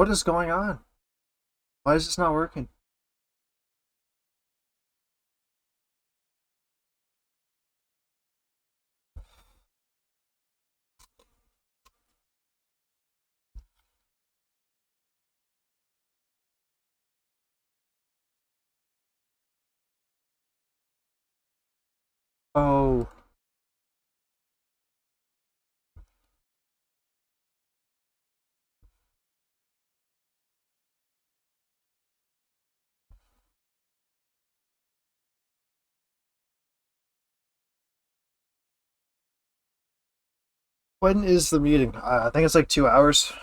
What is going on? Why is this not working? Oh, when is the meeting? I think it's like 2 hours.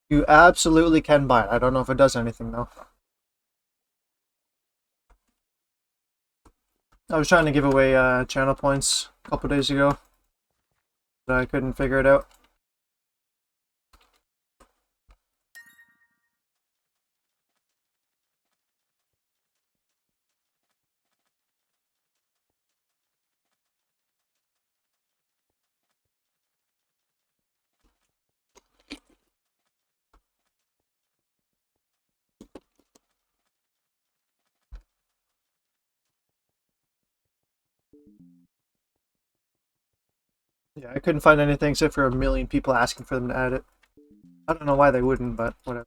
You absolutely can buy it. I don't know if it does anything though. I was trying to give away channel points a couple days ago, but I couldn't figure it out. Yeah, I couldn't find anything except for a million people asking for them to add it. I don't know why they wouldn't, but whatever.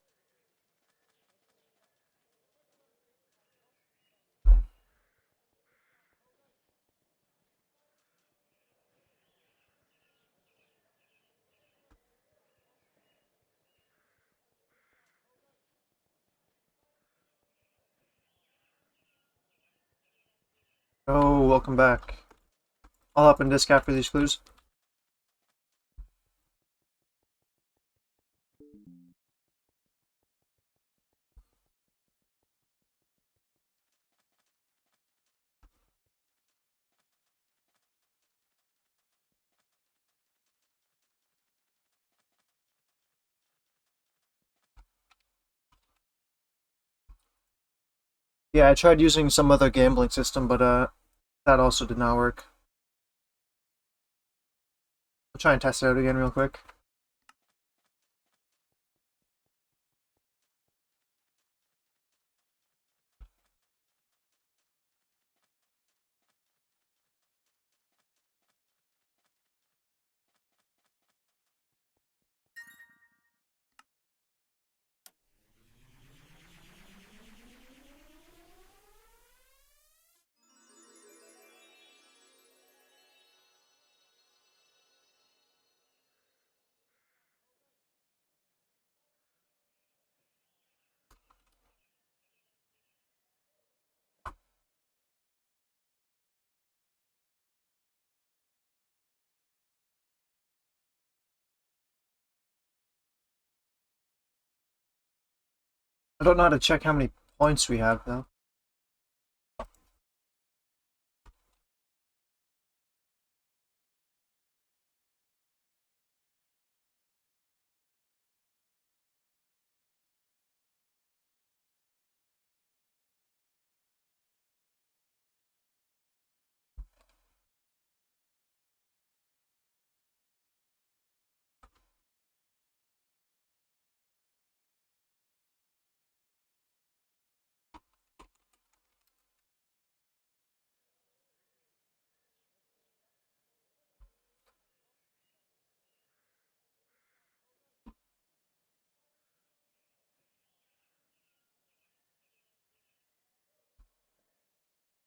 Oh, welcome back. I'll hop in disc after these clues. Yeah, I tried using some other gambling system, but that also did not work. I'll try and test it out again real quick. I don't know how to check how many points we have, though.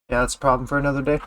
Yeah, that's a problem for another day.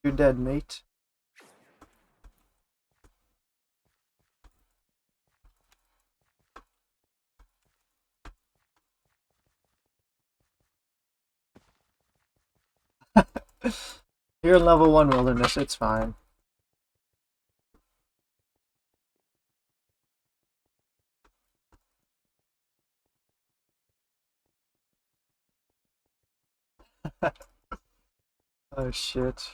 You're dead, mate. You're in level 1 wilderness, it's fine. Oh shit.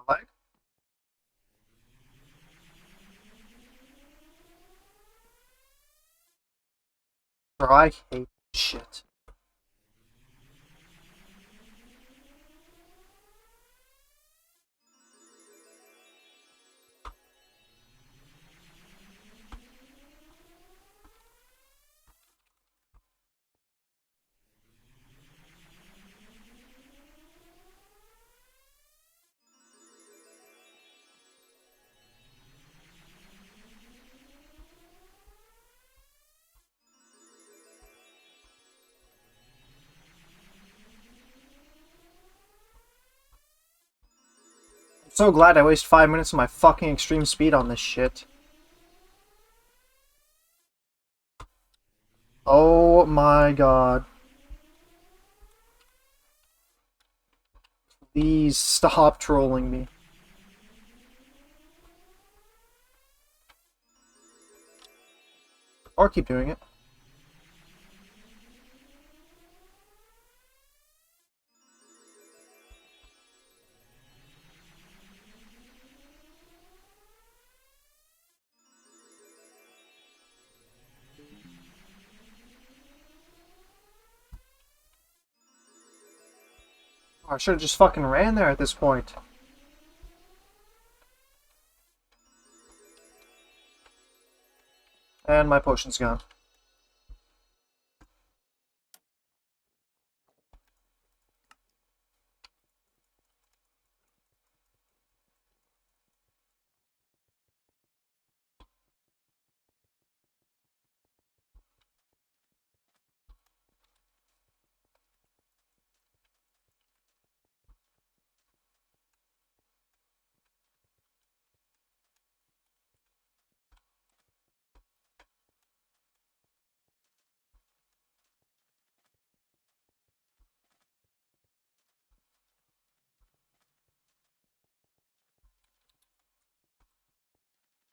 Like? Bro, I hate shit. So glad I waste 5 minutes of my fucking extreme speed on this shit. Oh my god. Please stop trolling me. Or keep doing it. Oh, I should have just fucking ran there at this point. And my potion's gone.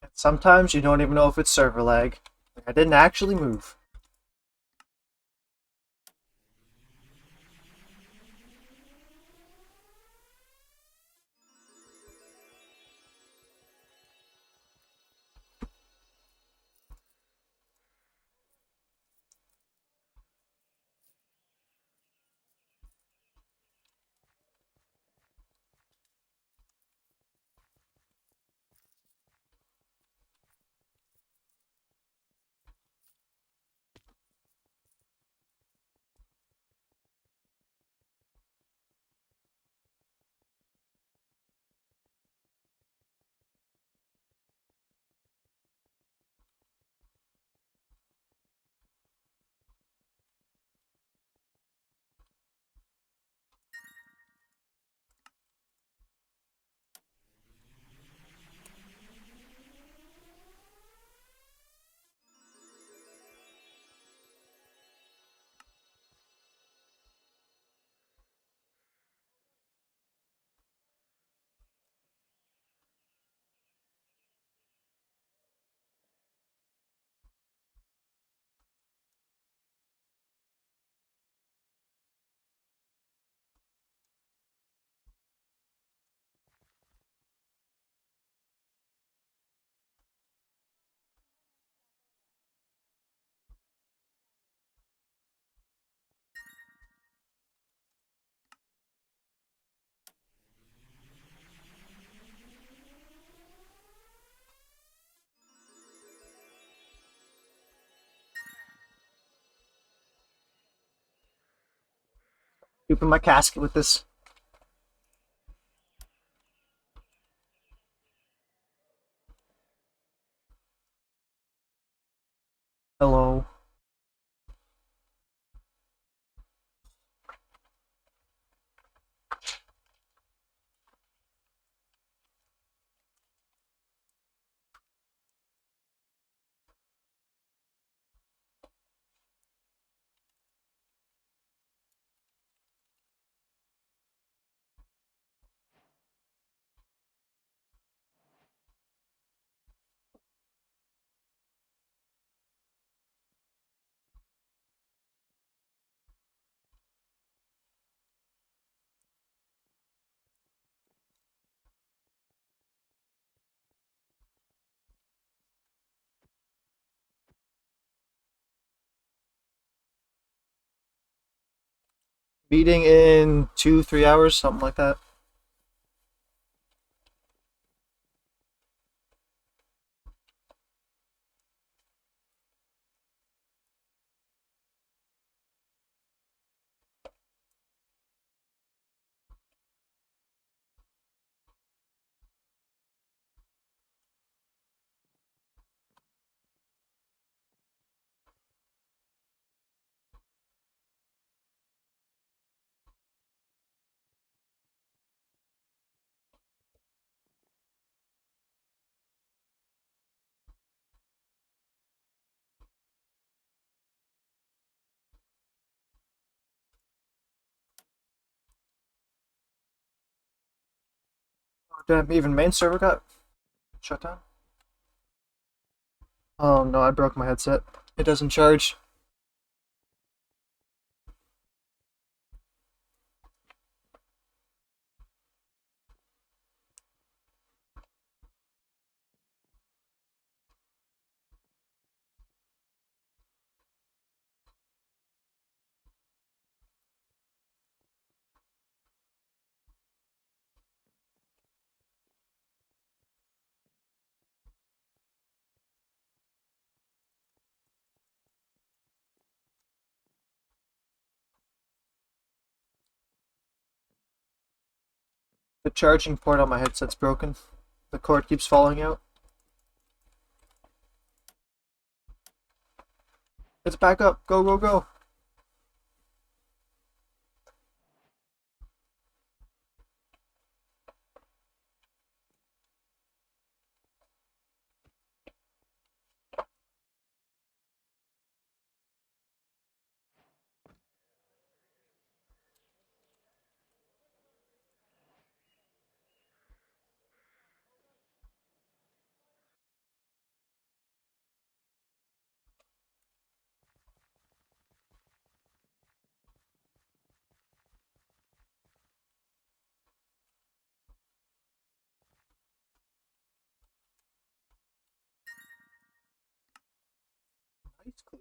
And sometimes you don't even know if it's server lag. Like, I didn't actually move. Open my casket with this. Hello. Meeting in 2-3 hours, something like that. Damn, even main server got shut down? Oh no, I broke my headset. It doesn't charge. The charging port on my headset's broken. The cord keeps falling out. It's back up. Go, go, go. Nice clue.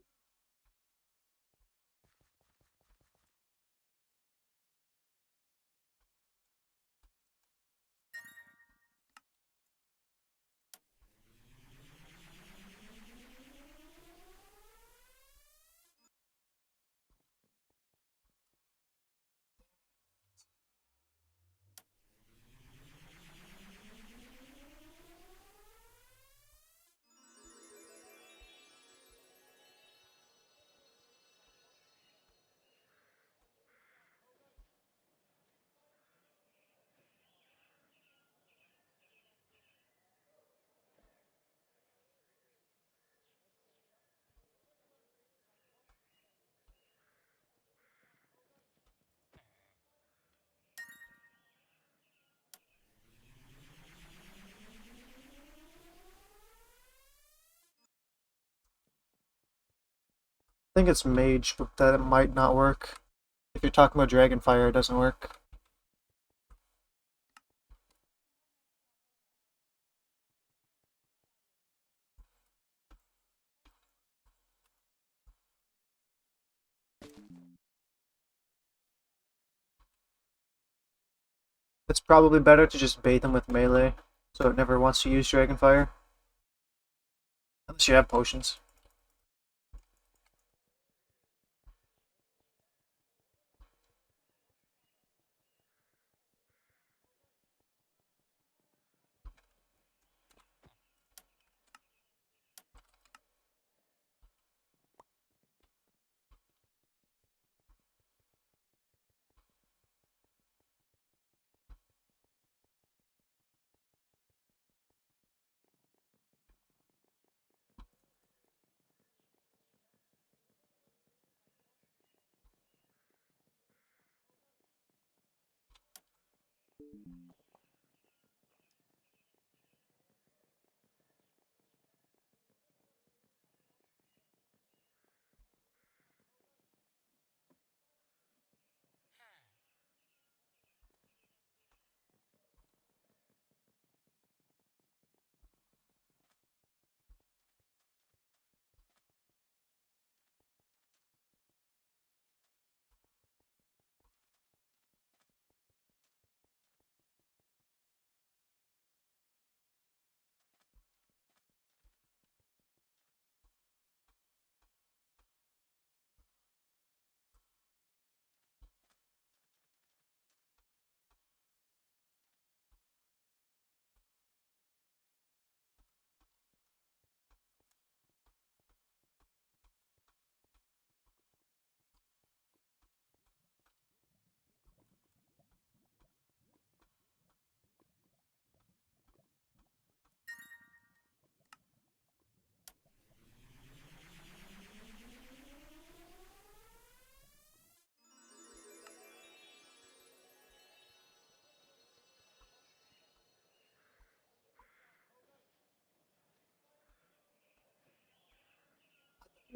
I think it's mage, but that it might not work. If you're talking about Dragonfire, it doesn't work. It's probably better to just bait them with melee, so it never wants to use Dragonfire. Unless you have potions.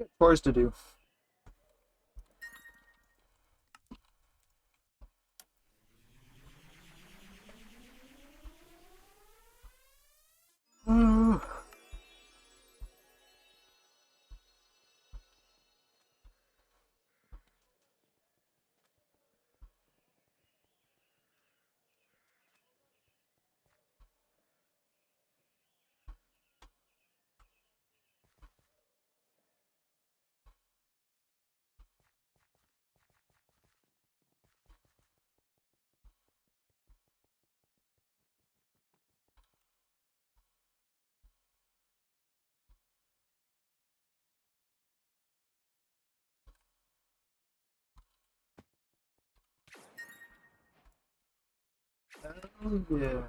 You got chores to do. Oh, yeah.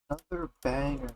Another banger.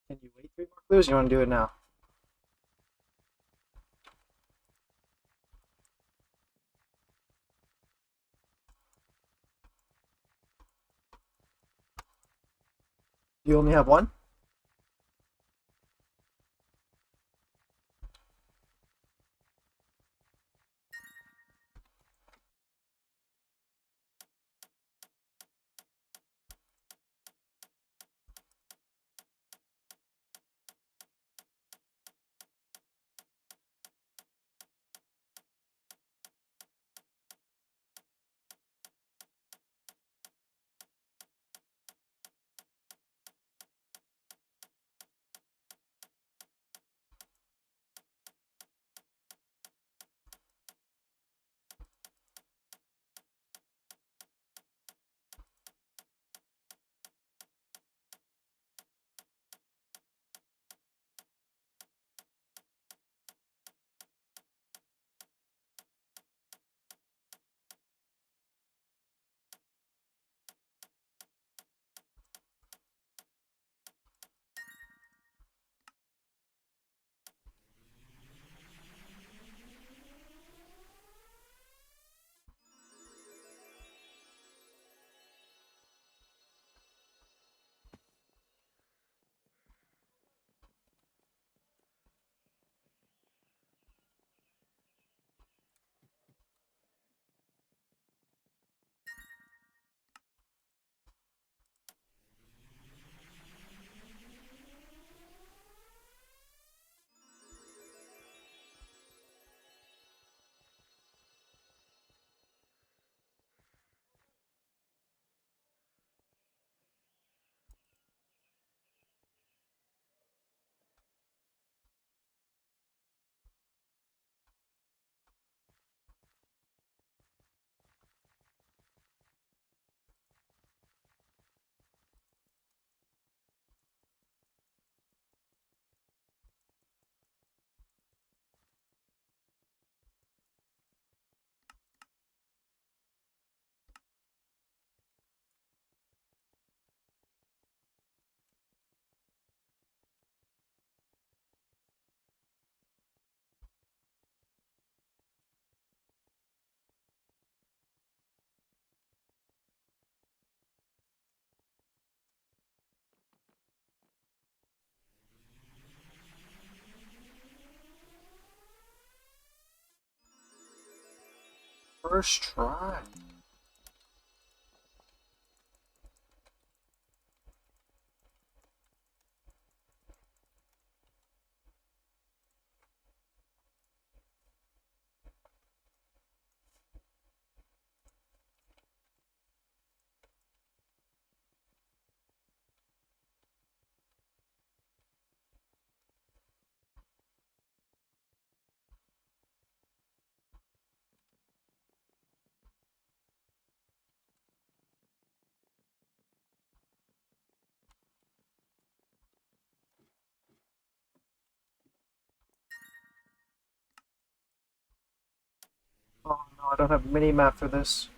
Can you wait 3 more clues? You want to do it now? You only have one? First try. Oh no, I don't have a mini map for this.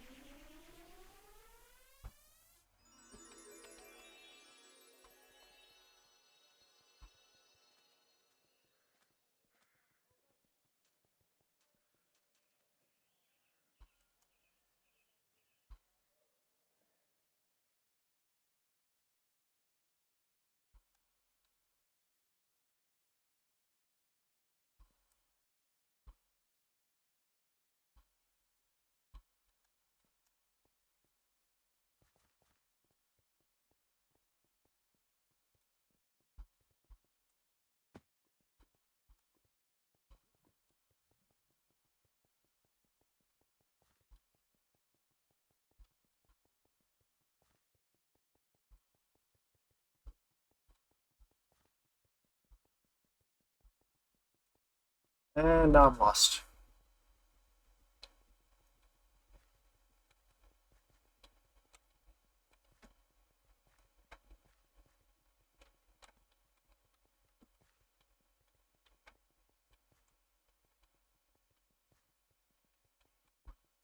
And now I'm lost.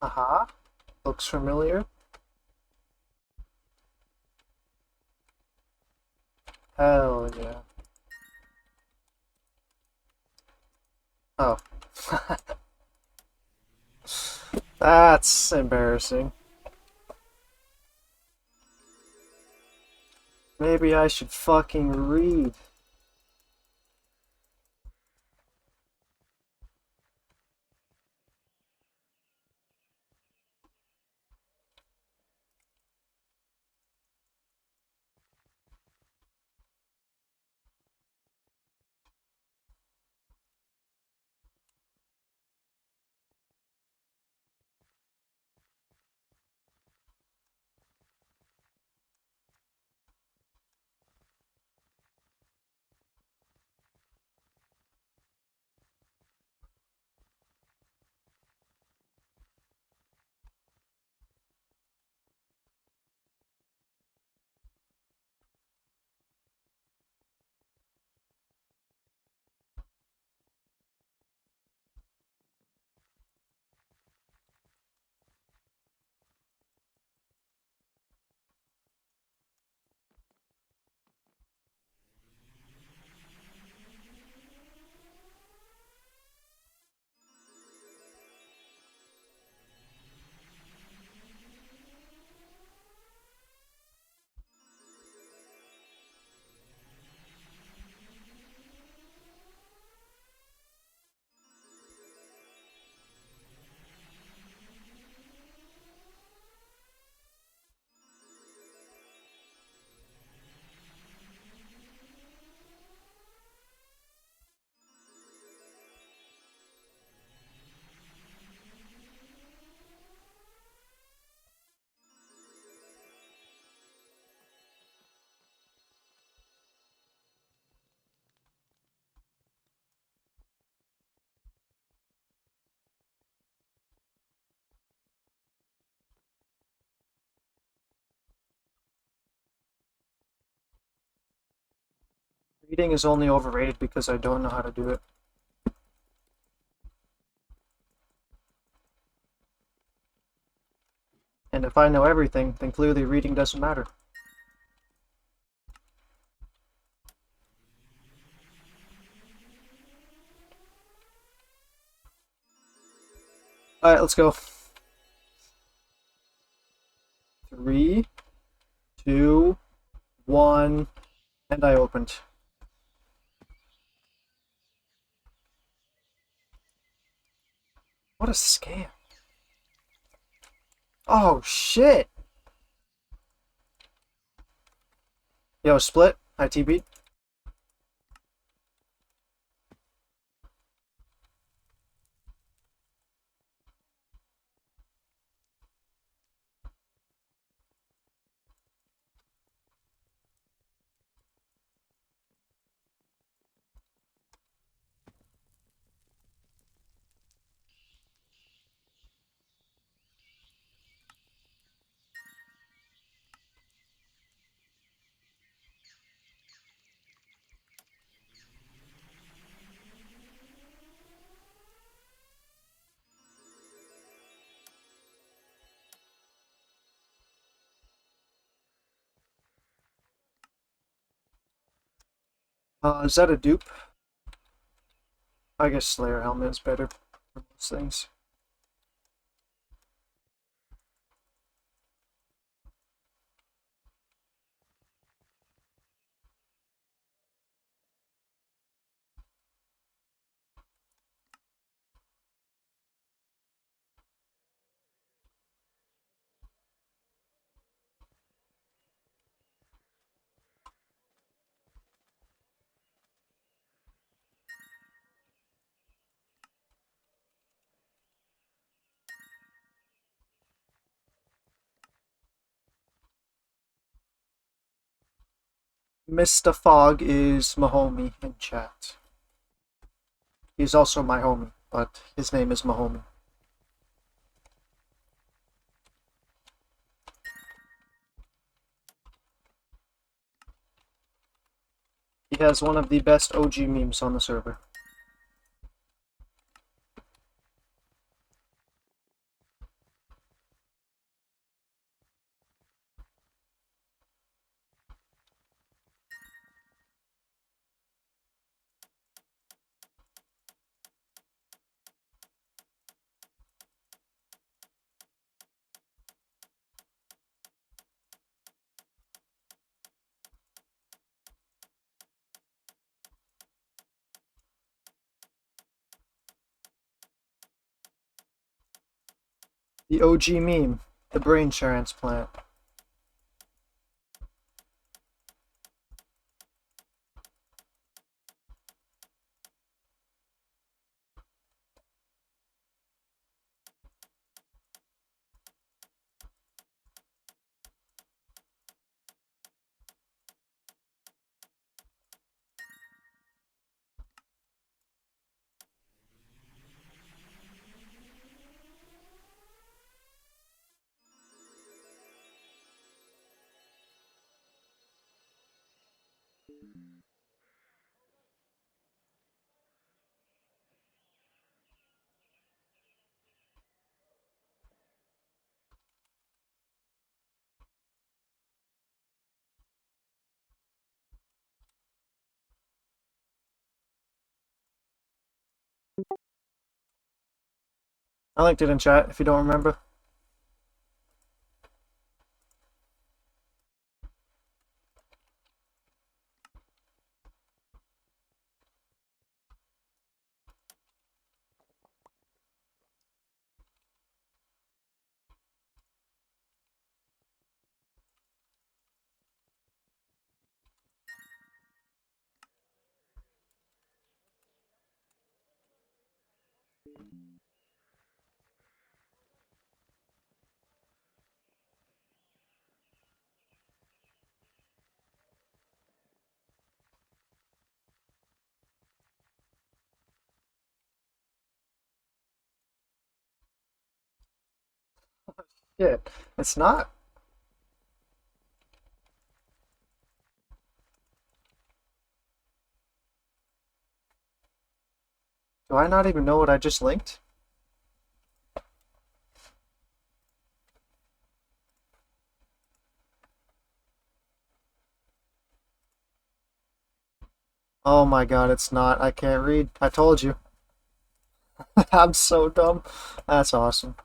Aha. Looks familiar. Hell yeah. Oh. That's embarrassing. Maybe I should fucking read. Reading is only overrated because I don't know how to do it. And if I know everything, then clearly reading doesn't matter. Alright, let's go. 3, 2, 1, and I opened. What a scam. Oh, shit! Yo, split. IT beat. Is that a dupe? I guess Slayer Helmet is better for most things. Mr. Fog is my homie in chat. He's also my homie, but his name is my homie. He has one of the best OG memes on the server. The OG meme, the brain transplant. I linked it in chat if you don't remember. Shit, it's not? Do I not even know what I just linked? Oh my god, it's not. I can't read. I told you. I'm so dumb. That's awesome.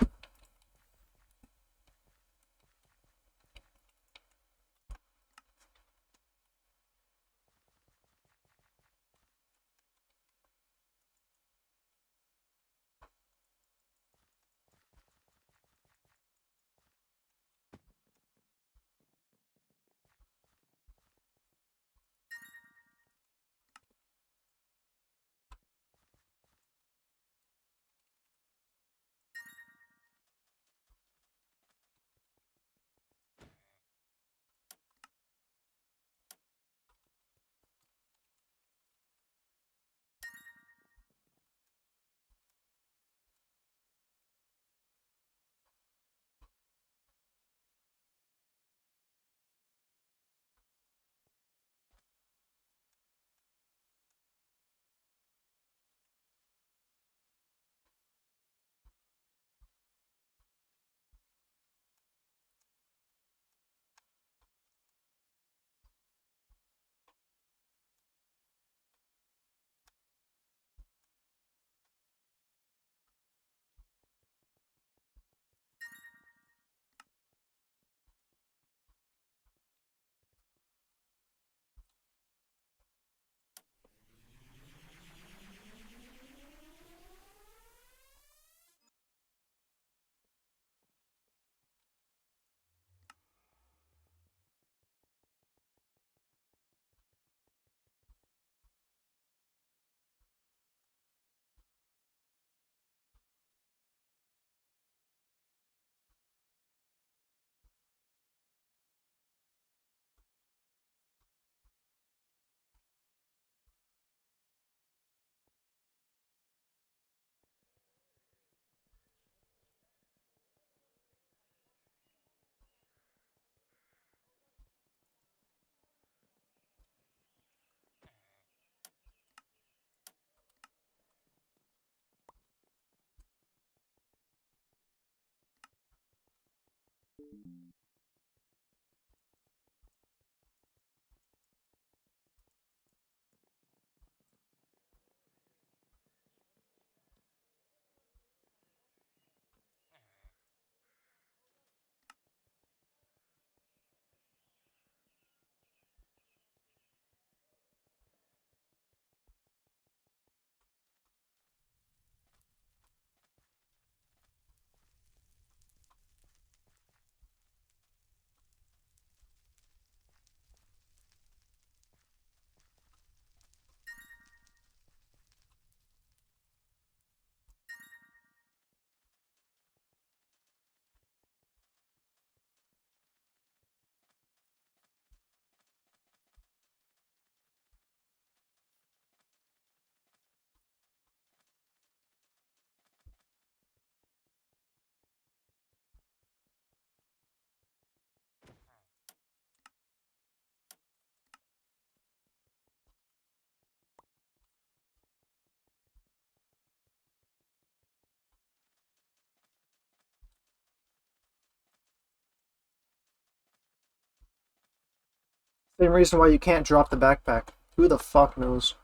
Same reason why you can't drop the backpack. Who the fuck knows?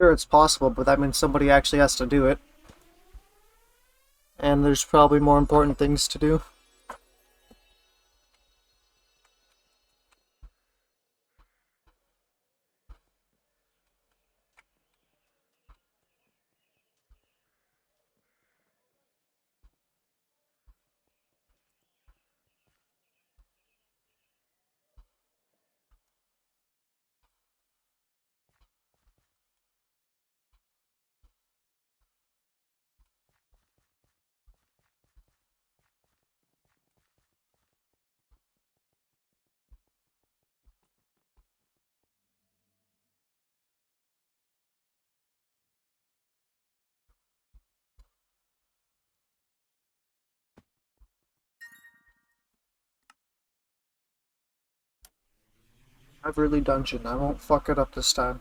Sure, it's possible, but that means somebody actually has to do it. And there's probably more important things to do. I've really dungeon. I won't fuck it up this time.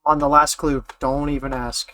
I'm on the last clue. Don't even ask.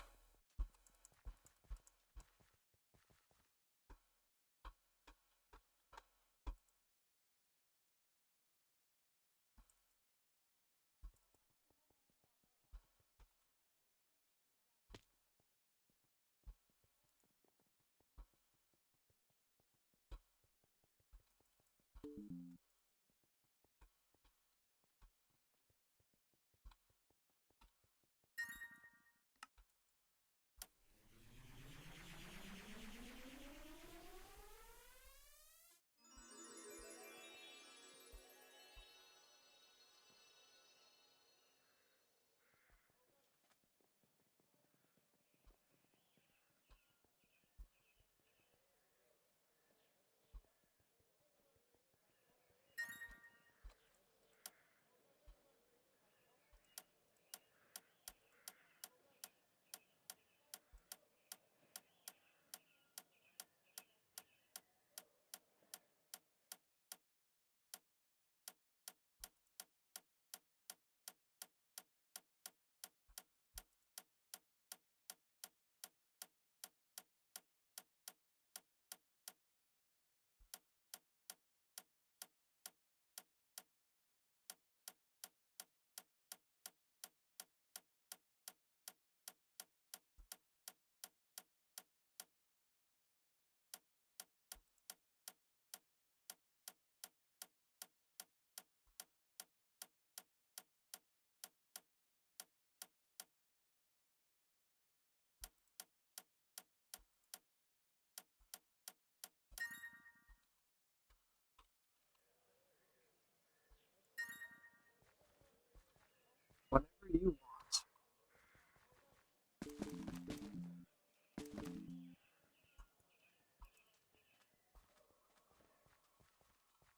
Whatever you want.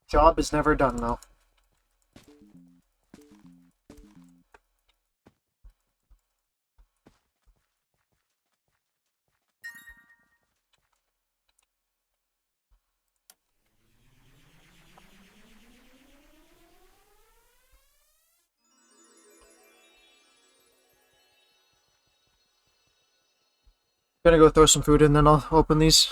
Job is never done, though. Gonna go throw some food in, then I'll open these.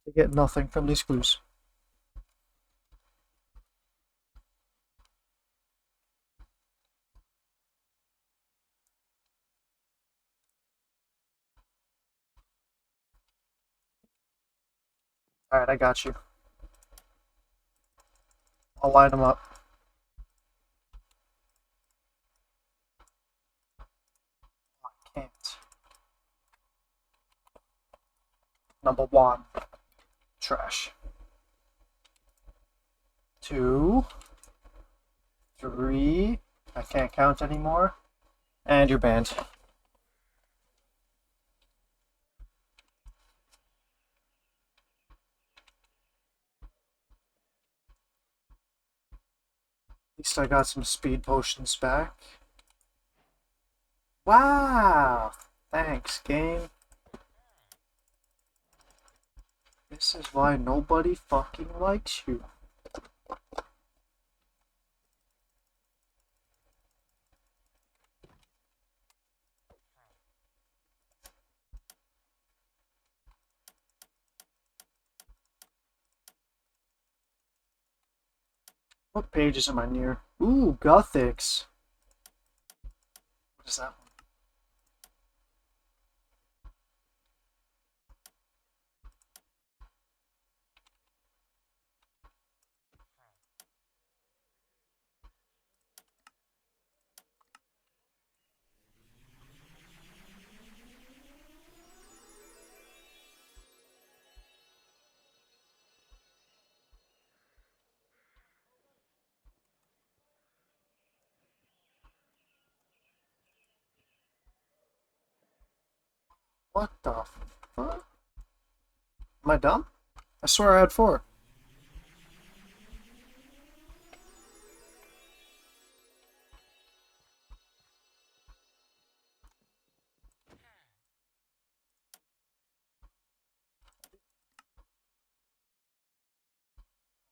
to get nothing from these clues. Alright, I got you. I'll line them up. I can't. Number 1. Trash. 2. 3. I can't count anymore. And you're banned. At least I got some speed potions back. Wow! Thanks, game. This is why nobody fucking likes you. What pages am I near? Ooh, Gothics. What is that one? What the fuck? Am I dumb? I swear I had 4.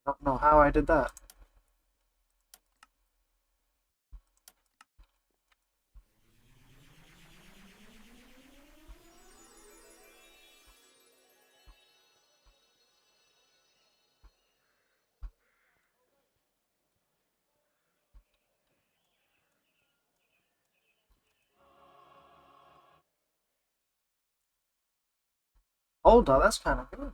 I don't know how I did that. Hold on, that's kind of good.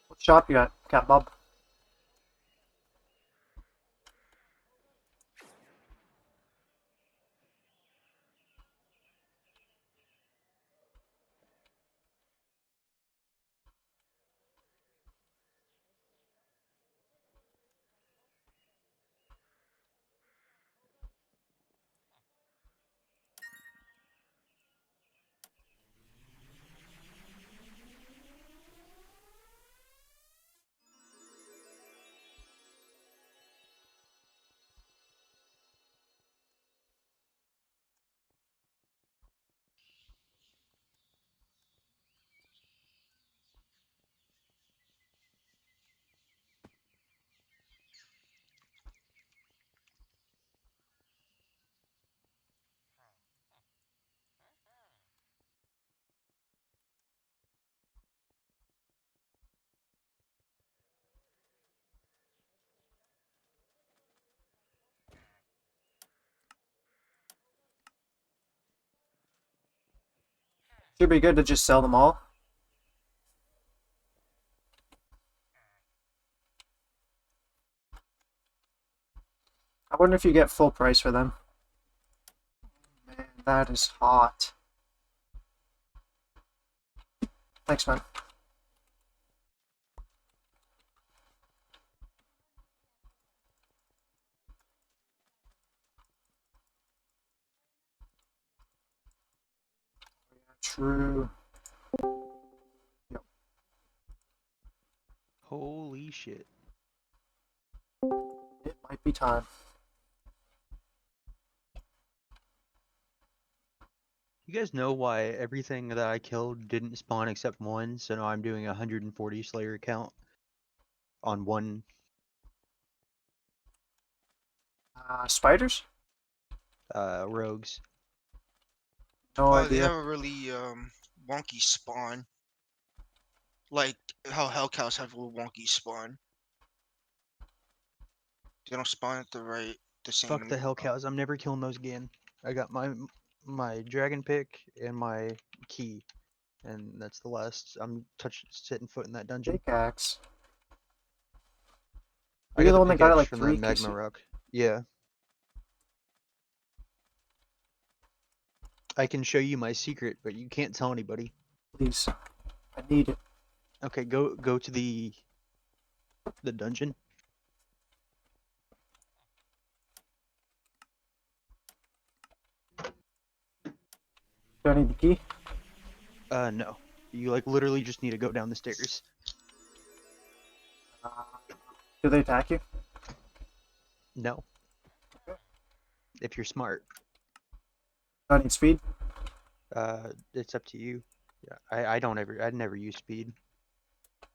What shop you at, Cat Bob? Should be good to just sell them all. I wonder if you get full price for them. Man, that is hot. Thanks, man. True. Yep. Holy shit. It might be time. You guys know why everything that I killed didn't spawn except one, so now I'm doing a 140 Slayer count on one. Spiders? Rogues. No They idea. have a really wonky spawn. Like how Hellcows have a wonky spawn. They don't spawn at the Fuck same. the hell cows. I'm never killing those again. I got my dragon pick and my key, and that's the last I'm setting foot in that dungeon. Pickaxe. I You're got the the one that got it pickaxe like from the 3 magma KC. rock. Yeah. I can show you my secret, but you can't tell anybody. Please. I need it. Okay, go to the dungeon. Do I need the key? No. You like literally just need to go down the stairs. Uh, do they attack you? No. If you're smart. Do I need speed? It's up to you. Yeah, I'd never use speed.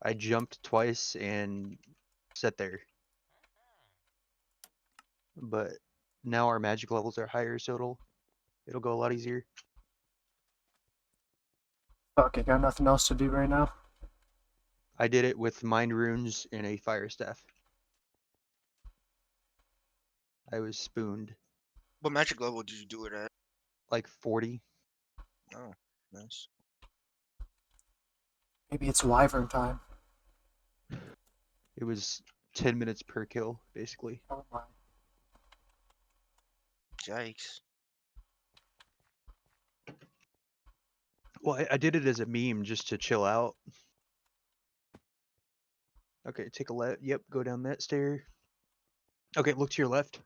I jumped twice and sat there. But now our magic levels are higher, so it'll go a lot easier. Fuck, I got nothing else to do right now. I did it with mind runes and a fire staff. I was spooned What magic level did you do it at? like 40. Oh, nice. Maybe it's wyvern time. It was 10 minutes per kill, basically. Oh my. Yikes. Well, I did it as a meme just to chill out. Okay, take a left. Yep, go down that stair. Okay, look to your left.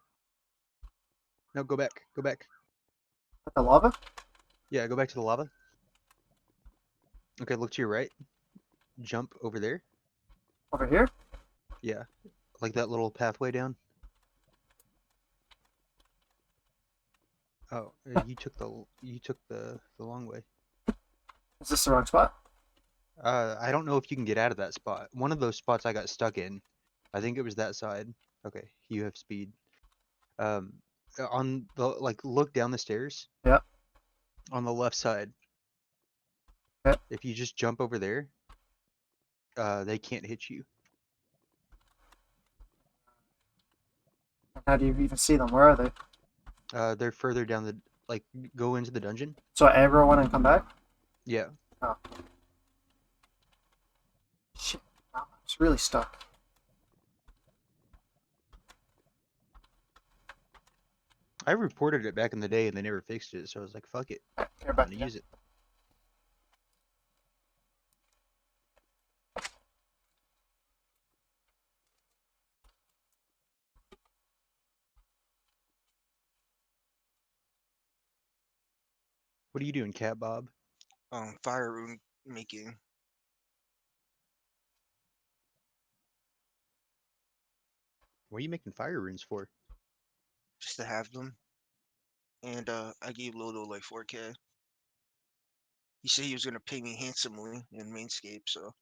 No, go back. Go back. At the lava? Yeah, go back to the lava. Okay, look to your right. Jump over there. Over here? Yeah, like that little pathway down. Oh, you took the long way. Is this the wrong spot? I don't know if you can get out of that spot. One of those spots I got stuck in. I think it was that side. Okay, you have speed. On the look down the stairs. Yeah. On the left side. Okay. If you just jump over there, they can't hit you. How do you even see them? Where are they? They're further down the go into the dungeon. So I aggro one and come back? Yeah. Oh. Shit. It's really stuck. I reported it back in the day and they never fixed it, so I was like, fuck it. You're I'm back gonna again. use it. What are you doing, Cat Bob? Fire rune making. What are you making fire runes for? Just to have them. And I gave Lodo like 4K. He said he was gonna pay me handsomely in MineScape, so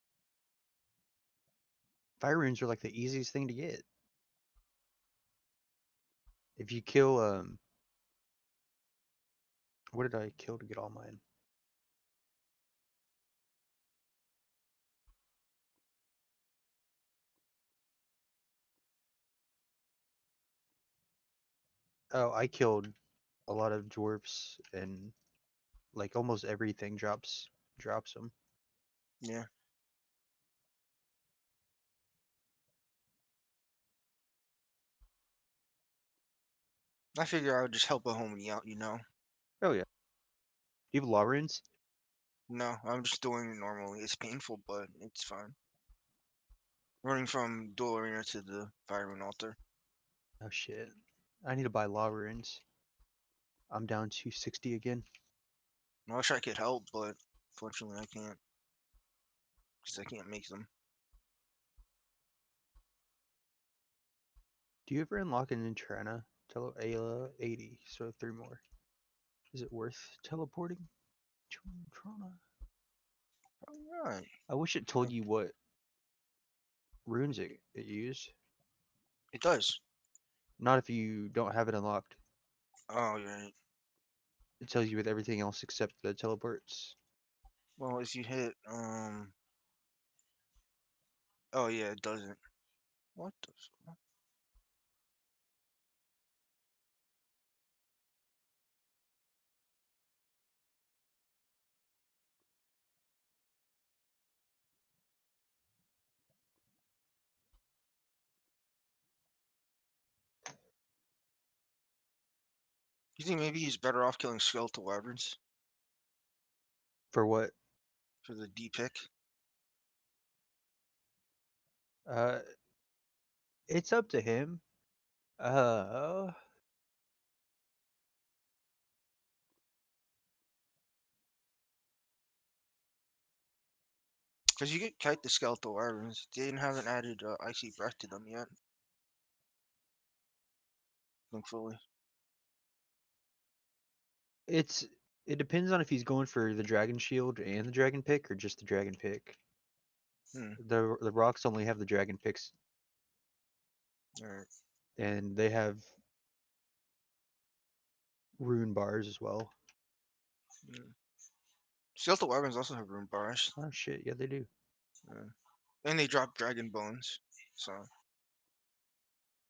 Fire runes are like the easiest thing to get. If you kill what did I kill to get all mine? Oh, I killed a lot of dwarfs and Like almost everything drops them. Yeah. I figure I would just help a homie out, you know. Oh yeah. Do you have law runes? No, I'm just doing it normally. It's painful, but it's fine. Running from dual arena to the fireman altar. Oh shit. I need to buy law runes. I'm down 260 again. I wish I could help, but fortunately I can't. Because I can't make them. Do you ever unlock an Intrana? Ayla 80, so 3 more. Is it worth teleporting to Intrana? Alright. I wish it told you what runes it used. It does. Not if you don't have it unlocked. Oh, you're right. It tells you with everything else except the teleports. Well, if you hit, oh yeah, it doesn't. What the fuck? You think maybe he's better off killing skeletal wyverns For what? for the D pick? Uh, it's up to him. Uh, Because you get kite the skeletal wyverns. They haven't added icy breath to them yet. Thankfully. it's it depends on if he's going for the dragon shield and the dragon pick or just the dragon pick. Hmm. The rocks only have the dragon picks, Alright. and they have rune bars as well. Mm. Skeletal wyverns also have rune bars. Oh shit, yeah they do. Yeah. And they drop dragon bones. So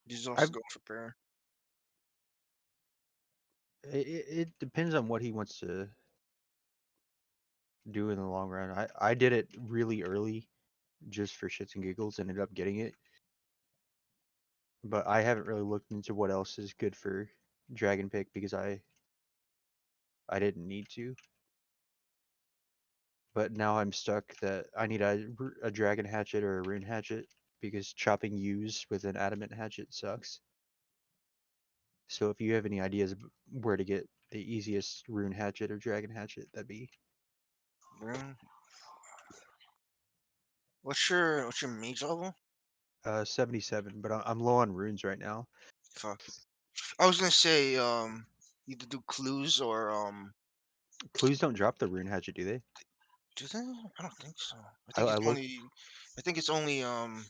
these also I've go for prayer. it depends on what he wants to do in the long run. I did it really early just for shits and giggles, ended up getting it. But I haven't really looked into what else is good for dragon pick because I didn't need to. But now I'm stuck that I need a dragon hatchet or a rune hatchet because chopping U's with an adamant hatchet sucks. So if you have any ideas of where to get the easiest rune hatchet or dragon hatchet, that'd be Rune. What's your mage level? 77. But I'm low on runes right now. Fuck. I was gonna say either do clues or Clues don't drop the rune hatchet, do they? do they? I don't think so. I looked. I think it's only the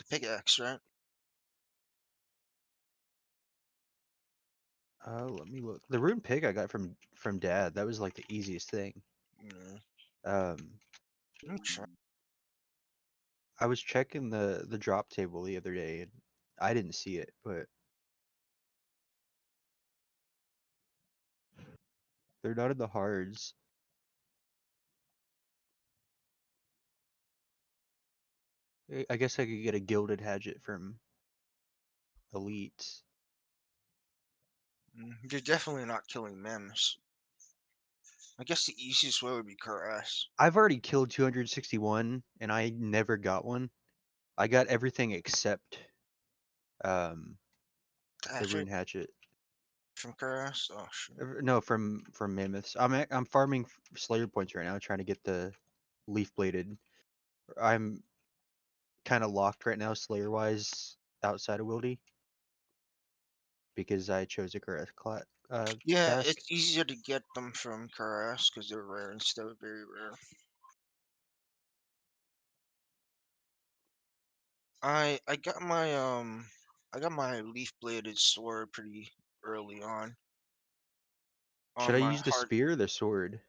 pickaxe, right? Let me look. The rune pick I got from Dad. That was like the easiest thing. Yeah. Um, Let me check. I was checking the drop table the other day and I didn't see it, but they're not in the hards. I guess I could get a gilded hatchet from Elite. You're definitely not killing mammoths. I guess the easiest way would be Caress. I've already killed 261 and I never got one. I got everything except um the Hatchet rune hatchet. from Caress. Oh shit. No, from mammoths. I'm farming Slayer points right now, trying to get the leaf bladed. I'm kind of locked right now, Slayer wise, outside of Wildy because I chose a correct Yeah, task. it's easier to get them from Caress because they're rare instead of very rare. I got my leaf bladed sword pretty early on Should I my use the hard. spear or the sword?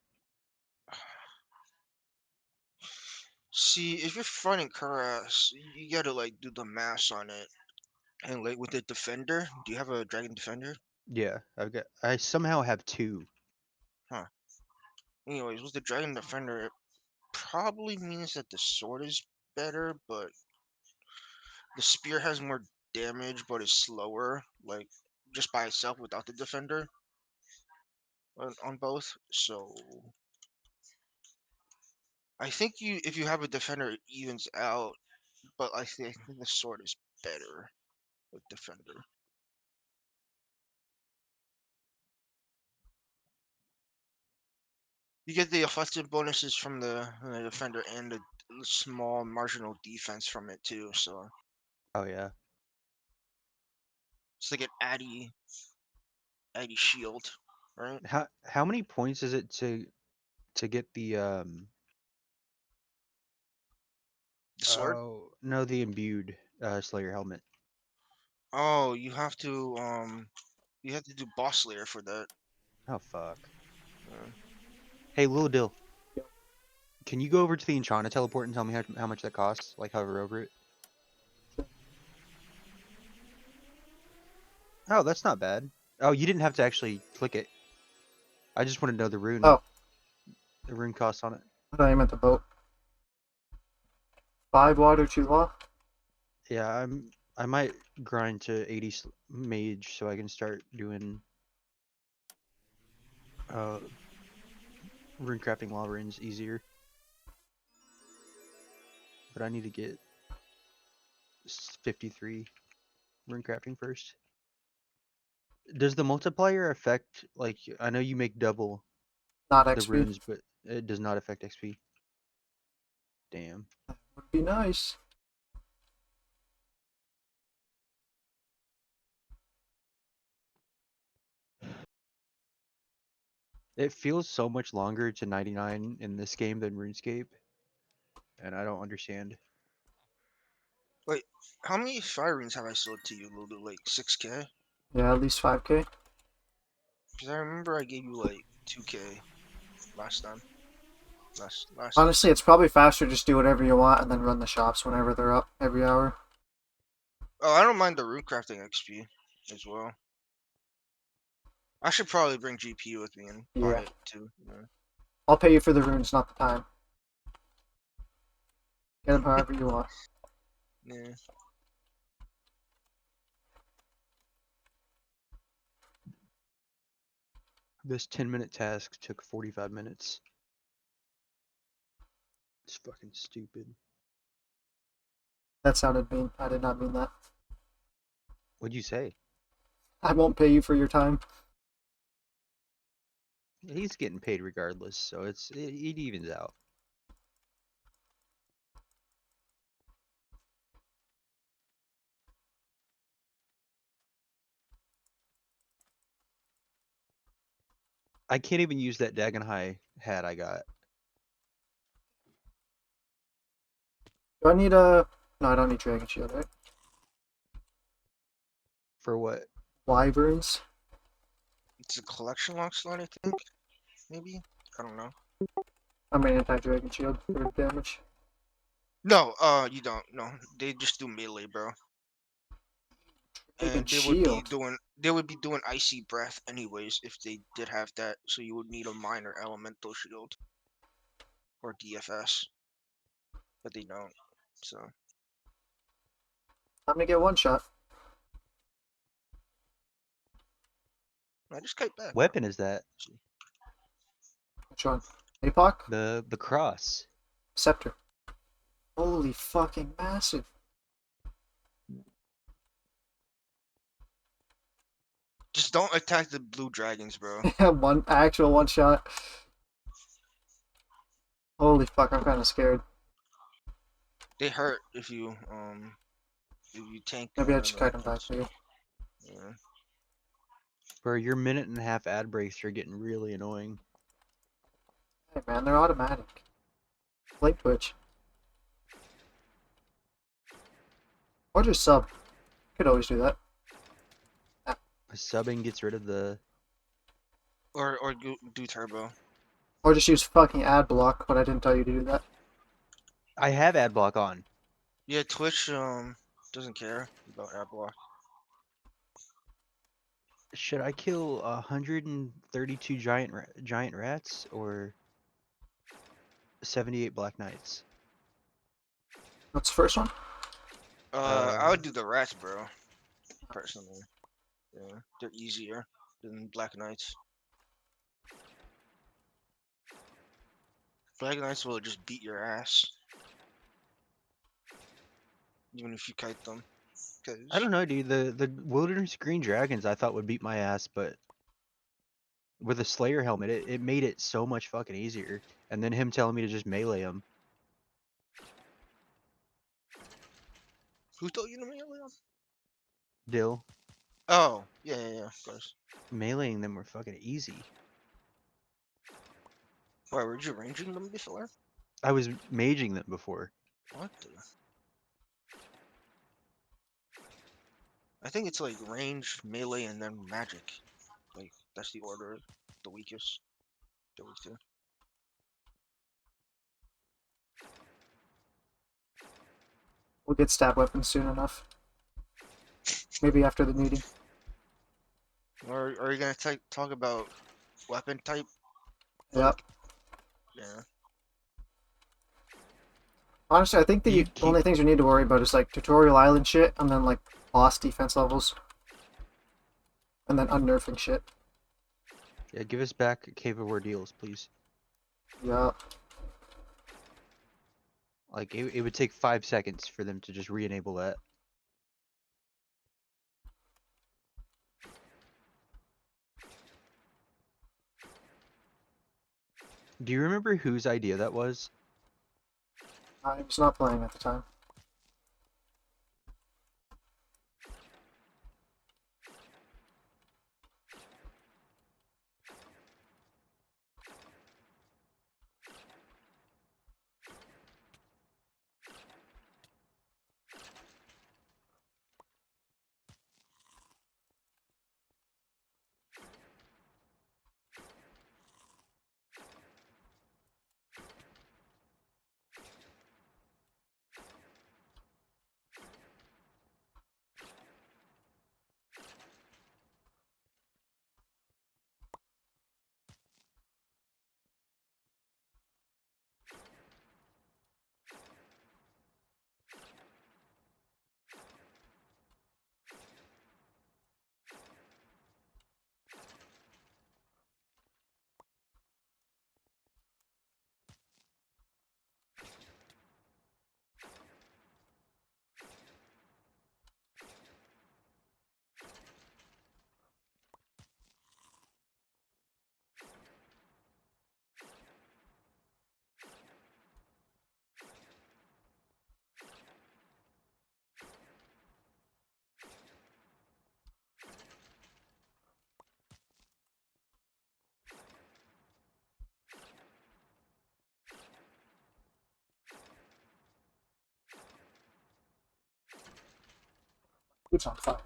See, if you're fighting Caress, you gotta like do the mass on it. And like with the defender, do you have a dragon defender? Yeah, I somehow have two. Huh. Anyways, with the Dragon Defender, it probably means that the sword is better, but the spear has more damage, but is slower, like just by itself without the defender on both. So I think if you have a defender, it evens out. But I think the sword is better with defender. You get the offensive bonuses from the defender and the small marginal defense from it too. So Oh yeah. it's like an addy shield, right? How many points is it to get the The sword. oh no, the imbued Slayer helmet? Oh, you have to do boss layer for that. Oh fuck. Uh, Hey, Lil Dill, Yo, can you go over to the Enchana teleport and tell me how much that costs? Like hover over it. sure. Oh, that's not bad. Oh, you didn't have to actually click it. I just wanted to know Oh, the rune cost on it. I thought you meant the boat. 5 water, 2 law. Yeah, I might grind to 80 mage so I can start doing uh rune crafting law runes easier. But I need to get 53 rune crafting first. Does the multiplier affect, like, I know you make double Not the XP. runes, but it does not affect XP. Damn. Would be nice. It feels so much longer to 99 in this game than RuneScape, and I don't understand. Wait, how many fire rings have I sold to you, Lulu? Like 6K? Yeah, at least 5k. Because I remember I gave you like 2K last time. Last Honestly, episode. it's probably faster just do whatever you want and then run the shops whenever they're up every hour. Oh, I don't mind the rune crafting XP as well. I should probably bring GPU with me and buy Yeah. it too. Yeah. I'll pay you for the runes, not the time. Get them however you want. Yeah. This 10-minute task took 45 minutes. It's fucking stupid. That sounded mean. I did not mean that. What'd you say? I won't pay you for your time. He's getting paid regardless, so it evens out. I can't even use that Dagon High hat I got. Do I need a... No, I don't need Dragon Shield, right? For what? Wyverns? It's a collection lock slot, I think. Maybe? I don't know. I mean anti-Dragon Shield for damage. No, you don't. No, they just do melee, bro. Dragon And Shield? they would be doing icy breath anyways if they did have that. So you would need a minor elemental shield or DFS, but they don't. So I'm gonna get one shot. I just kite back, bro. Weapon is that? Which one? APOC? The cross. Scepter. Holy fucking massive. Just don't attack the blue dragons, bro. One actual one shot. Holy fuck, I'm kinda scared. They hurt if you tank Maybe I just the kite him back ones. for you. Yeah. Bro, your minute and a half ad breaks are getting really annoying. Hey man, they're automatic. Flame Twitch. Or just sub. Could always do that. Subbing gets rid of the... Or do turbo. Or just use fucking ad block, but I didn't tell you to do that. I have ad block on. Yeah, Twitch doesn't care about ad block. Should I kill 132 giant rats or 78 Black Knights. What's the first one? I would do the rats, bro. Personally, yeah, they're easier than Black Knights. Black Knights will just beat your ass, even if you kite them. I don't know, dude. The Wilderness Green Dragons I thought would beat my ass, but with a Slayer helmet, it made it so much fucking easier. And then him telling me to just melee him. Who told you to melee them? Dill. Oh, yeah, of course. Meleeing them were fucking easy. Why, were you ranging them before? I was maging them before. What the? I think it's like range, melee, and then magic. Like, that's the order, the weakest. The weakest. We'll get stab weapons soon enough. Maybe after the meeting. Or are you gonna talk about weapon type? Yep. Yeah. Honestly, I think the You keep only things you need to worry about is like tutorial island shit, and then like boss defense levels, and then unnerfing shit. yeah, give us back Cave of Ordeals, please. Yeah. Like it would take 5 seconds for them to just re-enable that. Do you remember whose idea that was? I was not playing at the time. It's on fire.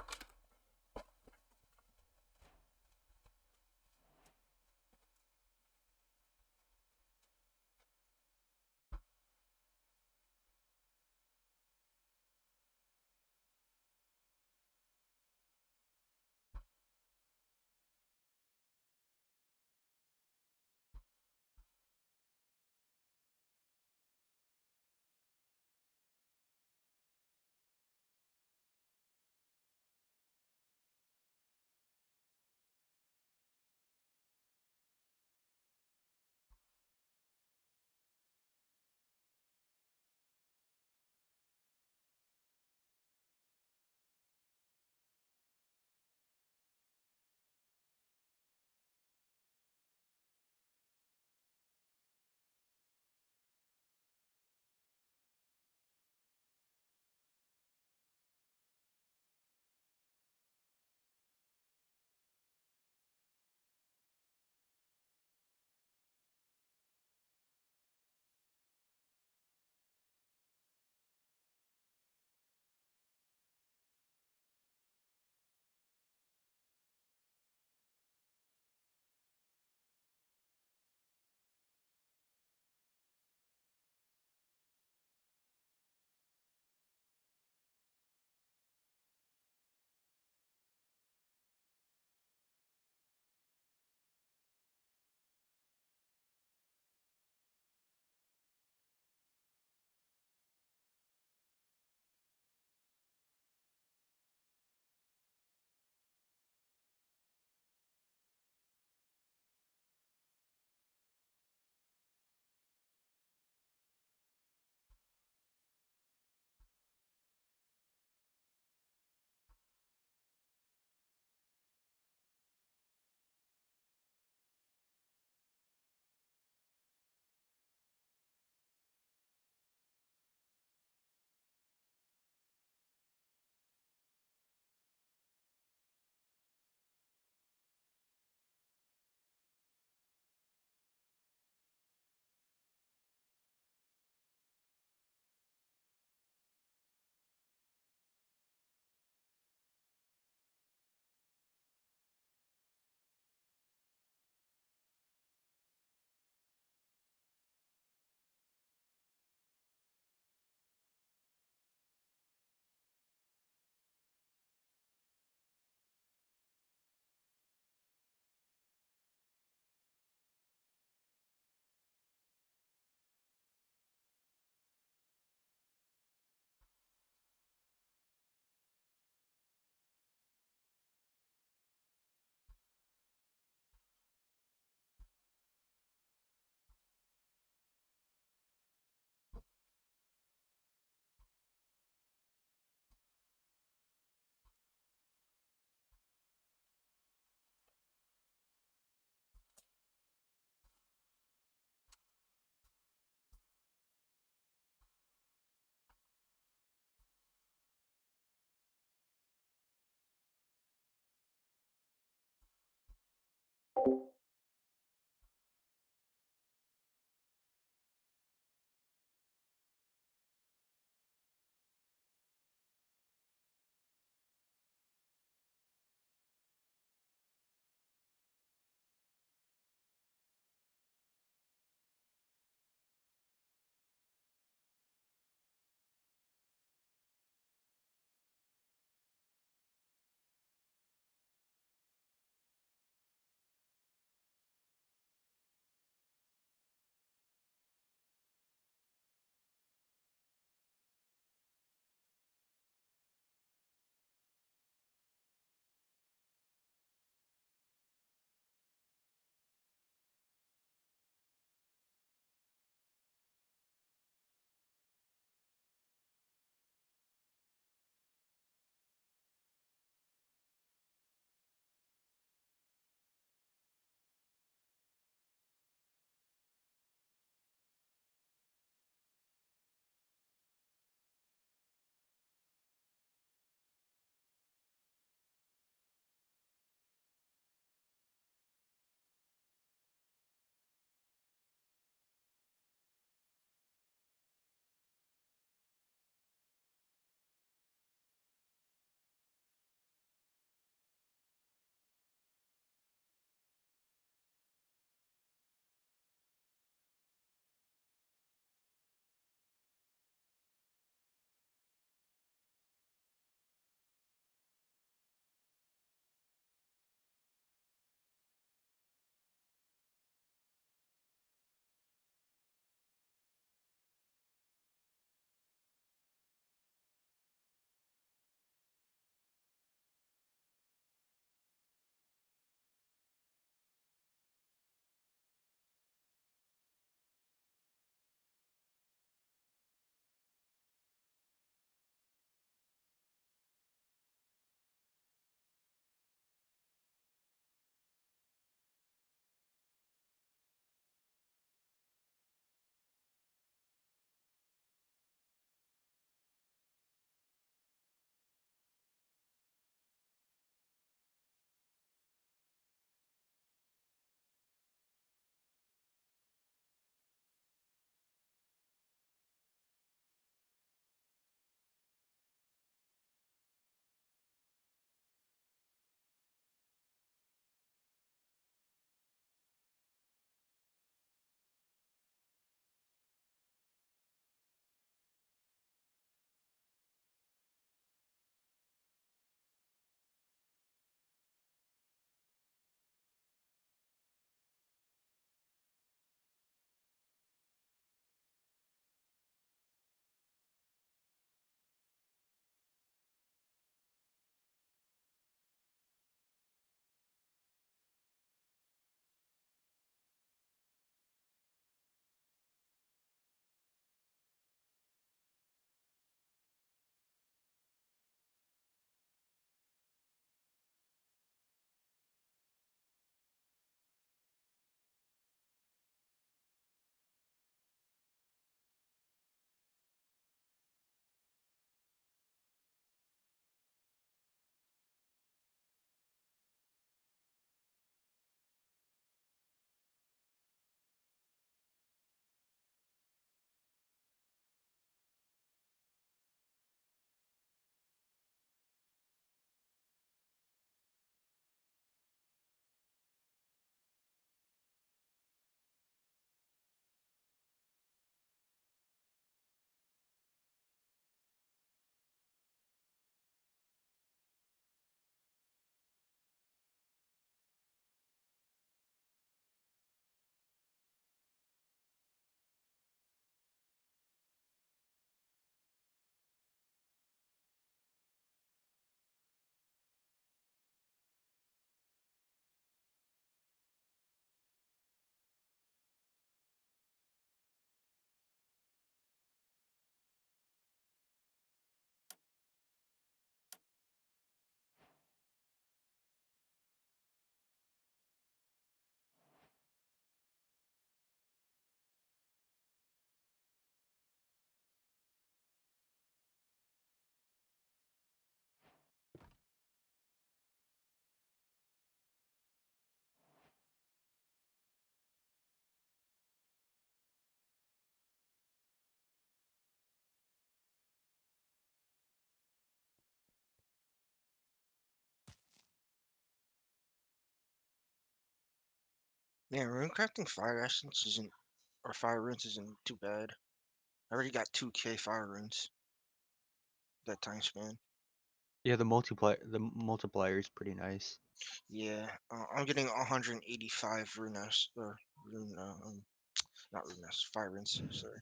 Yeah, runecrafting fire essence isn't, or fire runes isn't too bad. I already got 2k fire runes that time span. Yeah, the multiplier is pretty nice. Yeah, I'm getting 185 runes, or rune, not runes, fire runes. Sorry.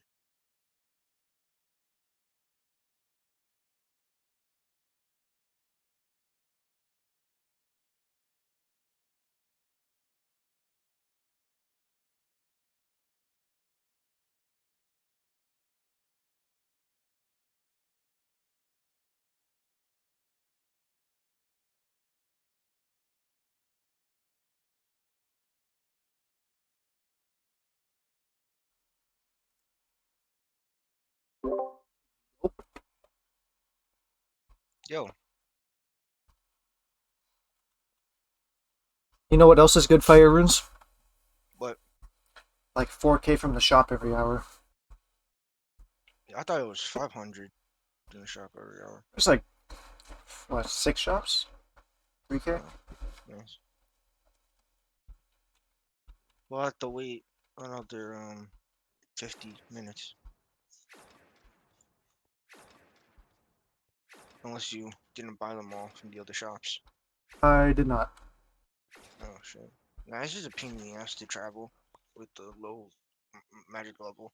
Yo, You know what else is good fire runes? but Like 4K from the shop every hour. I thought it was 500 in the shop every hour. There's like, what, 6 shops? 3K? Nice. We'll have to wait another 50 minutes. Unless you didn't buy them all from the other shops. I did not. Oh shit. Nah, it's just a pain in the ass to travel with the low magic level.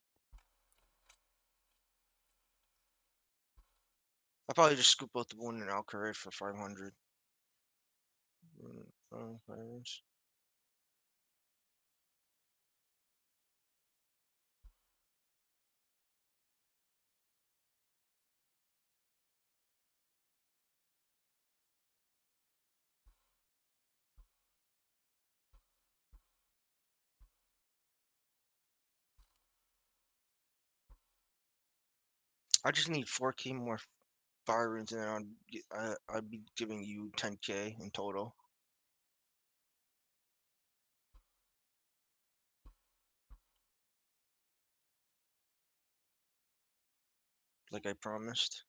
I'll probably just scoop out the one in Alcaraz for 500. Pirates. I just need 4k more fire runes and then I'd be giving you 10k in total. Like I promised.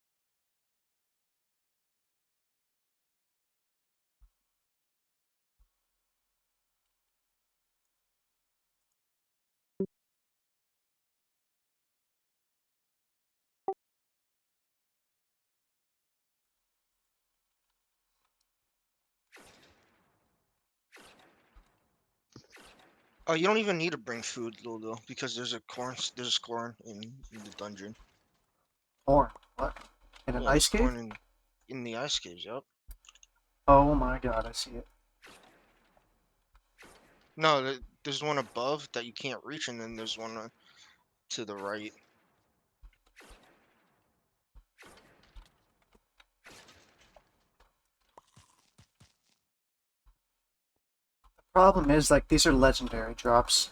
Oh, you don't even need to bring food, Lolo, because there's corn in the dungeon. Corn. What? In an Yeah, ice there's cave? corn in the ice caves. Yep. Oh my god, I see it. No, there's one above that you can't reach, and then there's one to the right. Problem is, like, these are legendary drops.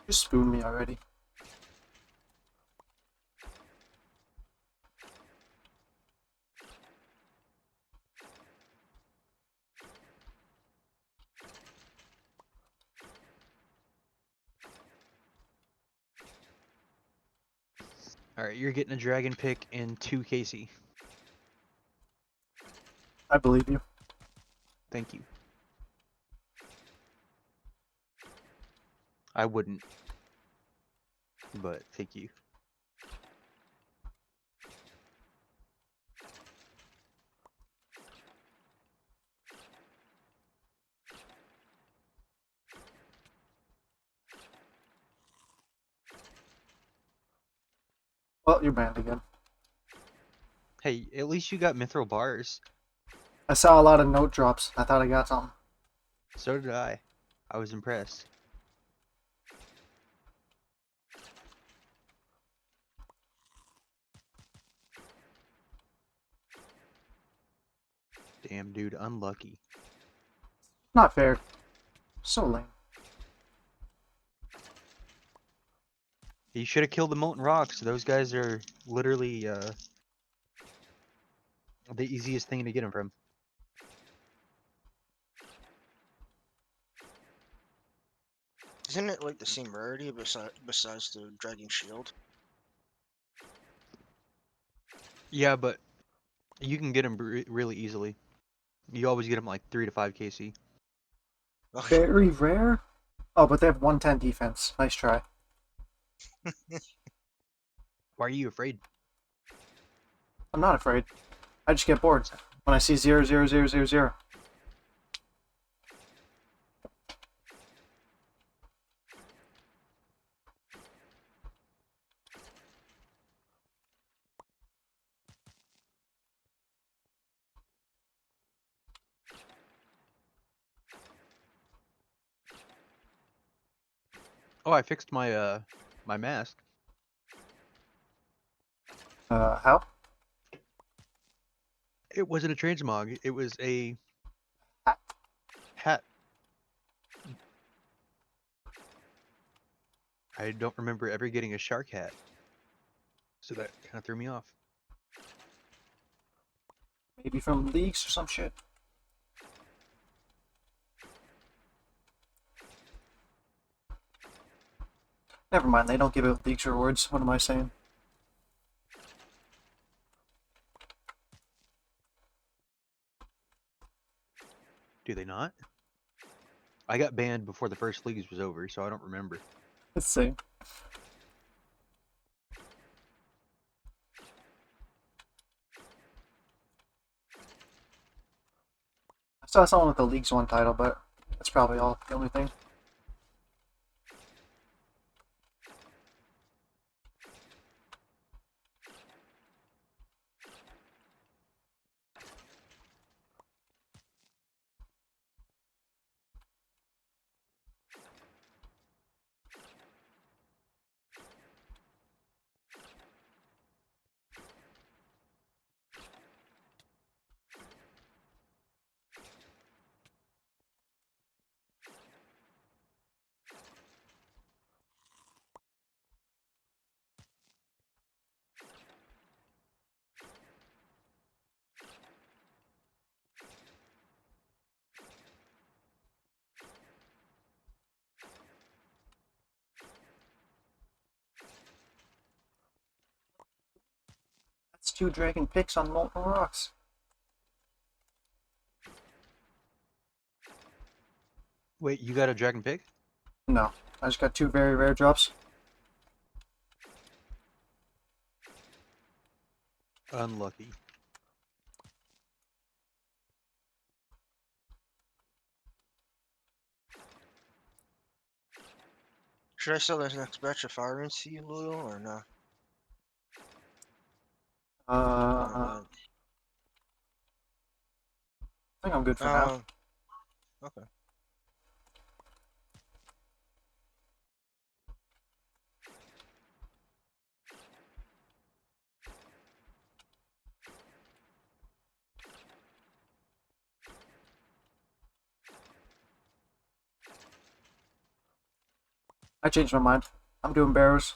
Just spoon me already. Alright, you're getting a dragon pick and 2 Casey. I believe you. Thank you. I wouldn't. But thank you. Well, you're banned again. Hey, at least you got mithril bars. I saw a lot of note drops. I thought I got something. So did I. I was impressed. Damn, dude, unlucky. Not fair. So lame. You should have killed the molten rocks. Those guys are literally the easiest thing to get them from. Isn't it like the same rarity besides the dragon shield? Yeah, but you can get them really easily. You always get them like 3 to 5 KC. Okay. Very rare. Oh, but they have 110 defense. Nice try. Why are you afraid? I'm not afraid. I just get bored when I see 0, 0, 0, 0, 0. Oh, I fixed my my mask. How? It wasn't a transmog. It was a Hat. hat. I don't remember ever getting a shark hat, so that kind of threw me off. Maybe from leagues or some shit. Never mind, they don't give out leagues rewards. What am I saying? Do they not? I got banned before the first leagues was over, so I don't remember. Let's see. I saw someone with the Leagues 1 title, but that's probably all the only thing. That's 2 Dragon picks on Molten Rocks. Wait, you got a dragon pig? No, I just got 2 very rare drops. Unlucky. Should I sell this next batch of fire and see loyal or no? I think I'm good for now. Okay. I changed my mind. I'm doing barrows.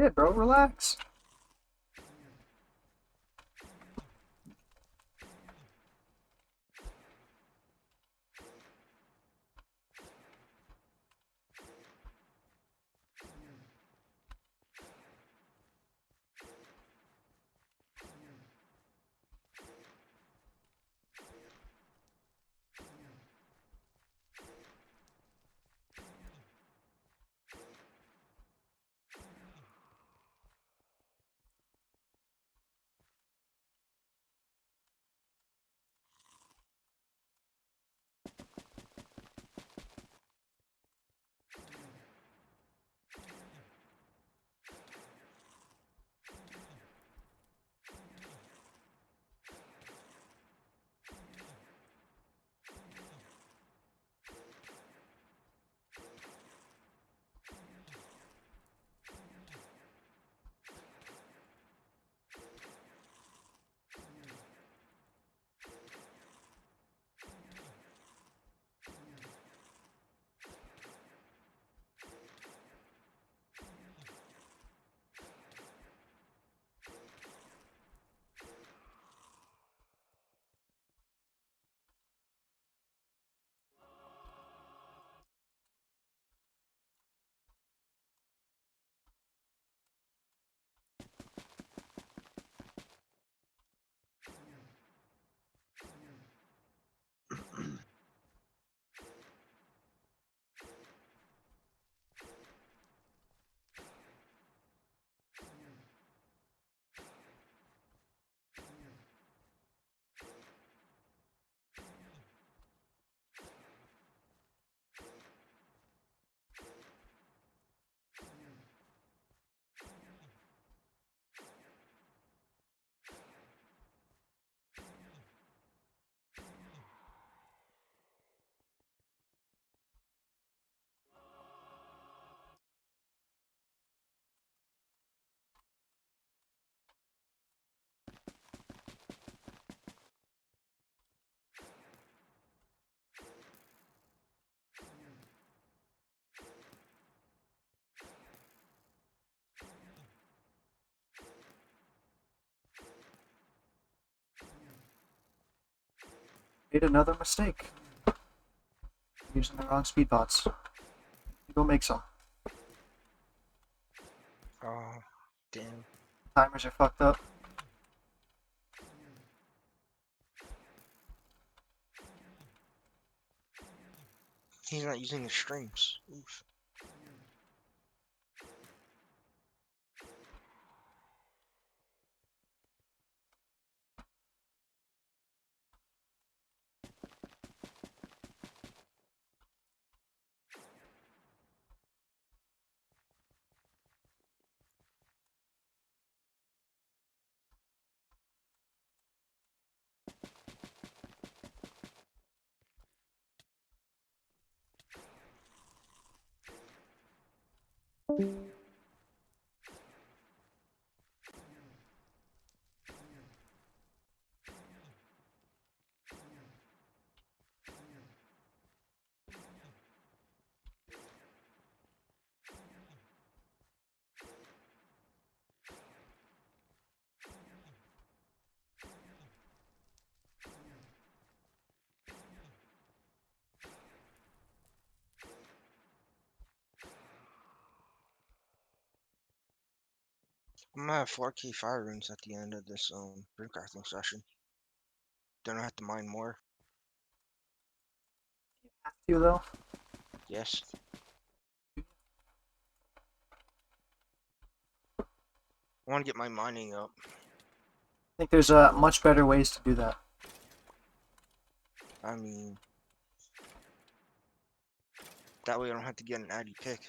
Yeah, bro, relax. Made another mistake. Using the wrong speed bots. Go make some. Oh, damn. Timers are fucked up. He's not using the streams. Oof. I'm gonna have 4K fire runes at the end of this rune crafting session. Then I have to mine more. Have to though. Yes. I want to get my mining up. I think there's much better ways to do that. I mean, that way I don't have to get an addy pick.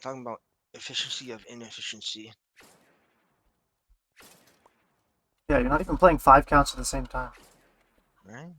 Talking about efficiency of inefficiency. Yeah, you're not even playing 5 counts at the same time. Right?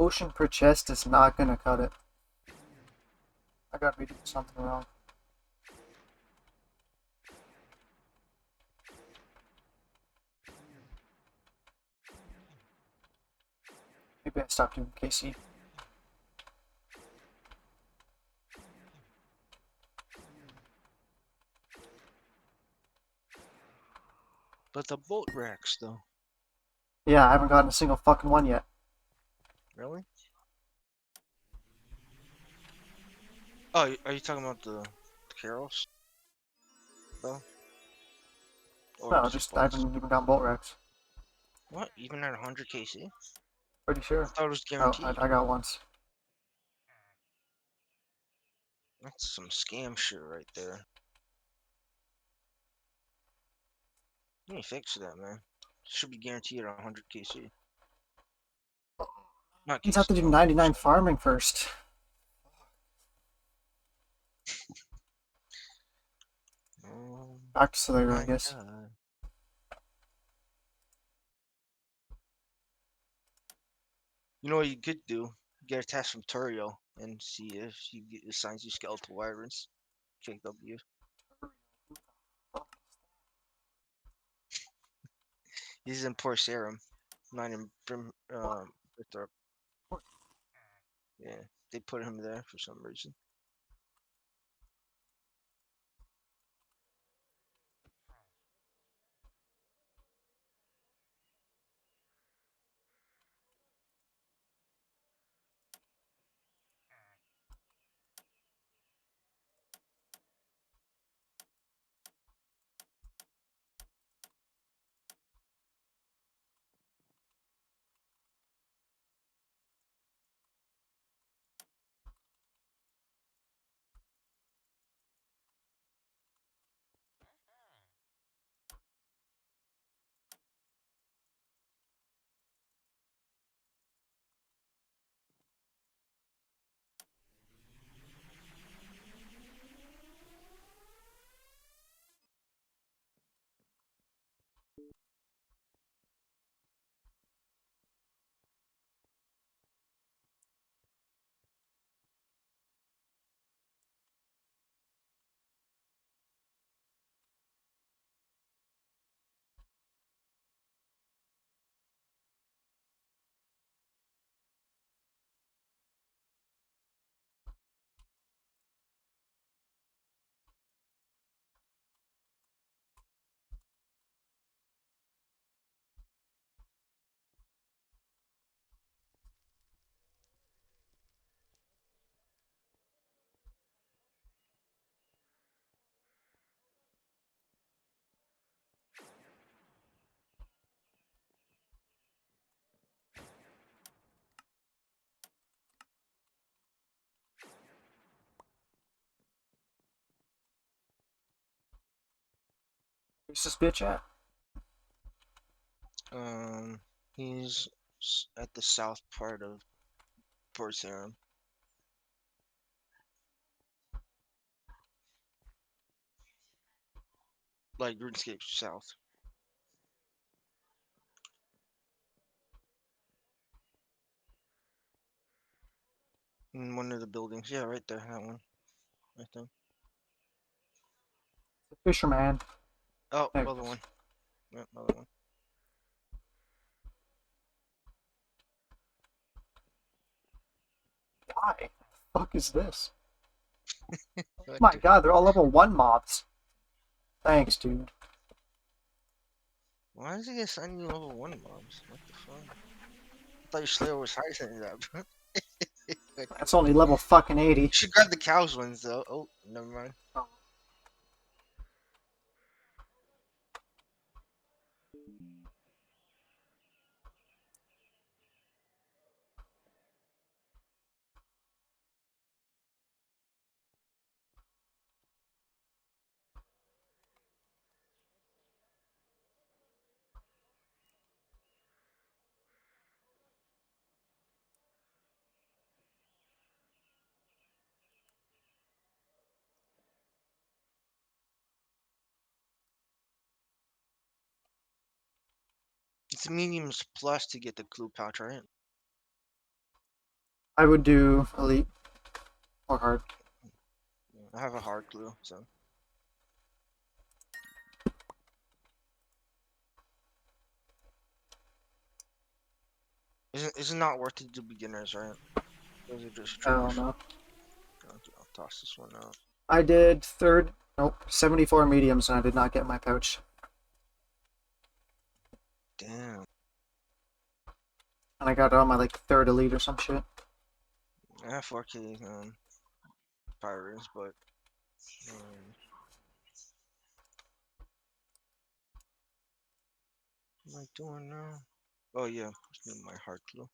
potion per chest is not gonna cut it. I gotta be doing something wrong. Maybe I stopped doing KC. But the bolt racks, though. Yeah, I haven't gotten a single fucking one yet. Really? Oh, are you talking about the carols? Though? Or No, just just I bolts? haven't even gotten bolt racks. What? Even at 100 KC? Pretty sure. I thought it was Oh, guaranteed. I got once. That's some scam shit right there. Let me fix that, man. Should be guaranteed at 100 KC. Not You have to KC, do 99 100%. farming first. Oh Back to Slayer, I my guess. god. You know what you could do? Get a test from Turio and see if he assigns you skeletal wyverns. KW. He's in Poor Serum, not in Brimthorpe. Yeah, they put him there for some reason. Where's this bitch at? He's at the south part of Poor Serum. Like RuneScape south. In one of the buildings. Yeah, right there, that one. I think. The fisherman. Oh, There it other is. one. Yeah, other one. Why? The fuck is this? What My the- god, they're all level 1 mobs. Thanks, dude. Why is he assigning you level 1 mobs? What the fuck? I thought your Slayer was higher than that, bro. That's only level fucking 80. You should grab the cows ones, though. Oh, never mind. It's mediums plus to get the clue pouch, right? I would do elite or hard. I have a hard glue, so. Is it not worth it to beginners, right? Those are just I don't trash. know. I'll toss this one out. I did third, nope, 74 mediums, and I did not get my pouch. Damn. And I got it on my like third elite or some shit. I have 4K pirates, but what am I doing now? Oh yeah, let's do my hard glue.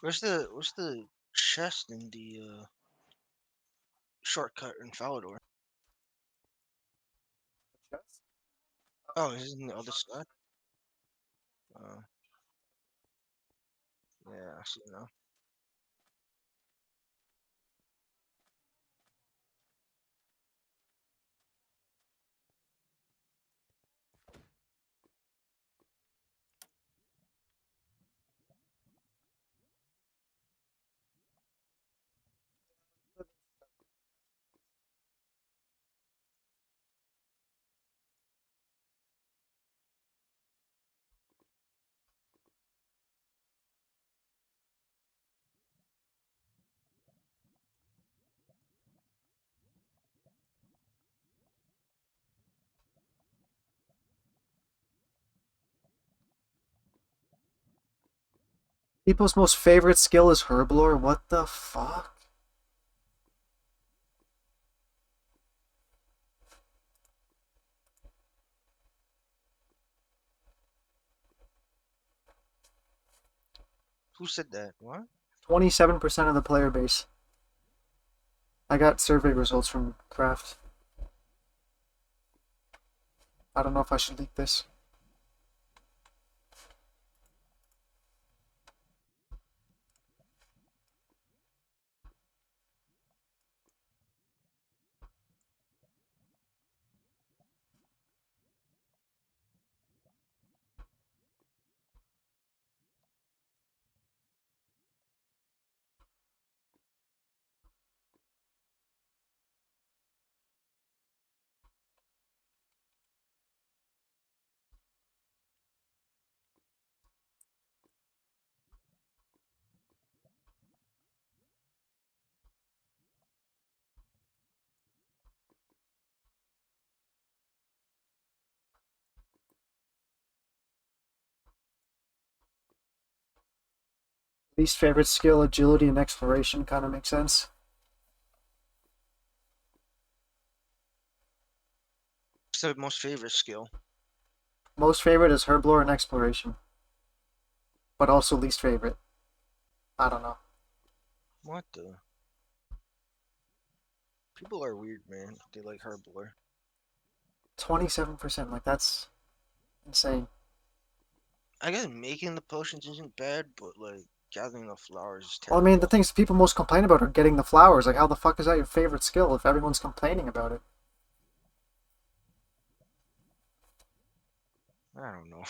Where's the chest in the shortcut in Falador? Oh, is it on the other side? Uh, yeah, I see now. People's most favorite skill is Herblore? What the fuck? Who said that? What? 27% of the player base. I got survey results from Craft. I don't know if I should leak this. Least favorite skill, agility and exploration, kind of makes sense. What's the most favorite skill? Most favorite is Herblore and exploration. But also least favorite. I don't know. What the? People are weird, man. They like Herblore. 27%, like that's insane. I guess making the potions isn't bad, but like gathering the flowers is Well, I terrible. mean, the things people most complain about are getting the flowers. Like, how the fuck is that your favorite skill if everyone's complaining about it? I don't know.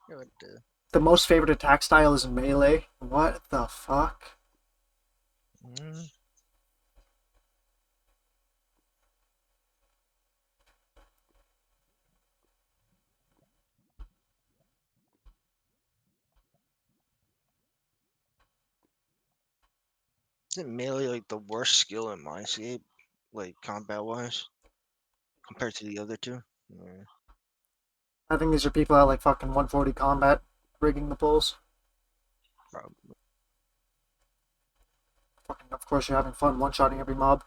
What the? The most favorite attack style is melee. What the fuck? Mm. Isn't melee like the worst skill in MineScape, like combat wise, compared to the other two? Yeah, I think these are people that like fucking 140 combat rigging the pulls. probably. Fucking, of course, you're having fun one-shotting every mob.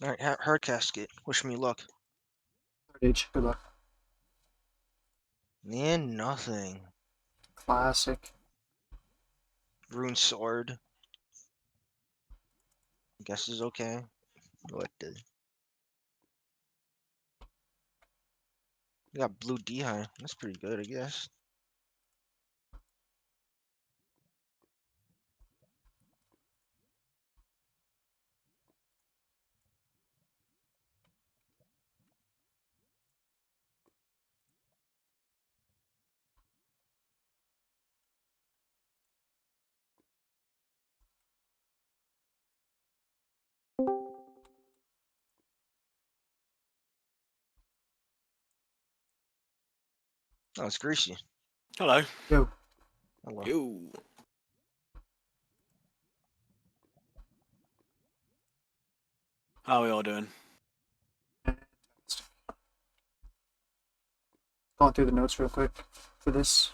All right, her casket. Wish me luck. Third age. Good luck. And nothing. Classic. Rune sword. Guess is okay. What the? You got blue D'High. That's pretty good, I guess. Oh, it's greasy. Hello. Yo, Hello. Yo. How are we all doing? going through the notes real quick for this.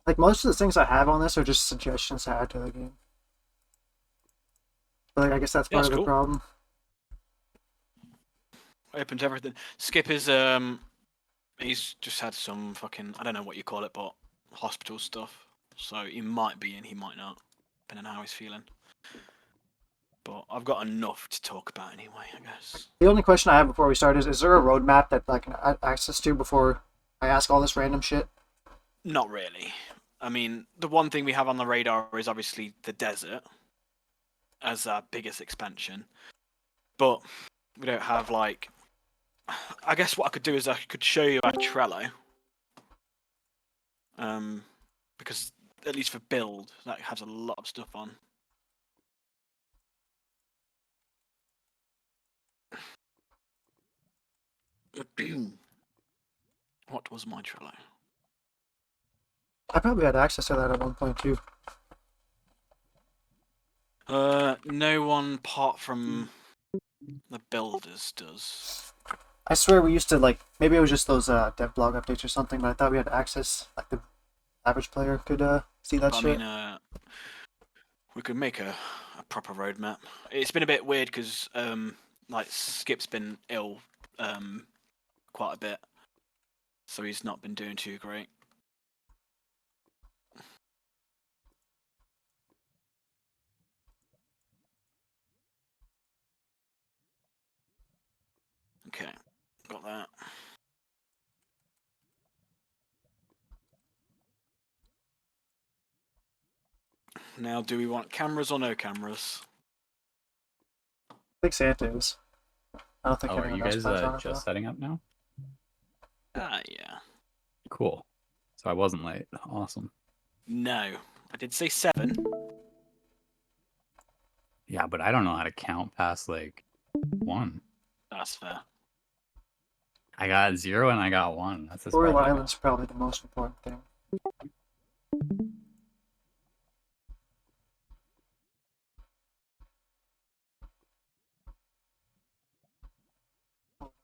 Like most of the things I have on this are just suggestions to add to the game. But like, I guess that's Yeah, part that's of the cool. problem. Open to everything. Skip is he's just had some fucking, I don't know what you call it, but hospital stuff. So he might be in, he might not, depending on how he's feeling. But I've got enough to talk about anyway, I guess. The only question I have before we start is there a roadmap that I can access to before I ask all this random shit? Not really. I mean, the one thing we have on the radar is obviously the desert as our biggest expansion. But we don't have like, I guess what I could do is I could show you our Trello. Because at least for build, that has a lot of stuff on. What was my Trello? I probably had access to that at one point too. No one apart from the builders does. I swear we used to like maybe it was just those dev blog updates or something, but I thought we had access like the average player could see that I shit. mean, we could make a proper roadmap. It's been a bit weird because like Skip's been ill quite a bit, so he's not been doing too great. Okay, got that. Now, do we want cameras or no cameras? I think Santa is. I don't think Oh, are anyone you else guys plans on it. just setting up now? Yeah. Cool. So I wasn't late. Awesome. No, I did say 7. Yeah, but I don't know how to count past like 1. That's fair. I got 0 and I got 1. That's a Royal special. Island's probably the most important thing.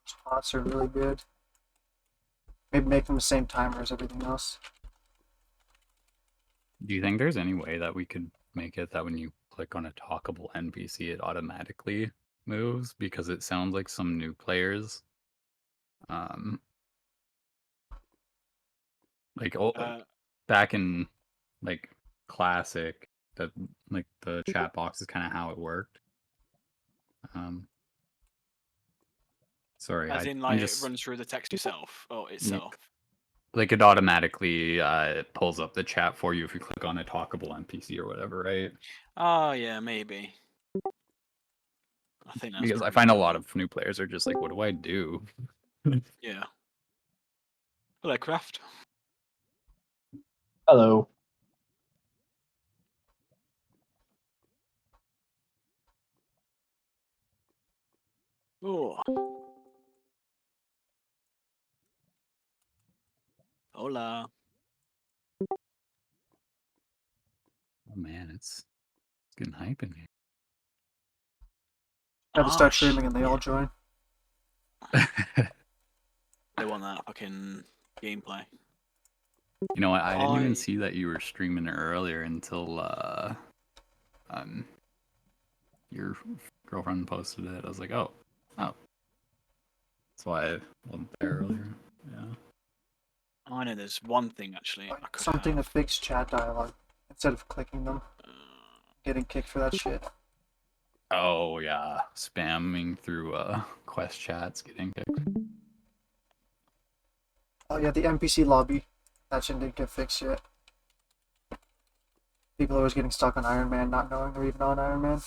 Spots are really good. Maybe make them the same timer as everything else. Do you think there's any way that we could make it that when you click on a talkable NPC, it automatically moves? Because it sounds like some new players, like back in like classic, that like the chat box is kind of how it worked. Sorry, As in, I'm like, it just runs through the text yourself or itself. like it automatically pulls up the chat for you if you click on a talkable NPC or whatever, right? Oh yeah, maybe. I think that's Because I probably find a doable. lot of new players are just like, what do I do? Yeah. Hello, Craft. Hello. Oh. Hola. Oh man, it's getting hype in here. I have to start streaming and they all join. They want that fucking gameplay. You know what? I didn't I- even see that you were streaming earlier until your girlfriend posted it. I was like, oh. That's why I wasn't there earlier. Yeah. I know there's one thing actually I could Something to have. fix chat dialogue instead of clicking them, getting kicked for that shit. Oh yeah, spamming through quest chats, getting kicked. Oh yeah, the NPC lobby. That shit didn't get fixed yet. People are always getting stuck on Iron Man, not knowing they're even on Iron Man.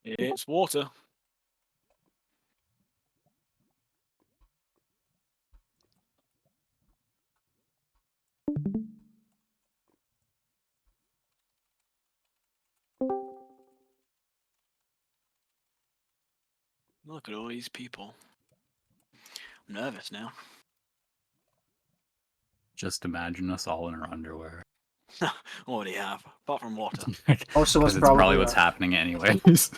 It's water. Look at all these people. I'm nervous now. Just imagine us all in our underwear. What do you have? Apart from water. Most of us Because it's probably probably what's are. happening anyways.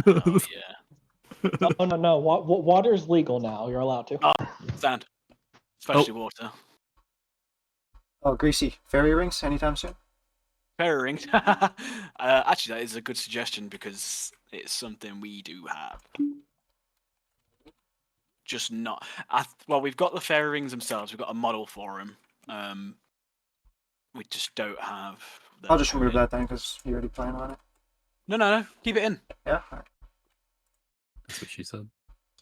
Oh yeah. No. Water's legal now. You're allowed to. Sand. Especially water. Oh, greasy fairy rings anytime soon? Fairy rings. Actually, that is a good suggestion because it's something we do have. Just not. Well, we've got the fairy rings themselves. We've got a model for them. We just don't have. I'll just remove that then because you already plan on it. No. Keep it in. Yeah. Alright. That's what she said.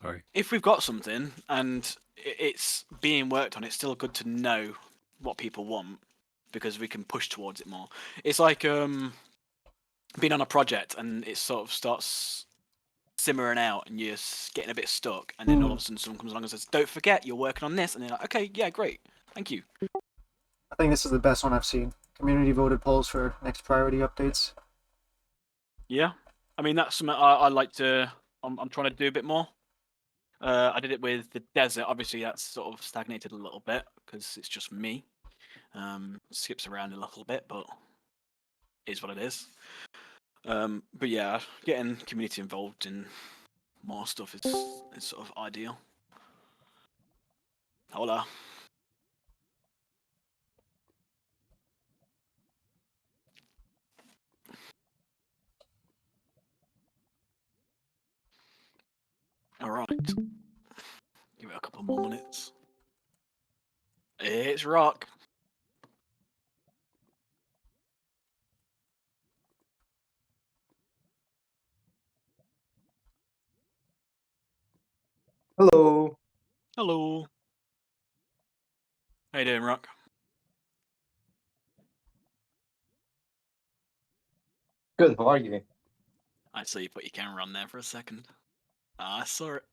Sorry. If we've got something and it's being worked on, it's still good to know what people want because we can push towards it more. It's like being on a project and it sort of starts simmering out and you're getting a bit stuck, and then all of a sudden someone comes along and says, "Don't forget, you're working on this," and they're like, "Okay, yeah, great, thank you." I think this is the best one I've seen. Community voted polls for next priority updates. Yeah, I mean that's something I like to. I'm trying to do a bit more. I did it with the desert. Obviously, that's sort of stagnated a little bit because it's just me. Skips around a little bit, but is what it is. But yeah, getting community involved in more stuff is sort of ideal. Hola. All right. Give it a couple more minutes. It's rock. Hello. Hello. How you doing, Rock? Good. How are you? I saw you put your camera on there for a second. I saw it.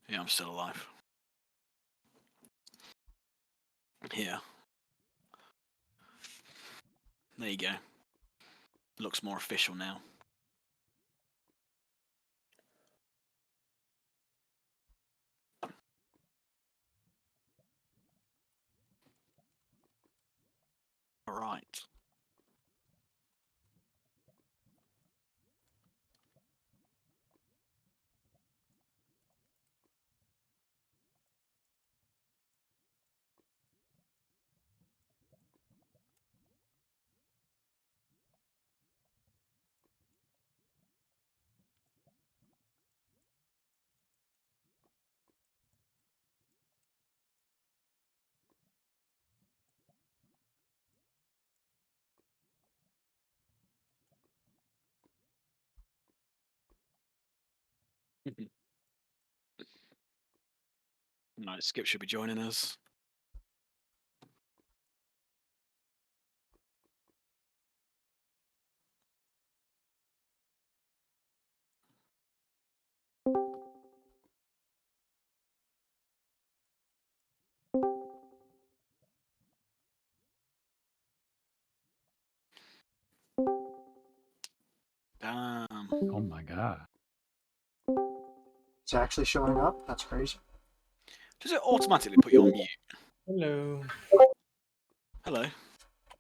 Yeah, I'm still alive. Yeah. There you go. Looks more official now. All right. Nice. Skip should be joining us. Oh my god. It's actually showing up? That's crazy. Does it automatically put you on mute? Hello. Hello. I'm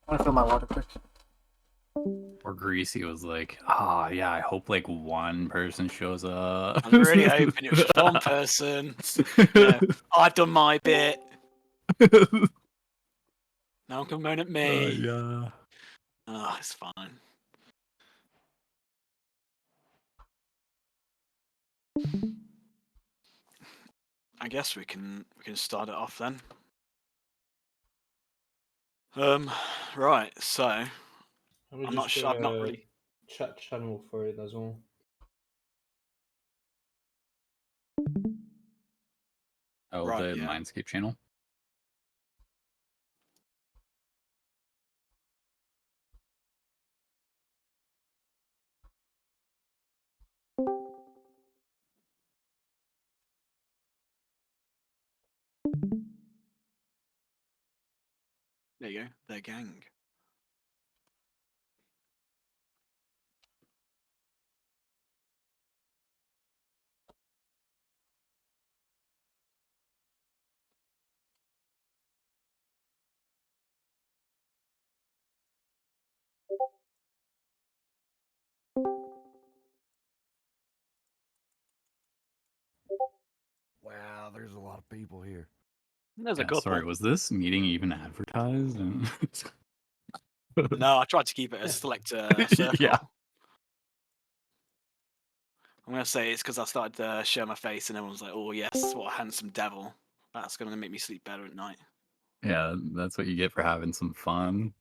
gonna fill my water quick. Or Greasy was like, ah, yeah, I hope like one person shows up. I was really hoping it was just one person. Yeah, I've done my bit. Now I'm coming at me. yeah. Oh, it's fine. I guess we can start it off then. Right. So I'm not sure. I've not really. Chat channel for it as well. Oh, Right, the yeah. MineScape channel. There you go. Their gang. Wow, there's a lot of people here. There's a Yeah, couple. sorry, was this meeting even advertised? No, I tried to keep it a select circle. Yeah. I'm gonna say it's because I started to show my face, and everyone's like, "Oh yes, what a handsome devil." That's gonna make me sleep better at night. Yeah, that's what you get for having some fun.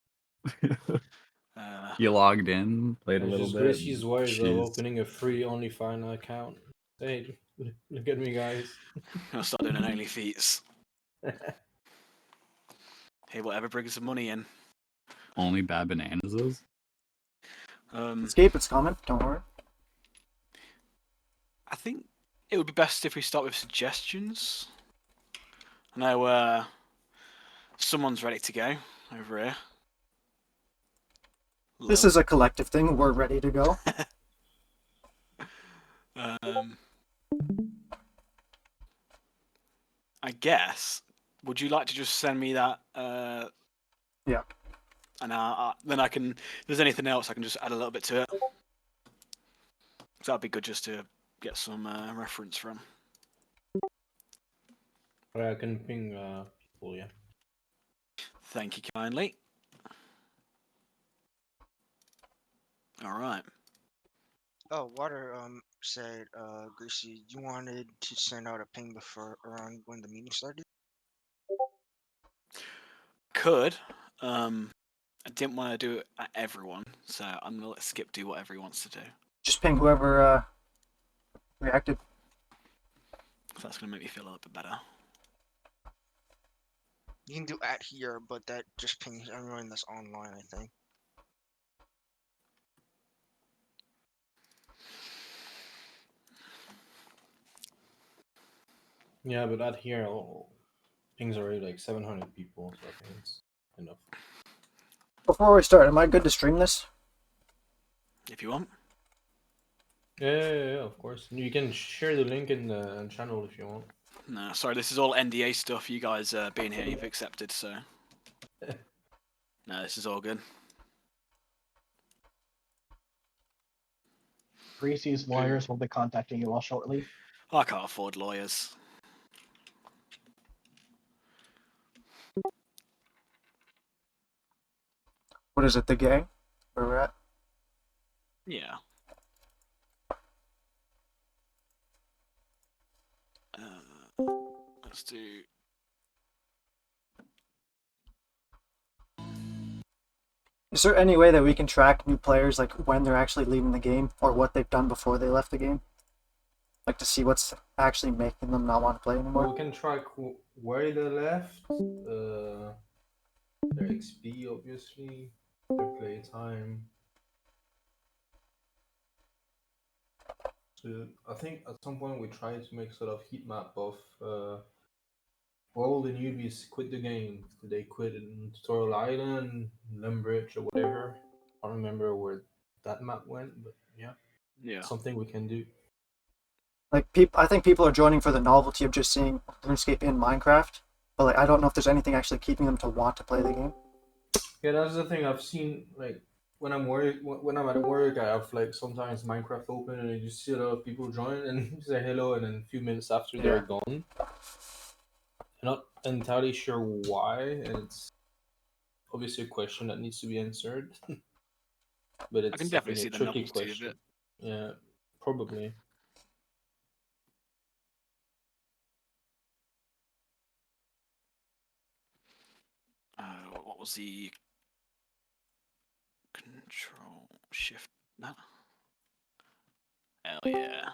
Uh, You logged in, played a little Just bit. Gracie's ways of she's- opening a free OnlyFans account. Hey, look at me, guys. I'll start doing an only feats. Hey, whatever brings some money in. Only Bad Bananas is? Escape, it's coming. Don't worry. I think it would be best if we start with suggestions. I know someone's ready to go over here. This is a collective thing. We're ready to go. I guess. Would you like to just send me that? Yeah. And then I can. If there's anything else, I can just add a little bit to it. So that'd be good just to get some reference from. I can ping people, yeah. Thank you kindly. All right. Oh, Water said, Greasy, you wanted to send out a ping before around when the meeting started? Could. I didn't want to do it at everyone, so I'm gonna let Skip do whatever he wants to do. Just ping whoever reacted. So that's gonna make me feel a little bit better. You can do at here, but that just pings everyone that's online, I think. Yeah, but out here, ping's already like 700 people, so I think it's enough. Before we start, am I good to stream this? If you want. Yeah, of course. You can share the link in the channel if you want. No, sorry, this is all NDA stuff. You guys being here, you've accepted, so. No, this is all good. Greasy's lawyers will be contacting you all shortly. I can't afford lawyers. What is it, the gang? Where we're at? Yeah. Let's do. Is there any way that we can track new players, like when they're actually leaving the game, or what they've done before they left the game? Like to see what's actually making them not want to play anymore? Well, we can track where they left, their XP, obviously, their play time. So I think at some point we tried to make sort of heat map of where all the newbies quit the game. Did they quit in Tutorial Island, Lumbridge, or whatever? I don't remember where that map went, but yeah. Yeah. something we can do. Like, I think people are joining for the novelty of just seeing RuneScape in Minecraft, but like I don't know if there's anything actually keeping them to want to play the game. Yeah, that's the thing I've seen. Like when I'm at work, I have like sometimes Minecraft open, and you see a lot of people join and say hello, and then a few minutes after they're Yeah. gone. I'm not entirely sure why, and it's obviously a question that needs to be answered. But I can it's, I definitely think, a see the tricky novelty of question. it. Yeah, probably. What was the control shift? No. Hell yeah.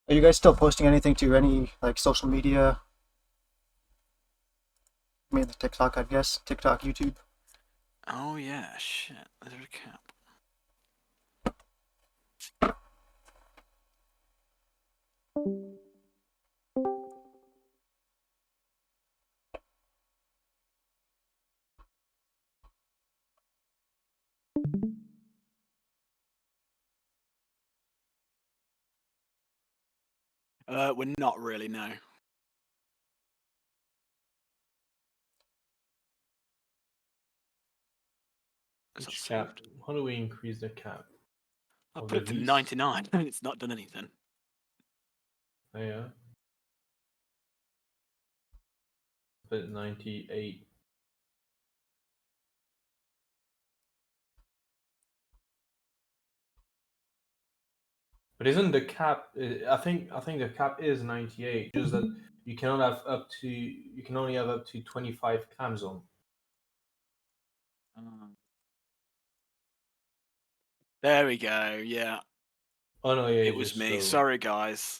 Are you guys still posting anything to any like social media? I mean, the TikTok, I guess. TikTok, YouTube. Oh yeah, shit. There's a cap. We're not really, no. Is that Which cap? saved? How do we increase the cap? I Of put the it to Vs? 99 and it's not done anything. Oh, yeah. But 98. But isn't the cap? I think the cap is 98. Just that you cannot have up to. You can only have up to 25 cams on. There we go, yeah. Oh no, yeah, It was just me. slow. Sorry, guys.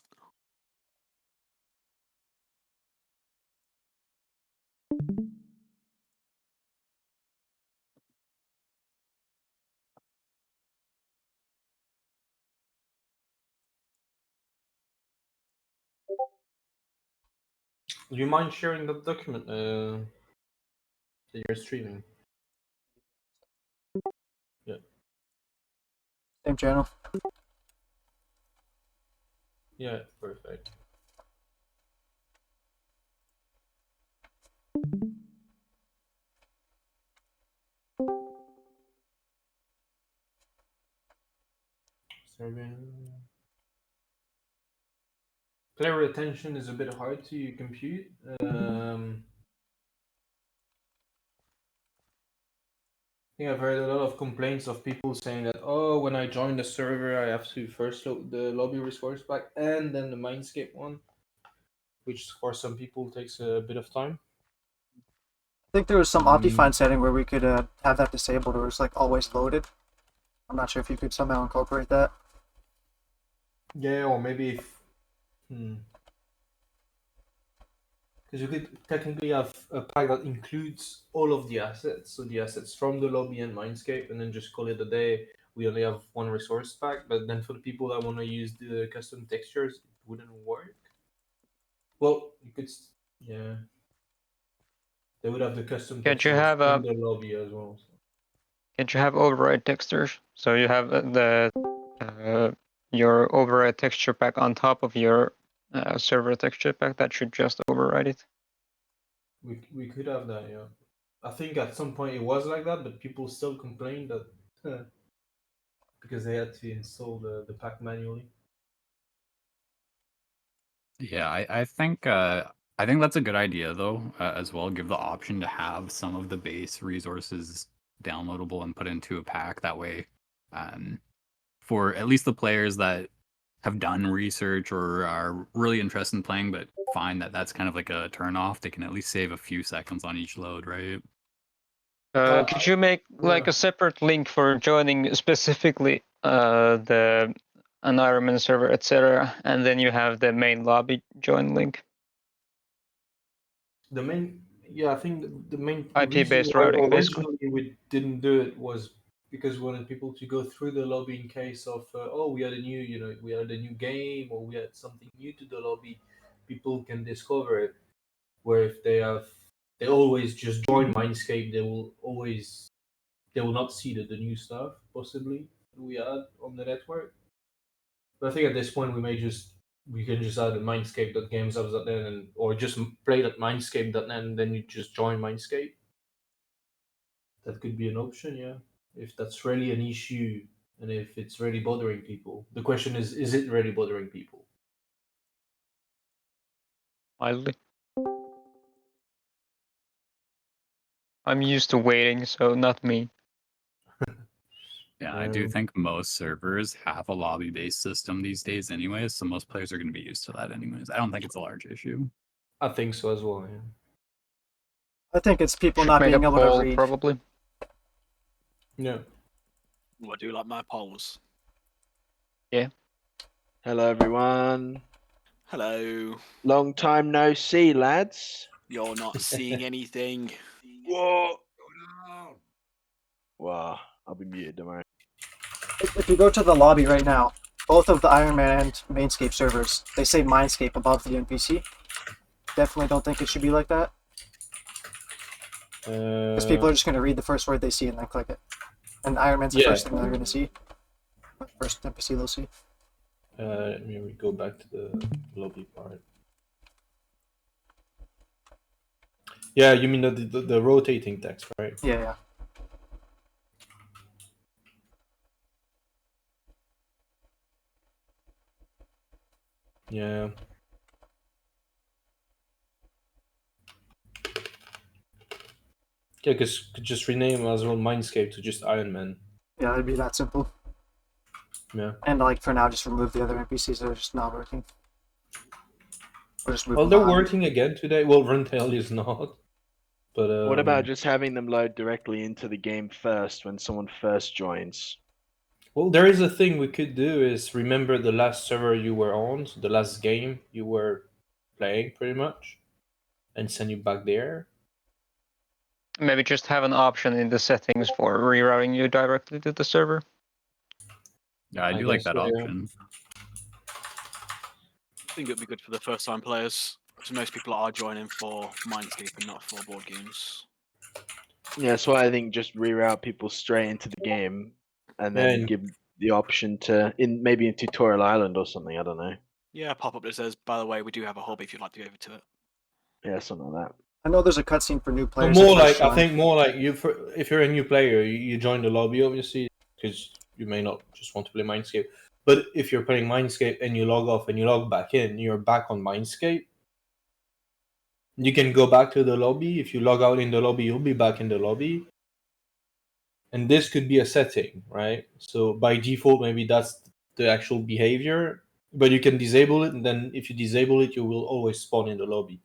Do you mind sharing the document that you're streaming? Yeah. Same channel. Yeah, perfect. Serving. Player retention is a bit hard to compute. I think I've heard a lot of complaints of people saying that, oh, when I join the server, I have to first load the lobby resource pack and then the MineScape one, which for some people takes a bit of time. I think there was some Optifine setting where we could have that disabled, or it's like always loaded. I'm not sure if you could somehow incorporate that. Yeah, or maybe if. Because you could technically have a pack that includes all of the assets, so the assets from the lobby and MineScape, and then just call it a day. We only have one resource pack, but then for the people that want to use the custom textures, it wouldn't work. Well, you could, yeah. They would have the custom Can't you textures have in the lobby as well. So. Can't you have override textures? So you have your override texture pack on top of your server texture pack that should just override it. We could have that, yeah. I think at some point it was like that, but people still complained that because they had to install the pack manually. Yeah, I think that's a good idea though, as well. Give the option to have some of the base resources downloadable and put into a pack. That way, for at least the players that have done research or are really interested in playing, but find that that's kind of like a turn off, they can at least save a few seconds on each load, right? Could you make like a separate link for joining specifically the environment server, etc., and then you have the main lobby join link? The main, yeah, I think the main reason IP-based why routing, basically. originally we didn't do it was because we wanted people to go through the lobby in case of oh, we had a new, we had a new game or we had something new to the lobby. People can discover it. Where if they always just join Mindscape. They will not see the new stuff possibly we add on the network. But I think at this point we can just add a mindscape.gamesapps.net and or just play at mindscape.net and then you just join Mindscape. That could be an option, yeah. If that's really an issue and if it's really bothering people. The question is it really bothering people? Mildly. I'm used to waiting, so not me. Yeah, I do think most servers have a lobby-based system these days anyways, so most players are going to be used to that anyways. I don't think it's a large issue. I think so as well, yeah. I think it's people Should not make being a able to poll, read. probably. Yeah. I do like my polls. Yeah. Hello, everyone. Hello. Long time no see, lads. You're not seeing anything. Whoa. Wow, I'll be muted, don't worry. If you go to the lobby right now, both of the Iron Man and MineScape servers, they say MineScape above the NPC. Definitely don't think it should be like that. Because people are just going to read the first word they see and then click it. And Iron Man's the first thing they're going to see. First NPC they'll see. Let me go back to the lobby part. Yeah, you mean the rotating text, right? Yeah. Yeah. Yeah, because could just rename as well Mindscape to just Iron Man. Yeah, it'd be that simple. Yeah. And like for now, just remove the other NPCs that are just not working. Or just move Well, them they're behind. working again today. Well, Runtail is not. But What about just having them load directly into the game first when someone first joins? Well, there is a thing we could do is remember the last server you were on, so the last game you were playing, pretty much, and send you back there. Maybe just have an option in the settings for rerouting you directly to the server. Yeah, I do like that option. I think it'd be good for the first time players, because most people are joining for Mindscape and not for board games. Yeah, that's why I think just reroute people straight into the game and then give the option to maybe in Tutorial Island or something, I don't know. Yeah, pop up that says, by the way, we do have a hub if you'd like to go over to it. Yeah, something like that. I know there's a cutscene for new But players. more like I think more like if you're a new player, you join the lobby obviously because you may not just want to play Mindscape. But if you're playing Mindscape and you log off and you log back in, you're back on Mindscape. You can go back to the lobby. If you log out in the lobby, you'll be back in the lobby. And this could be a setting, right? So by default, maybe that's the actual behavior. But you can disable it, and then if you disable it, you will always spawn in the lobby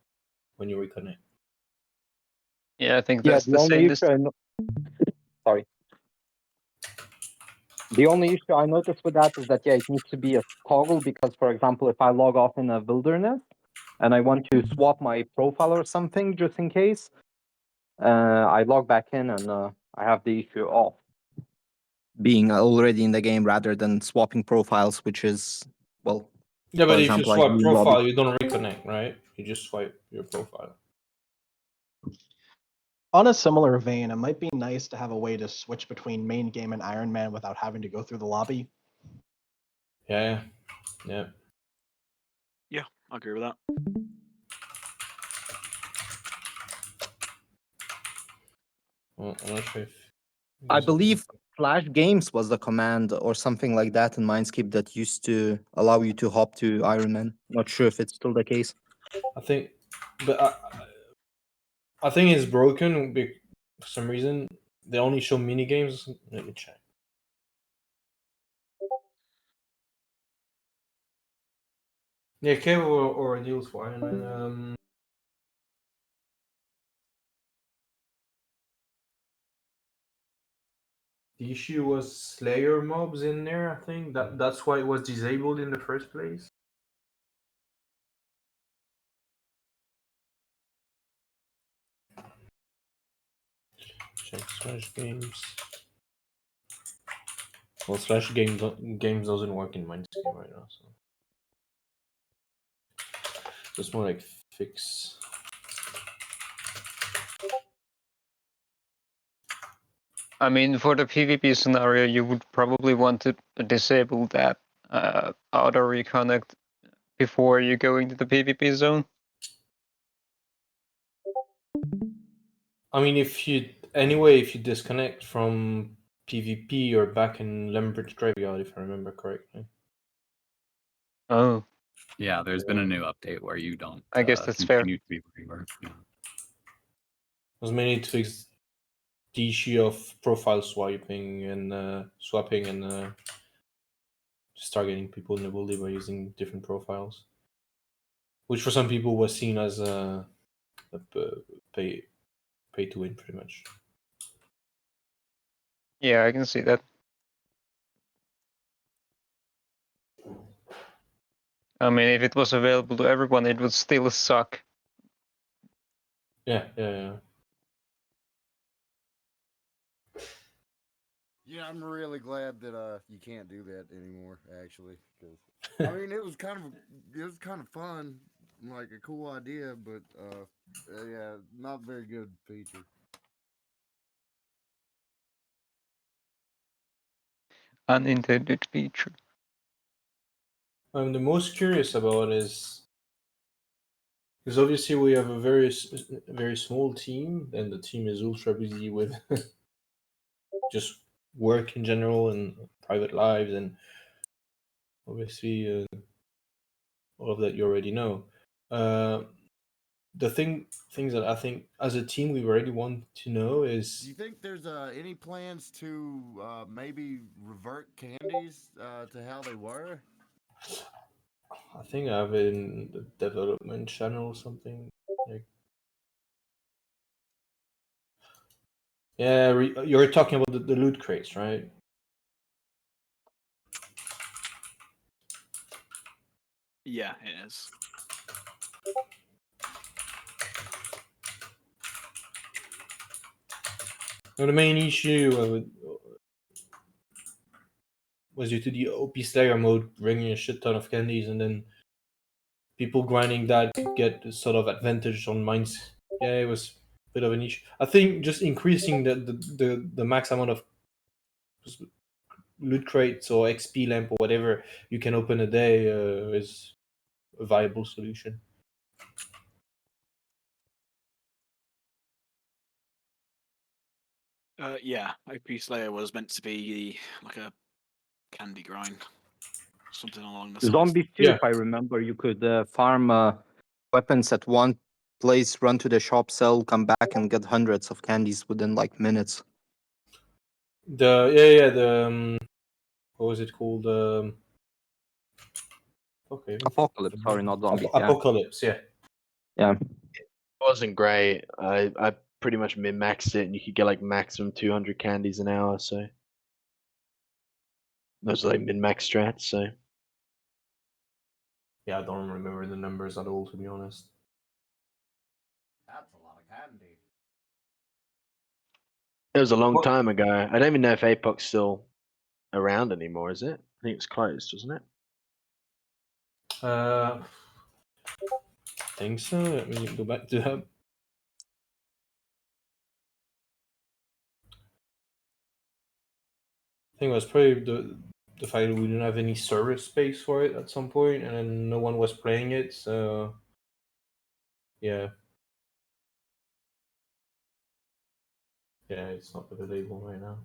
when you reconnect. Yeah, I think that's the same. Sorry. The only issue I noticed with that is that it needs to be a toggle because, for example, if I log off in a wilderness and I want to swap my profile or something just in case, I log back in and I have the issue of being already in the game rather than swapping profiles, which is, well... Yeah, but if you swipe profile, you don't reconnect, right? You just swipe your profile. On a similar vein, it might be nice to have a way to switch between main game and Iron Man without having to go through the lobby. Yeah. Yeah, I agree with that. Well, I'm not sure if I believe Flash Games was the command or something like that in Mindscape that used to allow you to hop to Iron Man. Not sure if it's still the case. I think, but I think it's broken for some reason. They only show mini games. Let me check. Yeah, cable or deals for Iron Man. The issue was Slayer mobs in there. I think that's why it was disabled in the first place. Check Slash Games. Well, Slash Games doesn't work in Mindscape right now, so it's more like fix. I mean, for the PvP scenario, you would probably want to disable that auto reconnect before you go into the PvP zone. I mean, if you disconnect from PvP, you're back in Lembridge Graveyard, if I remember correctly. Oh, Yeah, there's been a new update where you don't I guess that's fair. continue to be where you were. Yeah. Was mainly to fix the issue of profile swiping and swapping and just targeting people in the world by using different profiles, which for some people was seen as a pay to win, pretty much. Yeah, I can see that. I mean, if it was available to everyone, it would still suck. Yeah. Yeah, I'm really glad that you can't do that anymore. Actually, because I mean it was kind of fun, like a cool idea, but yeah, not very good feature. Unintended feature. I'm the most curious about is because obviously we have a very small team, and the team is ultra busy with just work in general and private lives, and obviously all of that you already know. The things that I think as a team we really want to know Do is you think there's any plans to maybe revert candies to how they were? I think I have it in the development channel or something. Like, yeah, you're talking about the loot crates, right? Yeah, it is. Now, the main issue was due to the OP Slayer mode bringing a shit ton of candies, and then people grinding that could get a sort of advantage on mines. Yeah, it was a bit of an issue. I think just increasing the max amount of loot crates or XP lamp or whatever you can open a day is a viable solution. Yeah, OP Slayer was meant to be like a candy grind, something along the lines. Zombies too, Yeah. if I remember, you could farm weapons at one place, run to the shop, sell, come back, and get hundreds of candies within like minutes. The what was it called? Okay. Apocalypse, sorry, not zombies. Yeah. Apocalypse, yeah. Yeah. It wasn't great. I pretty much min-maxed it, and you could get like maximum 200 candies an hour. So those are like min-max strats. So Yeah, I don't remember the numbers at all, to be honest. That's a lot of candy. it was a long What- time ago. I don't even know if Apoc's still around anymore. Is it? I think it's closed, wasn't it? I think so. Let me go back to that. I think it was probably the fact that we didn't have any server space for it at some point, and then no one was playing it. So yeah, it's not available right now.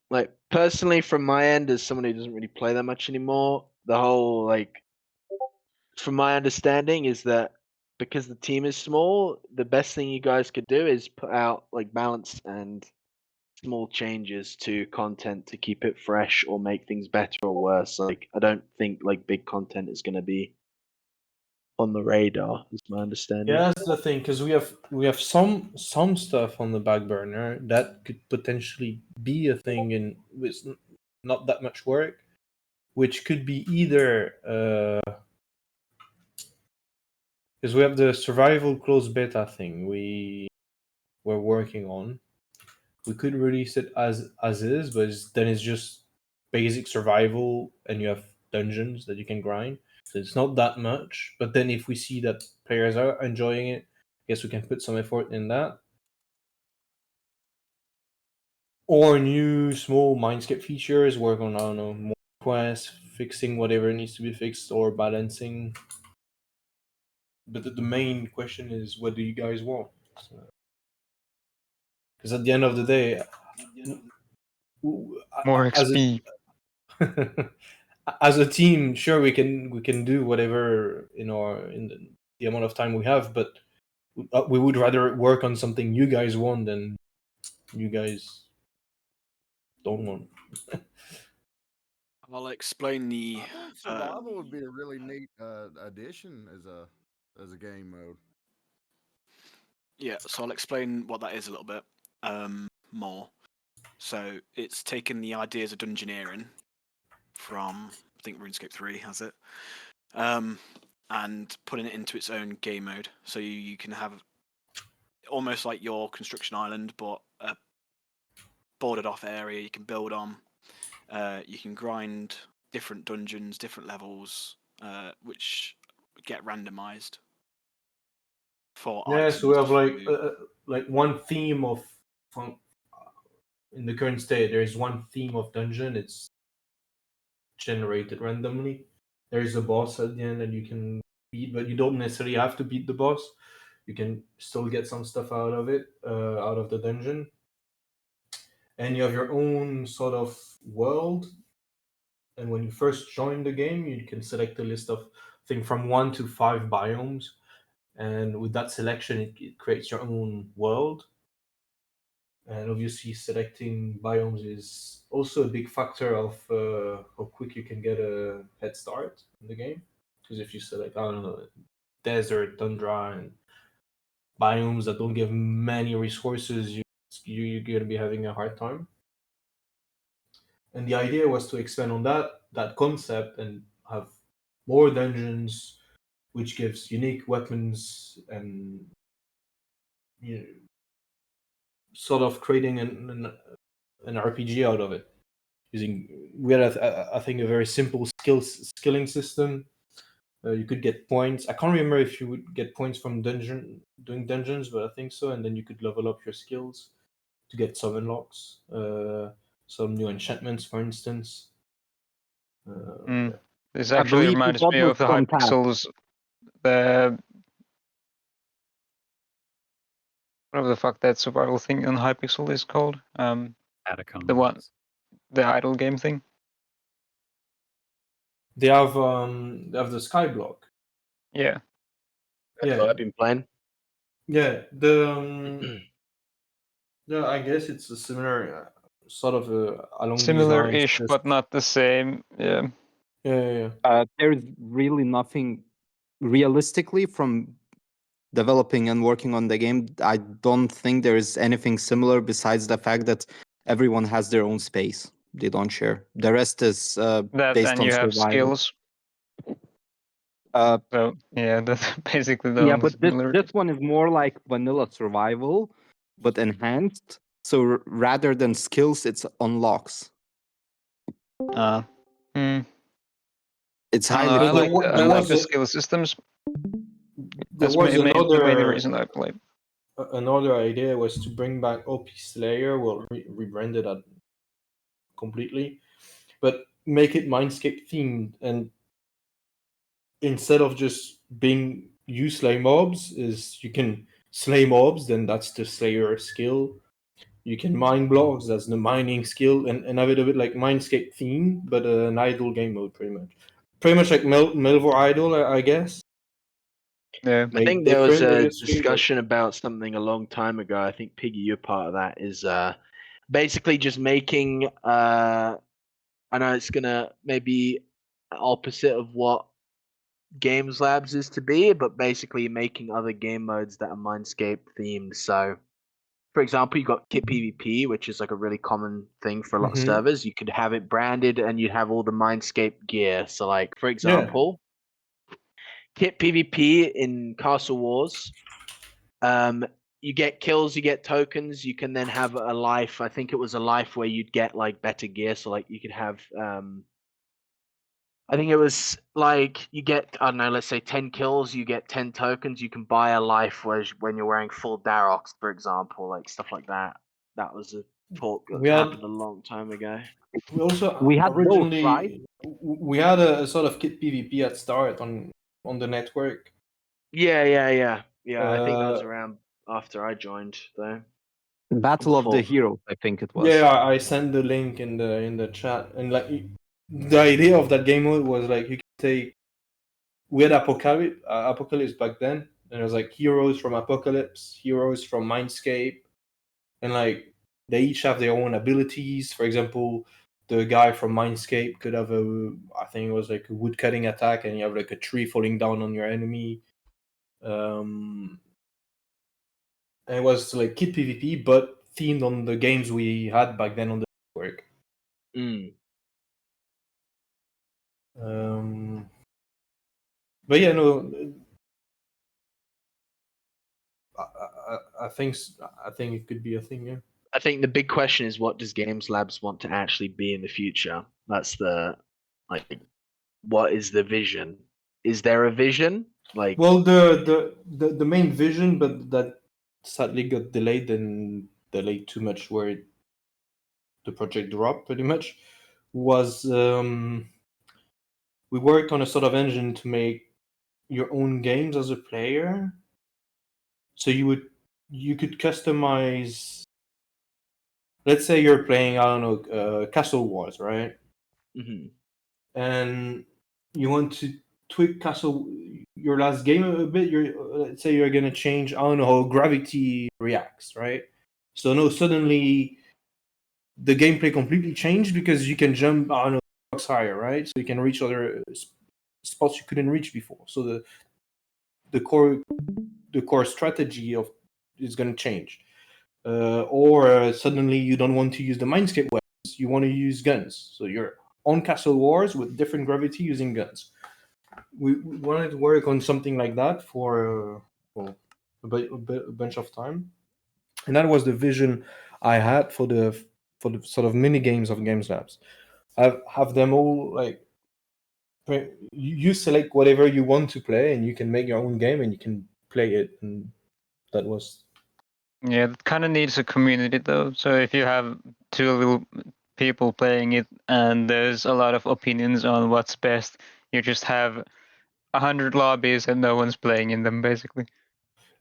Like personally, from my end, as someone who doesn't really play that much anymore, the whole like, from my understanding, is that because the team is small, the best thing you guys could do is put out like balance and small changes to content to keep it fresh or make things better or worse. Like I don't think like big content is going to be on the radar. Is my understanding. Yeah, that's the thing, because we have some stuff on the back burner that could potentially be a thing and with not that much work, which could be either because we have the survival closed beta thing we're working on. We could release it as is, but then it's just basic survival, and you have dungeons that you can grind. So it's not that much. But then if we see that players are enjoying it, I guess we can put some effort in that. or new small MineScape features, work on, I don't know, more quests, fixing whatever needs to be fixed, or balancing. But the main question is, what do you guys want? Because at the end of the day, More as XP. as a team, sure, we can do whatever in the amount of time we have, but we would rather work on something you guys want than you guys don't want. I'll explain the. I think survival would be a really neat addition as a game mode. Yeah, so I'll explain what that is a little bit more. So it's taken the ideas of dungeoneering from, I think RuneScape 3 has it, and putting it into its own game mode. So you can have almost like your construction island, but a boarded off area you can build on. You can grind different dungeons, different levels, which get randomized for Yeah, items. so we have to- like one theme of in the current state. There is one theme of dungeon. It's generated randomly. There is a boss at the end that you can beat, but you don't necessarily have to beat the boss. You can still get some stuff out of it, out of the dungeon. And you have your own sort of world. And when you first join the game, you can select a list of, I think, from 1 to 5 biomes. And with that selection, it creates your own world. And obviously, selecting biomes is also a big factor of how quick you can get a head start in the game. Because if you select, I don't know, desert, tundra, and biomes that don't give many resources, you're going to be having a hard time. And the idea was to expand on that concept and have more dungeons, which gives unique weapons and sort of creating an RPG out of it. We had I think a very simple skilling system. You could get points. I can't remember if you would get points from doing dungeons, but I think so. And then you could level up your skills to get some unlocks, some new enchantments, for instance. Yeah. This I actually believe reminds what me was of the from past. Hypixels. The whatever the fuck that survival thing on Hypixel is called. Catacombs. The idle game thing. They have the Skyblock. Yeah. That's what I've been playing. Yeah, yeah, I guess it's a similar sort of along these lines. Similar-ish, but not the same. Yeah. Yeah. There's really nothing realistically from developing and working on the game. I don't think there is anything similar besides the fact that everyone has their own space. They don't share. The rest is That based and on you have survival. skills. So yeah, that's basically the Yeah, only but similarity. this one is more like vanilla survival, but enhanced. So rather than skills, it's unlocks. It's I don't highly know, flexible. I like the skill systems. That's the main reason I played. Another idea was to bring back OP Slayer, well, rebrand it completely, but make it MineScape themed. And instead of just being you slay mobs, is you can slay mobs, then that's the Slayer skill. You can mine blocks, that's the mining skill, and have it a bit like MineScape theme, but an idle game mode, pretty much. Pretty much like Melvor Idle, I guess. Yeah. I think there was a discussion about something a long time ago. I think Piggy, you're part of that. Is basically just making. I know it's gonna maybe opposite of what Games Labs is to be, but basically making other game modes that are MineScape themed. So, for example, you got Kit PvP, which is like a really common thing for a lot of servers. You could have it branded, and you'd have all the MineScape gear. So, like for example. Kit PvP in Castle Wars. You get kills, you get tokens. You can then have a life. I think it was a life where you'd get like better gear. So like you could have. I think it was like you get, I don't know, let's say 10 kills, you get 10 tokens. You can buy a life when you're wearing full Darox, for example, like stuff like that. That was a talk that We had happened a long time ago. we also We had both, originally right? we had a sort of kit PvP at start on the network. Yeah. I think that was Uh, around after I joined, though. Battle of the Before. Heroes, I think it was. Yeah, I sent the link in the chat, and like the idea of that game mode was like you could take. We had Apocalypse back then, and it was like heroes from Apocalypse, heroes from MineScape, and like they each have their own abilities. For example, the guy from MineScape could have I think it was like a wood cutting attack, and you have like a tree falling down on your enemy. And it was like kit PvP, but themed on the games we had back then on the network. Mm. But yeah, no, I think it could be a thing. Yeah. I think the big question is, what does Games Labs want to actually be in the future? That's the like, what is the vision? Is there a vision? Like, Well, the main vision, but that sadly got delayed and delayed too much, where the project dropped pretty much, was we worked on a sort of engine to make your own games as a player. So you could customize. Let's say you're playing, I don't know, Castle Wars, right? mhm. And you want to tweak Castle your last game a bit. Let's say you're gonna change, I don't know, how gravity reacts, right? So no, suddenly the gameplay completely changed because you can jump, I don't know, blocks higher, right? So you can reach other spots you couldn't reach before. So the core strategy of is going to change. Or suddenly you don't want to use the MineScape weapons, you want to use guns. So you're on Castle Wars with different gravity using guns. We wanted to work on something like that for a bunch of time, and that was the vision I had for the sort of mini games of Games Labs. I have them all like you select whatever you want to play, and you can make your own game, and you can play it. And that was Yeah, it kind of needs a community though. So if you have two little people playing it and there's a lot of opinions on what's best, you just have 100 lobbies and no one's playing in them basically.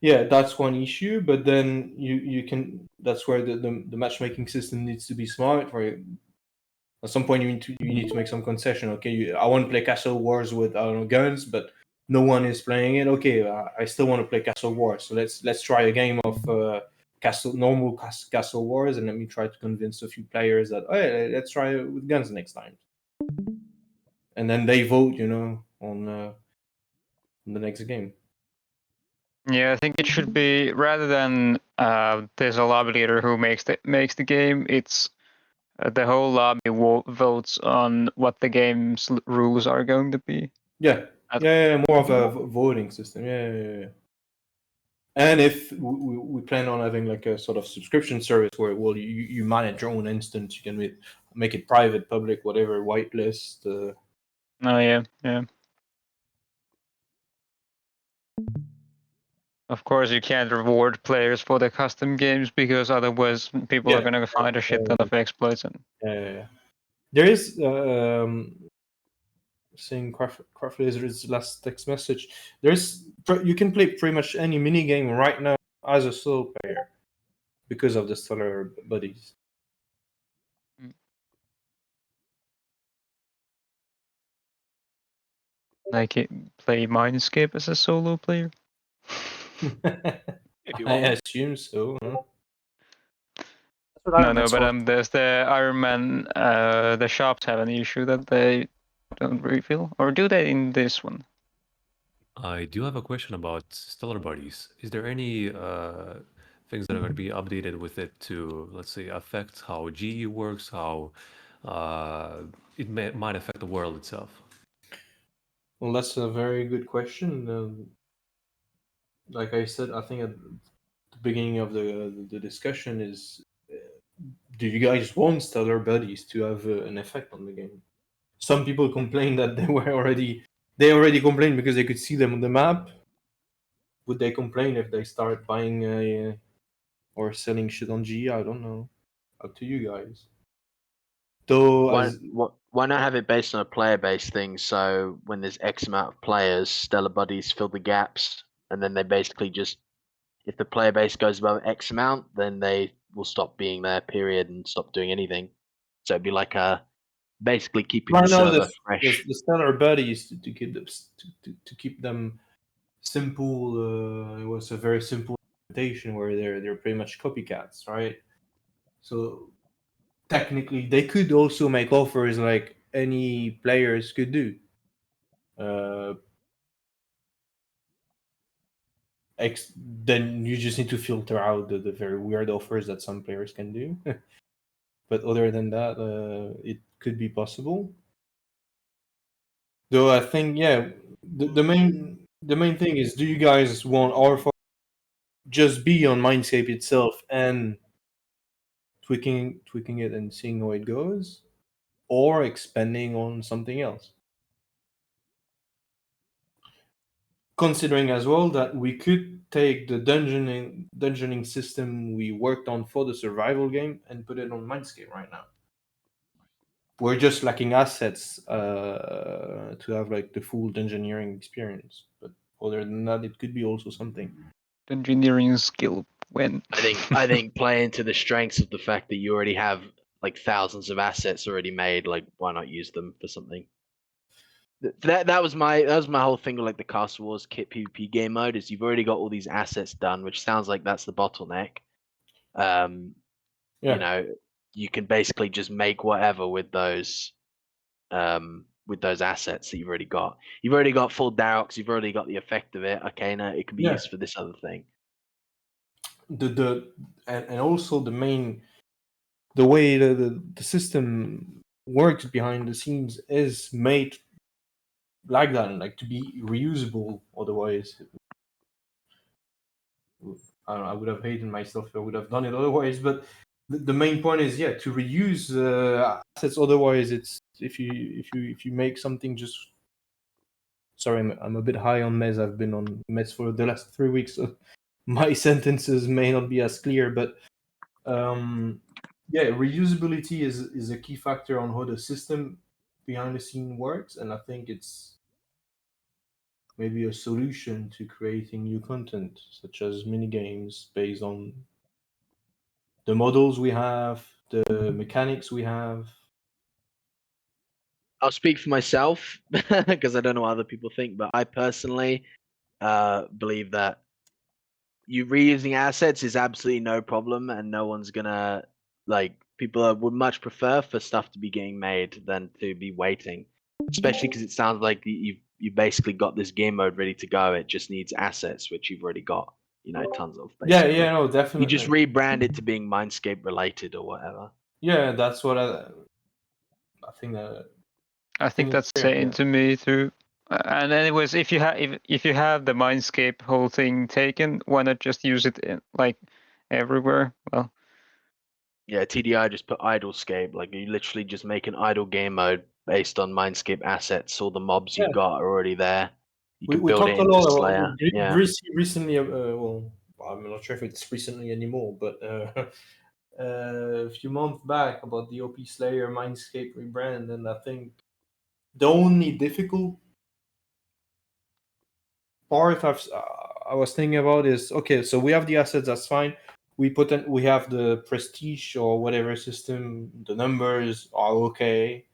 yeah, that's one issue. But then you can that's where the matchmaking system needs to be smart. Where at some point you need to make some concession. Okay, I want to play Castle Wars with, I don't know, guns, but no one is playing it. Okay, I still want to play Castle Wars. So let's try a game of Castle Wars, and let me try to convince a few players that, oh, yeah, let's try it with guns next time. And then they vote, on the next game. Yeah, I think it should be rather than there's a lobby leader who makes the game. It's the whole lobby votes on what the game's rules are going to be. Yeah, more of a voting system. Yeah. And if we plan on having like a sort of subscription service where, well, you manage your own instance, you can make it private, public, whatever, whitelist. Oh yeah. Of course, you can't reward players for their custom games because otherwise people are gonna find a shit ton of exploits. And there is saying Craft Laser's last text message. You can play pretty much any mini game right now as a solo player because of the Stellar Buddies. Like play MineScape as a solo player. If you I want. assume so. Huh? That's what Iron No, Man's but for. there's the Iron Man. The shops have an issue that they don't refill, or do they in this one? I do have a question about Stellar Buddies. Is there any things that are going to be updated with it to, let's say, affect how GE works, how it might affect the world itself? Well, that's a very good question. Like I said, I think at the beginning of the discussion is, do you guys want Stellar Buddies to have an effect on the game? Some people complain that they already complained because they could see them on the map. Would they complain if they start buying or selling shit on GE? I don't know. up to you guys. Though, Why not have it based on a player-based thing? So when there's X amount of players, stellar buddies fill the gaps, and then they basically just, if the player base goes above X amount, then they will stop being there, period, and stop doing anything. So it'd be like basically keeping the right now, server fresh. the stellar buddies to keep them to keep them simple. It was a very simple implementation where they're pretty much copycats, right? So technically, they could also make offers like any players could do. Then you just need to filter out the very weird offers that some players can do. But other than that, it could be possible. Though I think, yeah, the main thing is, do you guys want our just be on MineScape itself and tweaking it and seeing how it goes, or expanding on something else? Considering as well that we could take the dungeoning system we worked on for the survival game and put it on MineScape right now. We're just lacking assets to have like the full dungeoneering experience. But other than that, it could be also something. Engineering skill when I think playing to the strengths of the fact that you already have like thousands of assets already made, like why not use them for something? That was my whole thing with like the Castle Wars kit PvP game mode, is you've already got all these assets done, which sounds like that's the bottleneck. You know, you can basically just make whatever with those assets that you've already got. You've already got full Darox, you've already got the effect of it. Okay, now it can be used for this other thing. And also the way the system works behind the scenes is made like that, like to be reusable. Otherwise, I would have hated myself if I would have done it otherwise. But the main point is, yeah, to reuse assets. Otherwise, it's if you make something just. Sorry, I'm a bit high on meds. I've been on meds for the last 3 weeks, so my sentences may not be as clear. But yeah, reusability is a key factor on how the system behind the scene works, and I think it's maybe a solution to creating new content, such as mini games based on the models we have, the mechanics we have. I'll speak for myself because I don't know what other people think, but I personally believe that you reusing assets is absolutely no problem, and no one's gonna people would much prefer for stuff to be getting made than to be waiting, especially because it sounds like you've basically got this game mode ready to go. It just needs assets, which you've already got, tons of. Basically. Yeah, no, definitely. You just rebrand it to being MineScape related or whatever. Yeah, that's what I think. I think that's saying to me too. And anyways, if you have the MineScape whole thing taken, why not just use it like everywhere? Well, yeah, TDI just put idlescape. Like you literally just make an idle game mode based on MineScape assets. All the mobs you got are already there. You can build it into Slayer. Yeah. Recently, well, I'm not sure if it's recently anymore, but a few months back about the OP Slayer MineScape rebrand, and I think the only difficult part I was thinking about is, okay, so we have the assets, that's fine. We have the prestige or whatever system, the numbers are okay.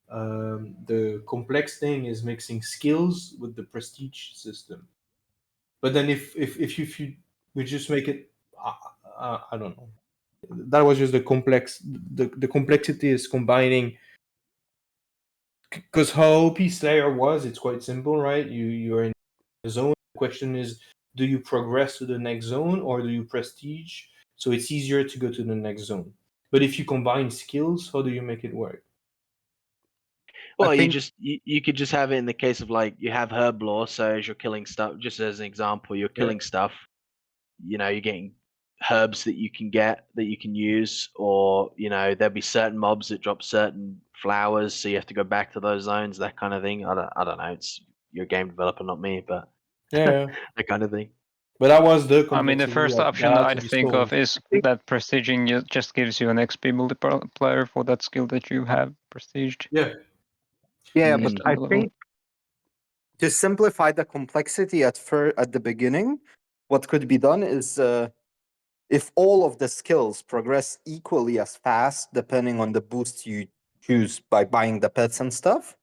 The complex thing is mixing skills with the prestige system. But then if we just make it, I don't know. That was just the complexity is combining, because how OP Slayer was, it's quite simple, right? You're in the zone. The question is, do you progress to the next zone or do you prestige? So it's easier to go to the next zone. But if you combine skills, how do you make it work? Well, you could just have it in the case of like you have herb lore. So as you're killing stuff, just as an example, you're killing stuff. You're getting herbs that you can use, or there'll be certain mobs that drop certain flowers, so you have to go back to those zones, that kind of thing. I don't know. It's your game developer, not me, but yeah, that kind of thing. But that was the I mean, the complexity first that option had to I'd be think of solved. is that prestiging just gives you an XP multiplier for that skill that you have prestiged. Yeah. Yeah, when you but Mm. spend I the level. think to simplify the complexity at the beginning, what could be done is if all of the skills progress equally as fast, depending on the boost you choose by buying the pets and stuff,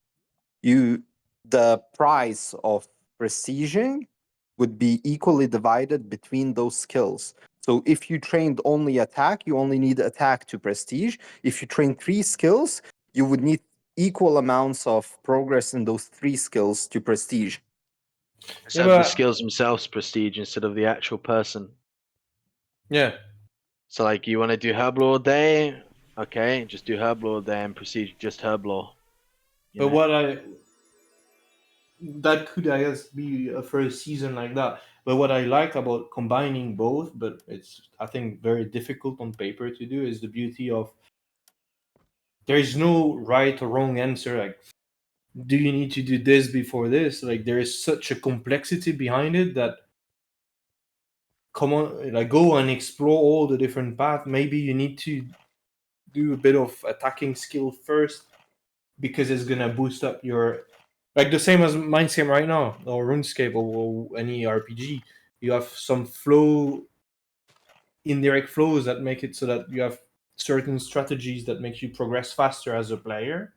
the price of prestiging would be equally divided between those skills. So if you trained only attack, you only need attack to prestige. If you train 3 skills, you would need equal amounts of progress in those 3 skills to prestige. Let's Yeah, have the but skills themselves prestige instead of the actual person. yeah. So like you want to do herb all day, okay, just do herb all day and prestige just herb law. But what that could, I guess, be a first season like that. But what I like about combining both, but it's, I think, very difficult on paper to do, is the beauty of there is no right or wrong answer. Like, do you need to do this before this? Like, there is such a complexity behind it that come on, like, go and explore all the different paths. Maybe you need to do a bit of attacking skill first because it's gonna boost up your, like the same as MineScape right now, or RuneScape, or any RPG. You have some flow, indirect flows that make it so that you have certain strategies that make you progress faster as a player.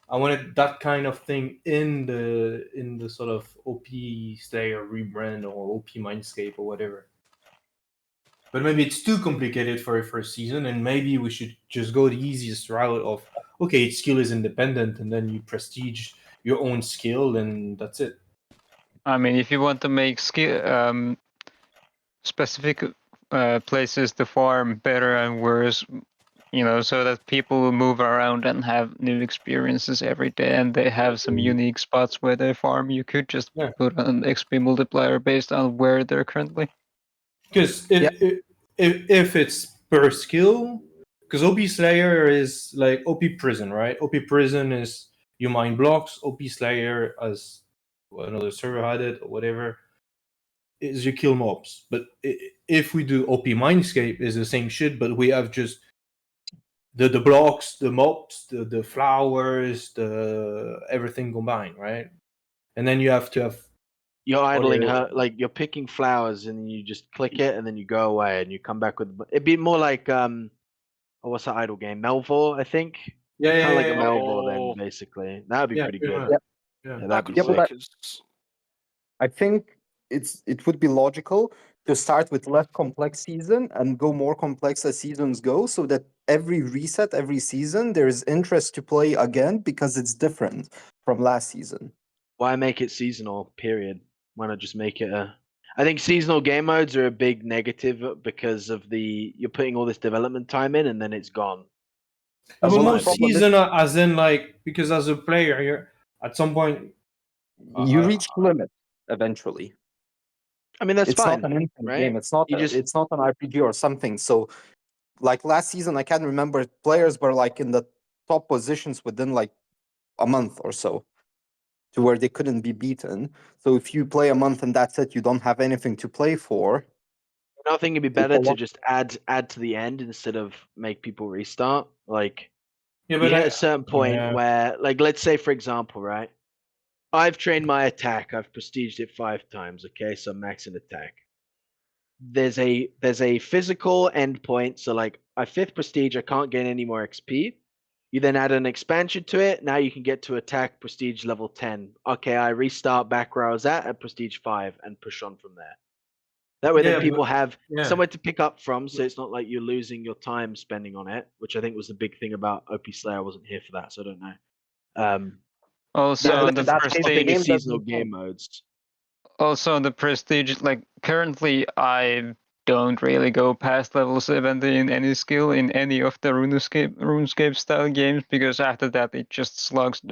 I wanted that kind of thing in the sort of OP Slayer rebrand or OP Mindscape or whatever. But maybe it's too complicated for a first season, and maybe we should just go the easiest route of, okay, its skill is independent, and then you prestige your own skill, and that's it. I mean, if you want to make skill specific places to farm better and worse, you know, so that people will move around and have new experiences every day, and they have some unique spots where they farm, you could just Yeah. put an XP multiplier based on where they're currently. Because if it's per skill, because OP Slayer is like OP Prison, right? OP Prison is you mine blocks. OP Slayer, as another server had it or whatever, is you kill mobs. But if we do OP Minescape, is the same shit, but we have just the blocks, the mobs, the flowers, the everything combined, right? And then you have to have You're idling other. her, like you're picking flowers and you just click it and then you go away and you come back with. It'd be more like oh, what's that idle game? Melvor, I think. Yeah, Kind of like a yeah, Melvor then, Oh, basically. That'd be yeah, pretty pretty good. much. Yeah, Yeah. that that'd be could Yeah, sick. work. but I think it would be logical to start with less complex season and go more complex as seasons go, so that every reset, every season, there is interest to play again because it's different from last season. Why make it seasonal? Period. Why not just make it a? I think seasonal game modes are a big negative because of you're putting all this development time in and then it's gone. No, And but well, the my most problem opinion. is season, as in like, because as a player, you're at some point. you reach limit eventually. I mean, that's It's not fine, an instant right? game. It's not You just it's not an RPG or something. So like last season, I can't remember, players were like in the top positions within like a month or so, to where they couldn't be beaten. So if you play a month and that's it, you don't have anything to play for. I think it'd be It's better a to lot. just add to the end instead of make people restart. Like Yeah, you but hit a certain point yeah, where, like, let's say for example, right? I've trained my attack. I've prestiged it 5 times. Okay, so max in attack. There's a physical endpoint. So like I 5th prestige, I can't gain any more XP. You then add an expansion to it. Now you can get to attack prestige level 10. Okay, I restart back where I was at prestige 5 and push on from there. That way, then yeah, people but have yeah. somewhere to pick up from, so it's not like you're losing your time spending on it, which I think was the big thing about OP Slayer. I wasn't here for that, so I don't know. Also, Yeah, Yeah, but on in the there's that case, the prestige, definitely game seasonal doesn't game count. modes. also, like currently, I don't really go past level 70 in any skill in any of the RuneScape style games, because after that it just slugs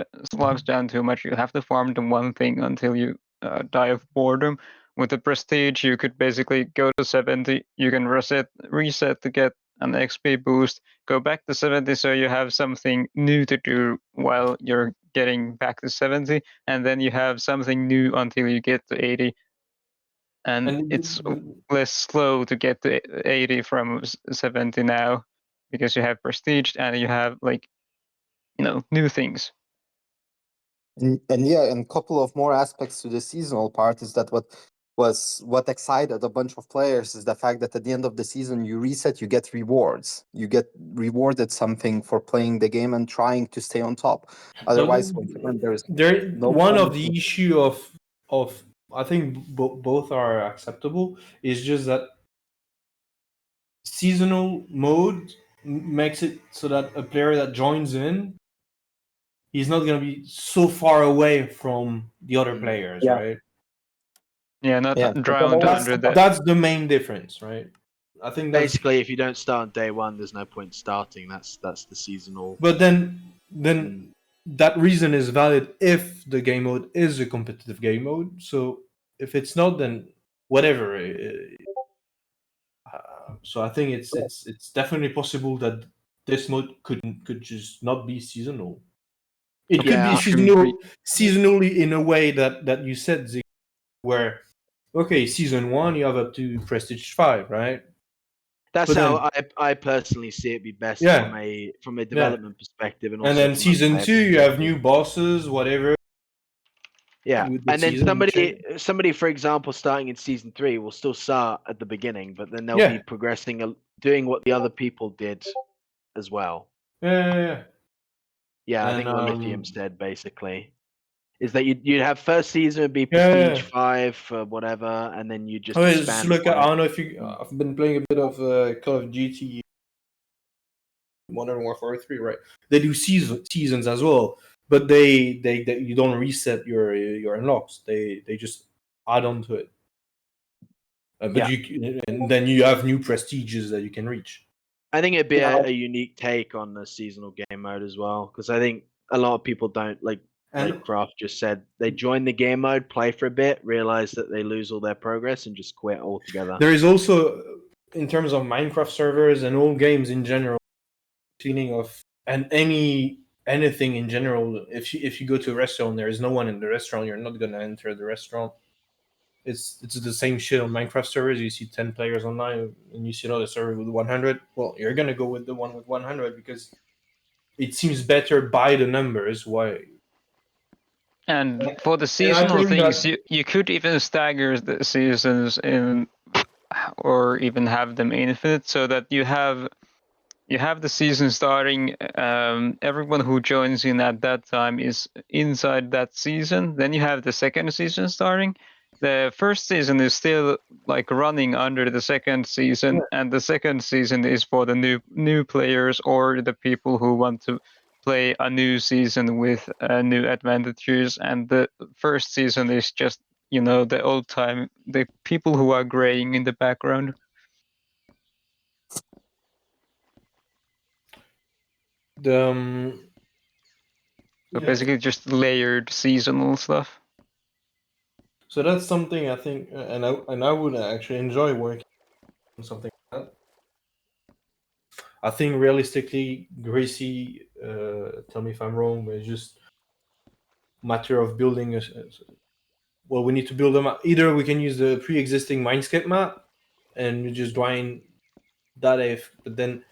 down too much. You have to farm the one thing until you die of boredom. With the prestige, you could basically go to 70. You can reset to get an XP boost. Go back to 70, so you have something new to do while you're getting back to 70, and then you have something new until you get to 80. and And it's less slow to get to 80 from 70 now, because you have prestige and you have like, new things. And yeah, and a couple of more aspects to the seasonal part is that what excited a bunch of players is the fact that at the end of the season you reset, you get rewards. You get rewarded something for playing the game and trying to stay on top. Otherwise, once again, there's no one of point the in- issue of I think both are acceptable is just that seasonal mode makes it so that a player that joins in, he's not going to be so far away from the other players, Yeah. right? Yeah, not Yeah, but drowned under the. That's the main difference, right? I think that's. Basically, if you don't start on day one, there's no point starting. That's the seasonal. But then Mm. that reason is valid if the game mode is a competitive game mode. So if it's not, then whatever. So I think it's definitely possible that this mode could just not be seasonal. It could Yeah, be I can agree. seasonally in a way that you said, Zig, where okay, season 1 you have up to prestige 5, right? That's But then how I personally see it be best yeah, from a yeah. development perspective and And also then from a season player 2 you have perspective. new bosses, whatever. Yeah, With the and then season, somebody, for example, starting in season 3 will still start at the beginning, but then they'll yeah, be progressing, doing what the other people did as well. yeah. Yeah, I And think what Lithium said basically is that you'd have first season would be yeah. prestige 5 for whatever, and then you just Oh, expand look, I upon it. don't know if you. I've been playing a bit of Call of Duty Modern Warfare 3, right? They do seasons as well, but they you don't reset your unlocks. They just add on to it. But Yeah. and then you have new prestiges that you can reach. I think it'd be Yeah. a unique take on the seasonal game mode as well, because I think a lot of people don't like And Kraft just said, they join the game mode, play for a bit, realize that they lose all their progress, and just quit altogether. there is also, in terms of Minecraft servers and all games in general, feeling of and anything in general. If you go to a restaurant, there is no one in the restaurant. You're not gonna enter the restaurant. It's the same shit on Minecraft servers. You see 10 players online, and you see another server with 100. Well, you're gonna go with the one with 100 because it seems better by the numbers. Why? And for the And I seasonal think things, that you could even stagger the seasons in, or even have them infinite, so that you have the season starting. Everyone who joins in at that time is inside that season. Then you have the second season starting. The first season is still like running under the second season, and the second season is for the new players or the people who want to play a new season with new advantages. And the first season is just the old time, the people who are graying in the background. the So yeah. basically just layered seasonal stuff. So that's something I think, and I would actually enjoy working on something like that. I think realistically, Gracie, tell me if I'm wrong, but it's just matter of building well, we need to build them up. Either we can use the pre-existing MineScape map and you just grind that but then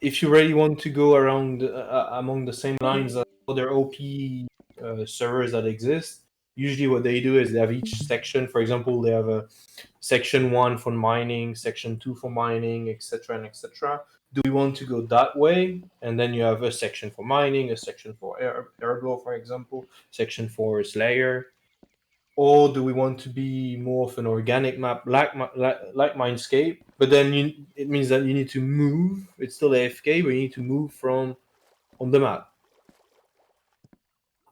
if you really want to go around among the same lines as other OP servers that exist, usually what they do is they have each section. For example, they have a section 1 for mining, section 2 for mining, etc. and etc. Do we want to go that way? And then you have a section for mining, a section for airblow, for example, section for Slayer. Or do we want to be more of an organic map like MineScape? But then it means that you need to move. It's still AFK, but you need to move from on the map.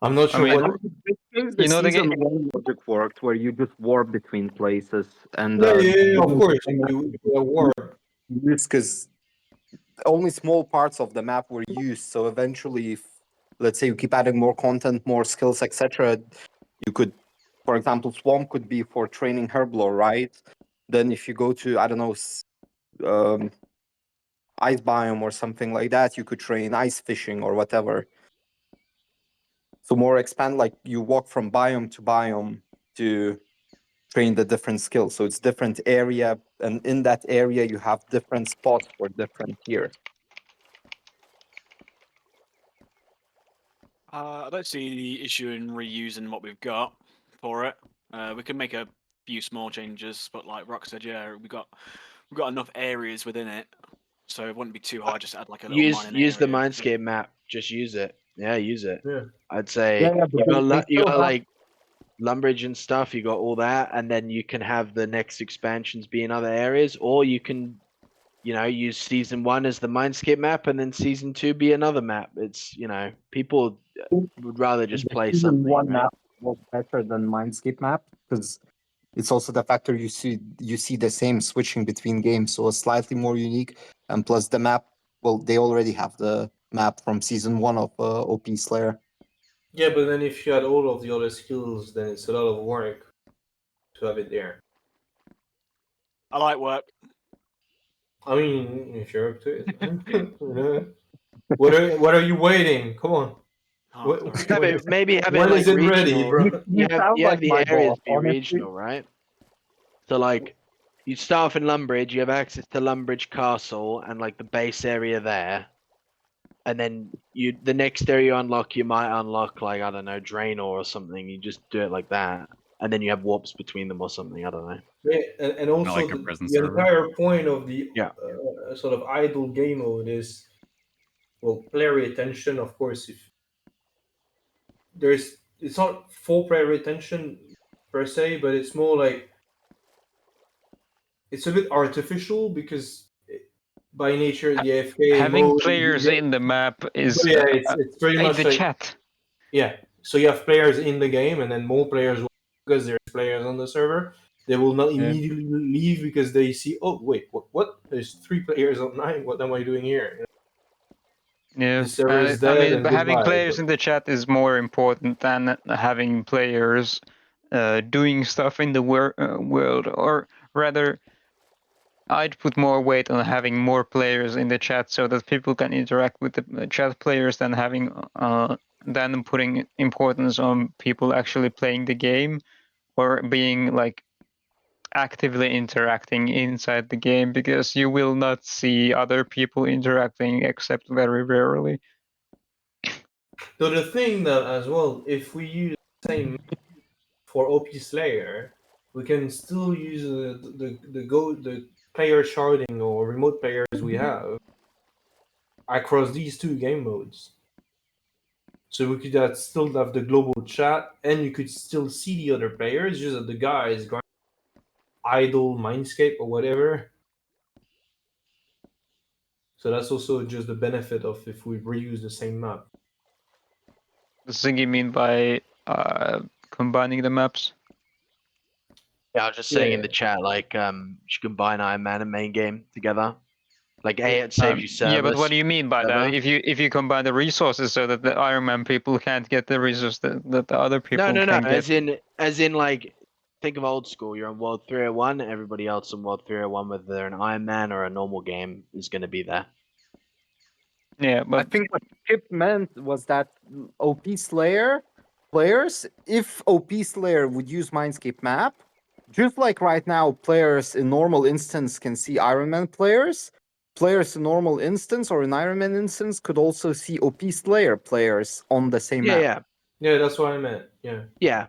I'm not sure mean, what. The season 1 logic worked, where you just warp between places, and Yeah, of course. You war. because only small parts of the map were used. So eventually, if let's say you keep adding more content, more skills, etc., you could, for example, Swamp could be for training Herblow, right? Then if you go to, I don't know, ice biome or something like that, you could train ice fishing or whatever. So more expand, like you walk from biome to biome to train the different skills. So it's different area, and in that area you have different spots for different tiers. I don't see the issue in reusing what we've got for it. We can make a few small changes, but like Rock said, yeah, we've got enough areas within it, so it wouldn't be too hard just to add like a little mining Use the area. MineScape map. Just use it. Yeah, use it. Yeah. I'd say Yeah, but you still got have like Lumbridge and stuff. You got all that, and then you can have the next expansions be in other areas, or you can, use season 1 as the MineScape map, and then season 2 be another map. It's people would rather just the play season something, one right? map was better than MineScape map because it's also the factor you see the same switching between games, so it's slightly more unique. And plus the map, well, they already have the map from season 1 of OP Slayer. Yeah, but then if you had all of the other skills, then it's a lot of work to have it there. I like work. I mean, if you're up to it. What are you waiting? Come on. Oh, sorry. Maybe have it When like is it ready, regional. bro? You sound You have like the my areas boss, be honestly. regional, right? So like you start off in Lumbridge, you have access to Lumbridge Castle and like the base area there. And then the next area you unlock, you might unlock like, I don't know, Draenor or something. You just do it like that. And then you have warps between them or something, I don't know. Yeah, and also like a prison the server. entire point of the Yeah. sort of idle game mode is, well, player retention. Of course, if it's not full player retention per se, but it's more like it's a bit artificial because by nature the AFK Having mode. players in the map is Yeah, it's pretty in much the like chat. yeah. So you have players in the game, and then more players because there's players on the server. They will not Yeah. immediately leave because they see, oh wait, what? There's 3 players online. What am I doing here? Yeah, The server is I dead mean, and having goodbye. players in the chat is more important than having players doing stuff in the world, or rather, I'd put more weight on having more players in the chat so that people can interact with the chat players than putting importance on people actually playing the game or being like actively interacting inside the game, because you will not see other people interacting except very rarely. So the thing that as well, if we use the same for OP Slayer, we can still use the player sharding or remote players we have across these 2 game modes. So we could still have the global chat, and you could still see the other players, just that the guys grind idle MineScape or whatever. So that's also just the benefit of if we reuse the same map. What do you mean by combining the maps? Yeah, I was just saying in Yeah. the chat, like, you should combine Iron Man and main game together. Like, it saves you Yeah, but what service. do you mean by that? If you combine the resources so that the Iron Man people can't get the resources that the other people No. can get. As in, like, think of old school. You're on World 301. Everybody else on World 301, whether they're an Iron Man or a normal game, is going to be there. Yeah, I but think what Chip meant was that OP Slayer players, if OP Slayer would use Mindscape map, just like right now, players in normal instance can see Iron Man players. Players in normal instance or in Iron Man instance could also see OP Slayer players on the same map. Yeah, that's what I meant. Yeah. Yeah.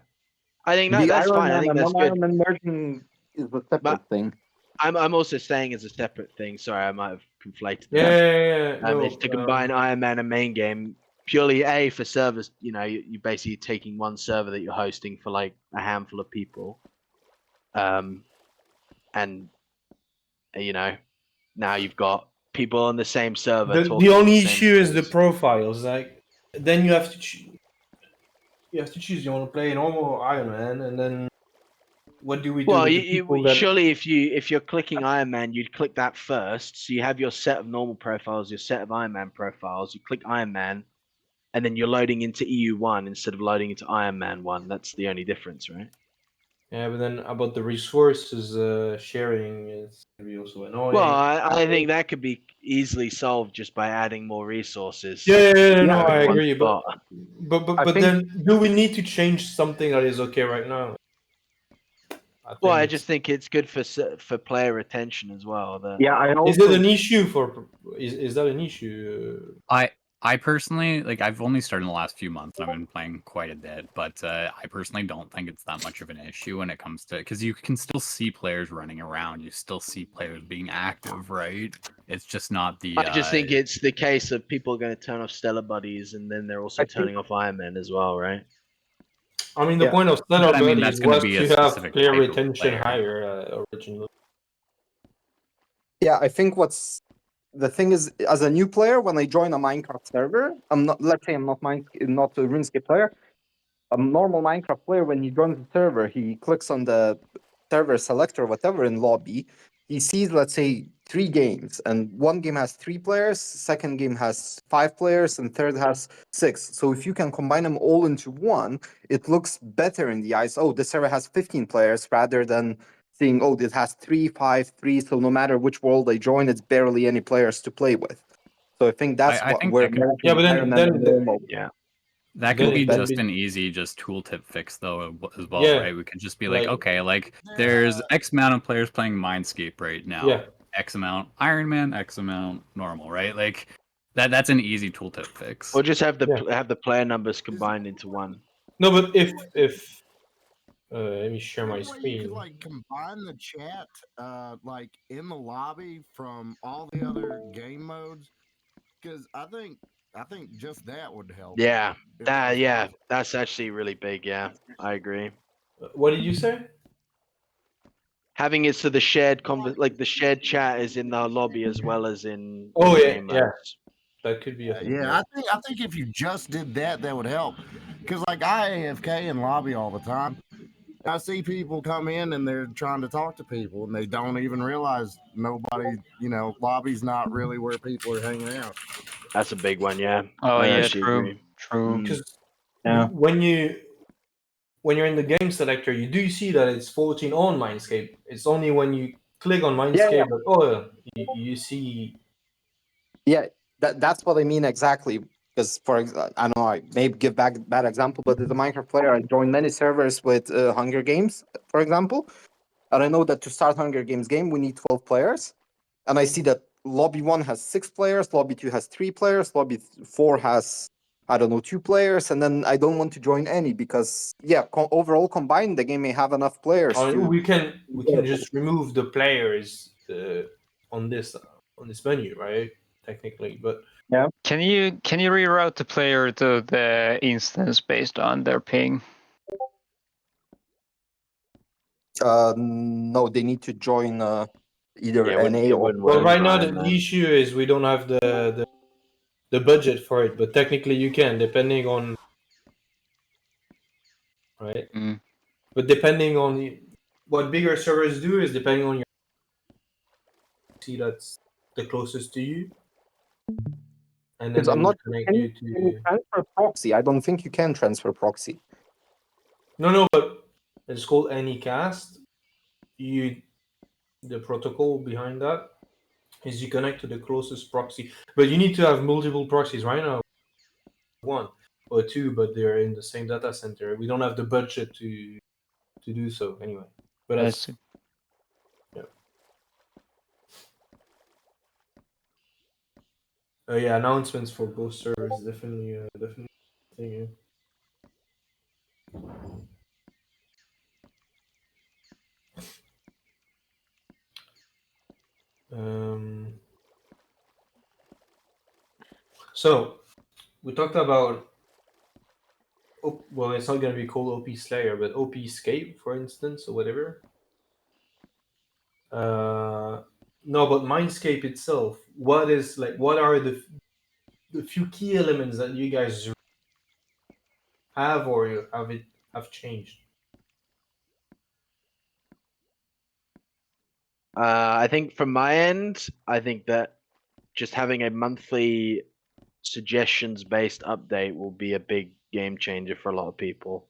I think The that's Iron fine. I Man think and that's non-Iron good. Man merging is a separate thing. I'm also saying as a separate thing. Sorry, I might have conflated them. Yeah. No, It's to combine Iron Man and main game purely for servers. You're basically taking one server that you're hosting for like a handful of people, and now you've got people on the same server talking. The only the same issue is the space. profiles. Like, then you have to choose. You want to play normal Iron Man, and then what do we do Well, with the people that? surely if you're clicking Iron Man, you'd click that first. So you have your set of normal profiles, your set of Iron Man profiles. You click Iron Man, and then you're loading into EU1 instead of loading into Iron Man 1. That's the only difference, right? Yeah, but then about the resources sharing is gonna be also annoying. Well, I think that could be easily solved just by adding more resources. No, I in one agree. spot. But then, do we need to change something that is okay right now? Well, I think just think it's good for player retention as well. That Yeah, I is it also an issue for is that an issue? I personally like I've only started in the last few months and I've been playing quite a bit, but I personally don't think it's that much of an issue when it comes to because you can still see players running around, you still see players being active, right? It's just not the I just think it's the case of people are going to turn off Stellar Buddies, and then they're also I think turning off Iron Man as well, right? I mean, the yeah. point of Stellar but I mean that's Buddies going to was be a to have specific player type of retention player. higher originally. Yeah, I think what's the thing is, as a new player, when I join a Minecraft server, I'm not. Let's say I'm not not a RuneScape player. A normal Minecraft player, when he joins the server, he clicks on the server selector, whatever in lobby. He sees, let's say, 3 games, and one game has 3 players, second game has 5 players, and third has 6. So if you can combine them all into one, it looks better in the eyes. Oh, this server has 15 players rather than seeing, oh, it has 3, 5, 3. So no matter which world I join, it's barely any players to play with. So I think that's I what think where that could Yeah, making but Iron Man a normal. Yeah. that then could be it can just be an easy just tooltip fix though as well, yeah, right? We could just be like, like okay, like There's there's X amount of players playing MineScape right now. yeah. X amount Iron Man, X amount normal, right? Like that's an easy tooltip fix. Or just have the Yeah. have the player numbers combined into one. No, but if let me share my any way you could screen. like combine the chat, like in the lobby from all the other game modes? Because I think just that would help. Yeah. If that was Yeah. possible. That's actually really big. Yeah, I agree. What did you say? Having it so the shared Like, like the shared chat is in the lobby as well as in Oh the yeah, game yeah. modes. That could be a thing. yeah, I think if you just did that, that would help. Because like I AFK in lobby all the time. I see people come in and they're trying to talk to people, and they don't even realize nobody, lobby's not really where people are hanging out. That's a big one. Yeah, Oh I yeah, actually true, agree. true. Mm. Because Yeah. when you're in the game selector, you do see that it's 14 on Mindscape. It's only when you click on Yeah, Mindscape that you see. yeah, that's what I mean exactly. Because I don't know, I may give back bad example, but as a Minecraft player, I joined many servers with Hunger Games, for example, and I know that to start Hunger Games game we need 12 players, and I see that lobby 1 has 6 players, lobby 2 has 3 players, lobby 4 has, I don't know, 2 players, and then I don't want to join any because overall combined the game may have enough players I mean, to. we can just remove the players on this menu, right? Technically, but Can you reroute the player to the instance based on their ping? No, they need to join either Yeah, NA it or. wouldn't well, work right for now Iron the Man. issue is we don't have the budget for it, but technically you can, depending on right. Mm. But depending on what bigger servers do is depending on your see that's the closest to you, and then Because they I'm not. would connect Can you you to. transfer proxy? I don't think you can transfer proxy. No, but it's called Anycast. The protocol behind that is you connect to the closest proxy, but you need to have multiple proxies. Right now, 1 or 2, but they're in the same data center. We don't have the budget to do so anyway. But I that's see. yeah. Announcements for both servers definitely thing. Yeah. So we talked about well, it's not gonna be called OP Slayer, but OP Scape, for instance, or whatever. No, but Mindscape itself. What are the few key elements that you guys have or you have changed? I think from my end, I think that just having a monthly suggestions based update will be a big game changer for a lot of people.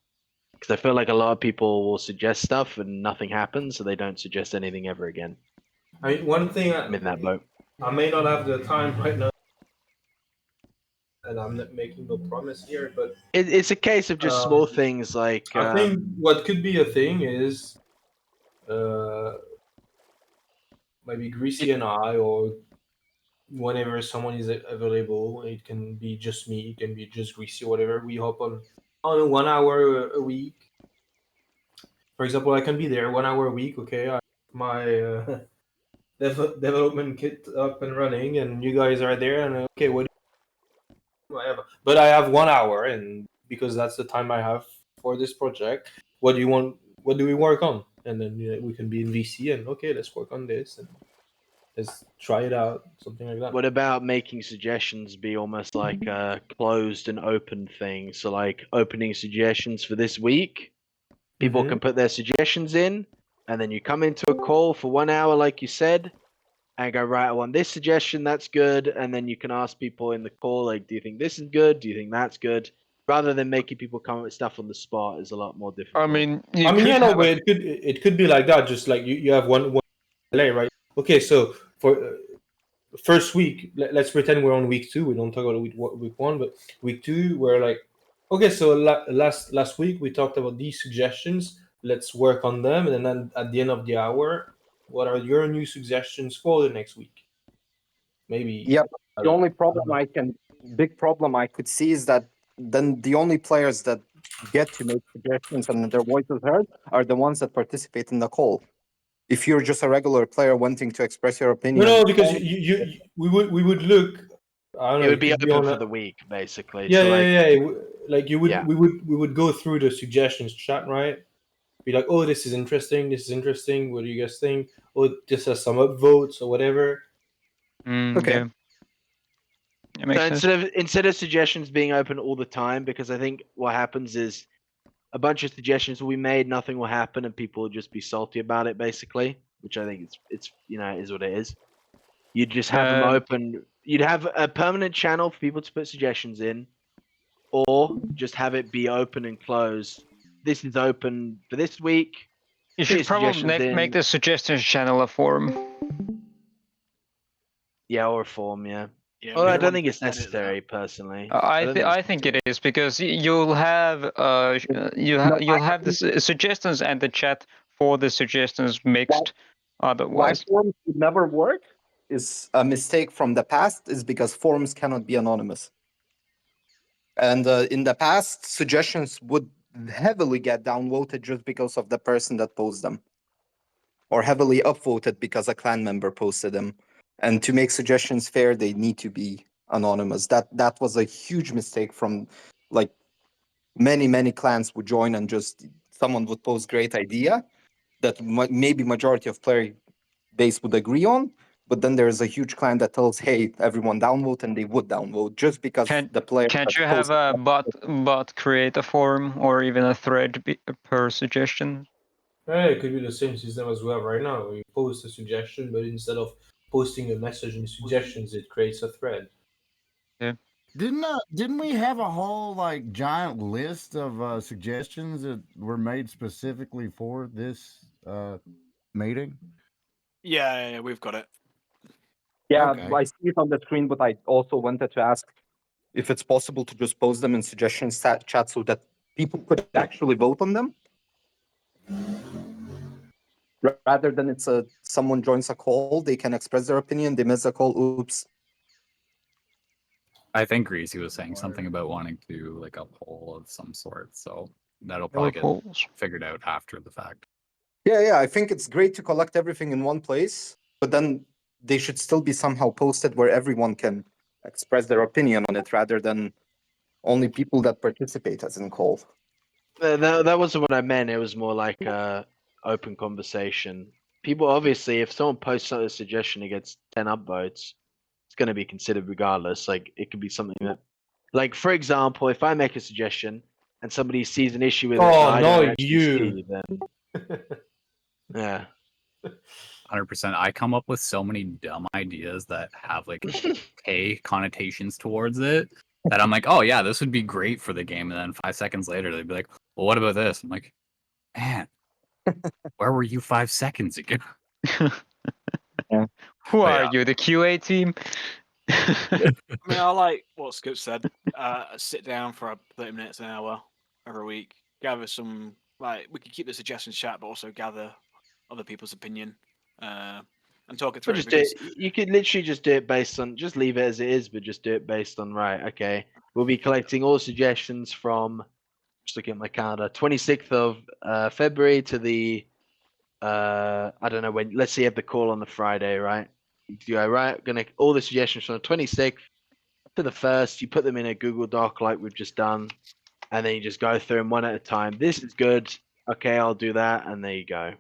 Because I feel like a lot of people will suggest stuff and nothing happens, so they don't suggest anything ever again. I mean, one thing I'm in that boat. I may not have the time right now, and I'm not making no promise here, but It's a case of just small things like. I think what could be a thing is Maybe Greasy and I, or whenever someone is available. It can be just me, it can be just Greasy, whatever. We hop on 1 hour a week. For example, I can be there 1 hour a week. Okay, I have my development kit up and running, and you guys are there. And okay, what do I have? But I have 1 hour, and because that's the time I have for this project. What do you want? What do we work on? And then we can be in VC, and okay, let's work on this, and let's try it out, something like that. What about making suggestions be almost like a closed and open thing? So like opening suggestions for this week, people Mhm. can put their suggestions in, and then you come into a call for 1 hour, like you said, and go, right, I want this suggestion, that's good, and then you can ask people in the call, like, do you think this is good? Do you think that's good? Rather than making people come up with stuff on the spot is a lot more difficult. I mean, I mean, yeah, no, but it could be like that. Just like you have one delay, right? Okay, so for first week, let's pretend we're on week 2. We don't talk about week 1, but week 2, we're like, okay, so last week we talked about these suggestions. Let's work on them, and then at the end of the hour, what are your new suggestions for the next week? Maybe. Yeah, I the don't only know. big problem I could see is that then the only players that get to make suggestions and their voices heard are the ones that participate in the call. If you're just a regular player wanting to express your No, opinion, because we would look. I don't know. It would be could open on for a, the week, basically. yeah, So yeah, like, yeah. Like you would, yeah. we would go through the suggestions chat, right? Be like, oh, this is interesting. This is interesting. What do you guys think? Oh, this has some upvotes or whatever. okay. Yeah. It makes So sense. instead of suggestions being open all the time, because I think what happens is a bunch of suggestions will be made, nothing will happen, and people will just be salty about it, basically. Which I think it's is what it is. You'd just have them open. You'd have a permanent channel for people to put suggestions in, or just have it be open and closed. This is open for this week. You Put your should probably suggestions make in. the suggestions channel a forum. Yeah, or a form. Yeah. Yeah, Well, we I don't don't want think to it's edit that. necessary personally. I think it is because you'll have No, you'll have the suggestions and the chat for the suggestions mixed why otherwise. forums would never work is a mistake from the past, is because forums cannot be anonymous. And in the past, suggestions would heavily get downvoted just because of the person that posted them, or heavily upvoted because a clan member posted them. And to make suggestions fair, they need to be anonymous. That was a huge mistake from like many clans would join and just someone would post great idea that maybe majority of player base would agree on, but then there's a huge clan that tells, hey, everyone downvote, and they would downvote just because the player Can't that you have posted a bot create a forum or even a thread per suggestion? Yeah, it could be the same system as we have right now. We post a suggestion, but instead of posting a message in suggestions, it creates a thread. Yeah. Didn't we have a whole like giant list of suggestions that were made specifically for this meeting? Yeah, we've got it. Yeah, Okay. I see it on the screen, but I also wanted to ask if it's possible to just post them in suggestions chat so that people could actually vote on them, rather than it's a someone joins a call, they can express their opinion, they miss a call, oops. I think Greasy was saying something about wanting to do like a poll of some sort, so that'll There were probably get polls. figured out after the fact. Yeah, I think it's great to collect everything in one place, but then they should still be somehow posted where everyone can express their opinion on it, rather than only people that participate as in call. That wasn't what I meant. It was more like a open conversation. People obviously, if someone posts a suggestion and gets 10 upvotes, it's going to be considered regardless. Like it could be something that, like for example, if I make a suggestion and somebody sees an issue with it that Oh I no, don't actually you. see, then yeah. 100%. I come up with so many dumb ideas that have like K connotations towards it that I'm like, oh yeah, this would be great for the game. And then 5 seconds later, they'd be like, well, what about this? I'm like, man, where were you 5 seconds ago? Yeah. Who But are yeah. you, the QA team? I mean, I like what Skip said. Sit down for 30 minutes, an hour every week. Gather some, like, we could keep the suggestions chat, but also gather other people's opinion, and talk it But through. just do Because it. You could literally just do it based on, just leave it as it is, but just do it based on, right, okay, we'll be collecting all suggestions from, just looking at my calendar, 26th of February to the, I don't know when, let's say you have the call on the Friday, right? You go, right, gonna, all the suggestions from the 26th to the 1st, you put them in a Google Doc like we've just done, and then you just go through them one at a time. This is good. Okay, I'll do that, and there you go.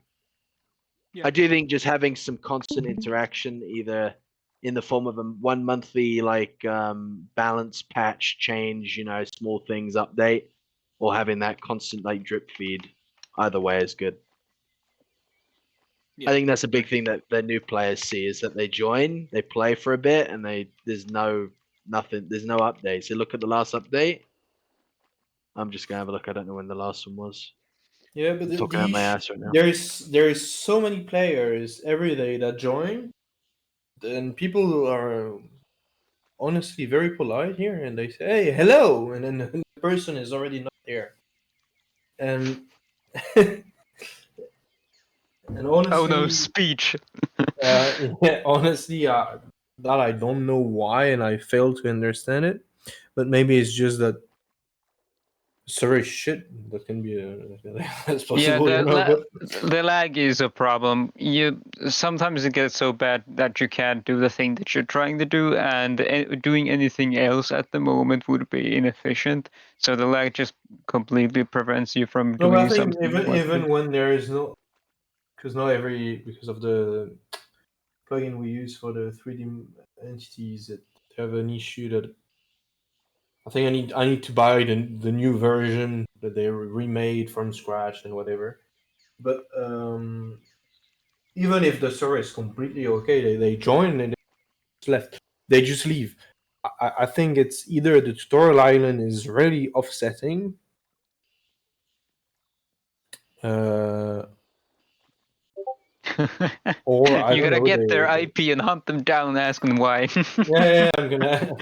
Yeah. I do think just having some constant interaction, either in the form of a one monthly like balance patch change, small things update, or having that constant like drip feed, either way is good. Yeah. I think that's a big thing that the new players see, is that they join, they play for a bit, and there's no updates. They look at the last update. I'm just gonna have a look. I don't know when the last one was. Yeah, but I'm talking out my ass right now. there's so many players every day that join, and people are honestly very polite here, and they say, "Hey, hello," and then the person is already not there, and and Oh no, honestly, speech. yeah, honestly, that I don't know why, and I fail to understand it, but maybe it's just that sorry shit that can be that's Yeah, possible, but the lag is a problem. You sometimes it gets so bad that you can't do the thing that you're trying to do, and doing anything else at the moment would be inefficient. So the lag just completely prevents you from no, but I doing think something you want to do. even when there is no, because of the plugin we use for the 3D entities, that have an issue that I think I need to buy the new version that they remade from scratch and whatever. But even if the server is completely okay, they join and they just left. They just leave. I think it's either the tutorial island is really offsetting, or I You don't gotta know. get their They IP and hunt them down, ask them why. yeah, I'm gonna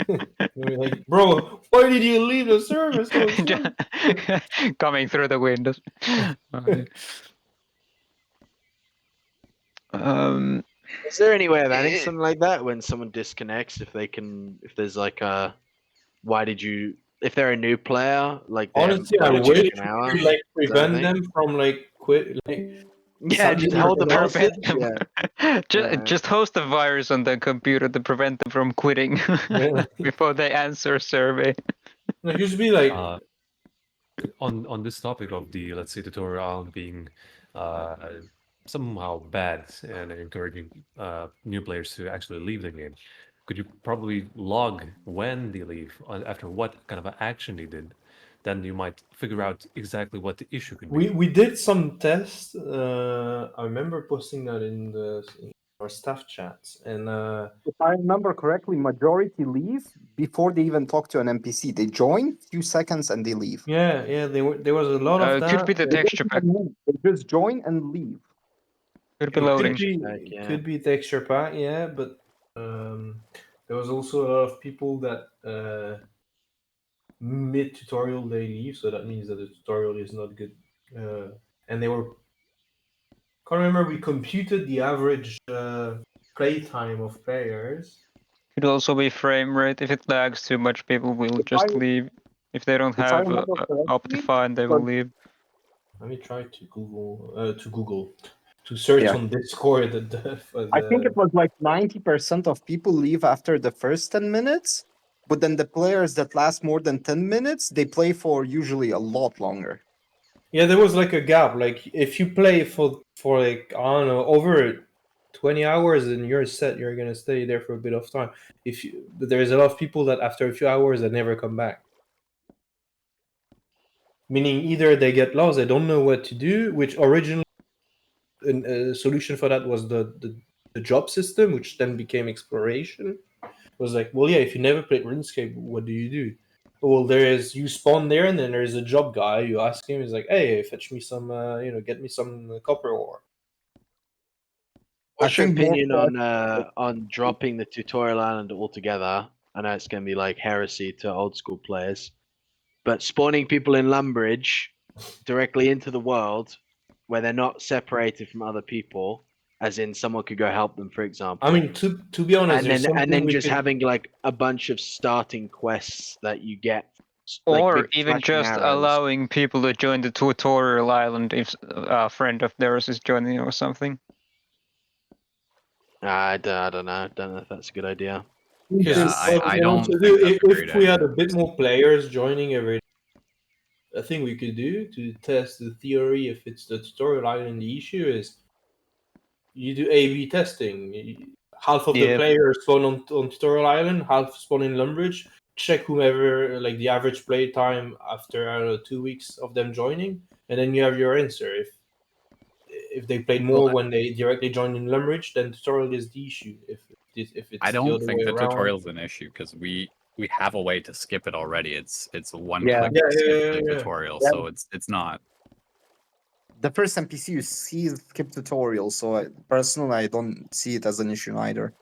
be like, bro, why did you leave the server so soon? Coming through the windows. Um, Is there any way of adding eh, something like that when someone disconnects? If there's like a, if they're a new player, like they haven't Honestly, I played in wish like we an hour, could like is that a prevent thing? them from like quit, like Yeah, suddenly just hold them disconnect. hostage. them. Yeah. Just host a virus on the computer to prevent them from quitting Yeah, before they answer a survey. it used to be like On this topic of the, let's say, tutorial island being uh, somehow bad and encouraging new players to actually leave the game, could you probably log when they leave, after what kind of an action they did? Then you might figure out exactly what the issue could be. we did some tests. I remember posting that in our staff chats, and If I remember correctly, majority leave before they even talk to an NPC. They join, few seconds, and they leave. yeah, there was a lot of Could that. be the They don't texture pack. even move. They just join and leave. Could be It loading. could be texture pack, yeah, but there was also a lot of people that mid tutorial they leave, so that means that the tutorial is not good. And they were, can't remember, we computed the average playtime of players. Could also be frame rate. If it lags too much, people will If I just leave. If they don't if I have remember correctly, Optifine, they will because leave. Let me try to Google to search yeah, on Discord I think it was like 90% of people leave after the first 10 minutes, but then the players that last more than 10 minutes, they play for usually a lot longer. yeah, there was like a gap. Like if you play for like I don't know over 20 hours and you're set, you're gonna stay there for a bit of time. But there's a lot of people that after a few hours they never come back. Meaning either they get lost, they don't know what to do. Which originally a solution for that was the job system, which then became exploration. It was like, well, yeah, if you never played RuneScape, what do you do? Well, you spawn there, and then there's a job guy. You ask him, he's like, hey, fetch me some, get me some copper ore. I What's your think more opinion players. on dropping the tutorial island altogether? I know it's gonna be like heresy to old school players, but spawning people in Lumbridge directly into the world where they're not separated from other people, as in someone could go help them, for example. I mean, to be honest, and there's then something we just could. having like a bunch of starting quests that you get, Or big even flashing just arrows. allowing people to join the tutorial island if a friend of theirs is joining or something. I don't know. Don't know if that's a good idea. Yeah, What we I can don't also think do, that's a great if we had idea. a bit more players joining every, a thing we could do to test the theory if it's the tutorial island the issue is you do A/B testing. Half of the Yeah. players spawn on tutorial island, half spawn in Lumbridge. Check whomever, like the average play time after, I don't know, 2 weeks of them joining, and then you have your answer. If they played more when they directly joined in Lumbridge, then tutorial is the issue. If I it's the don't other think way the around. tutorial's an issue because we have a way to skip it already. It's a one Yeah. click Yeah, skip yeah, to the yeah. tutorial, Yeah. so it's not. The first NPC you see is skip tutorial, so personally I don't see it as an issue either.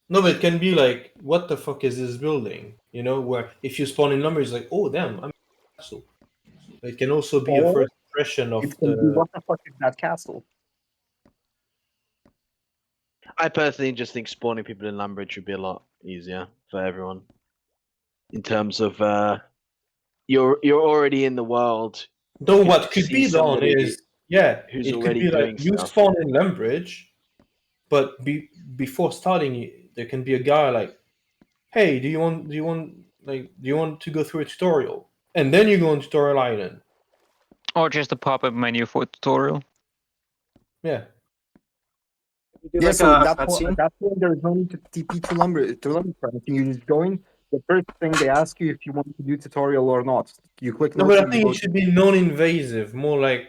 No, but it can be like, what the fuck is this building? You know, where if you spawn in Lumbridge, it's like, oh damn, I'm in a castle. It can also be a Or first impression of it can be, the. what the fuck is that castle? I personally just think spawning people in Lumbridge would be a lot easier for everyone. In terms of you're already in the world. No, You what could see be done somebody is, yeah, who's it could already be like doing you stuff. spawn in Lumbridge, but before starting, there can be a guy like, hey, do you want to go through a tutorial? And then you go on tutorial island. Or just a pop-up menu for tutorial. Yeah. Do Yeah, like so a that's cutscene. when there's no need to TP to Lumbridge. You just join. The first thing they ask you if you want to do tutorial or not. You click No, no but to I you think go. it should be non-invasive, more like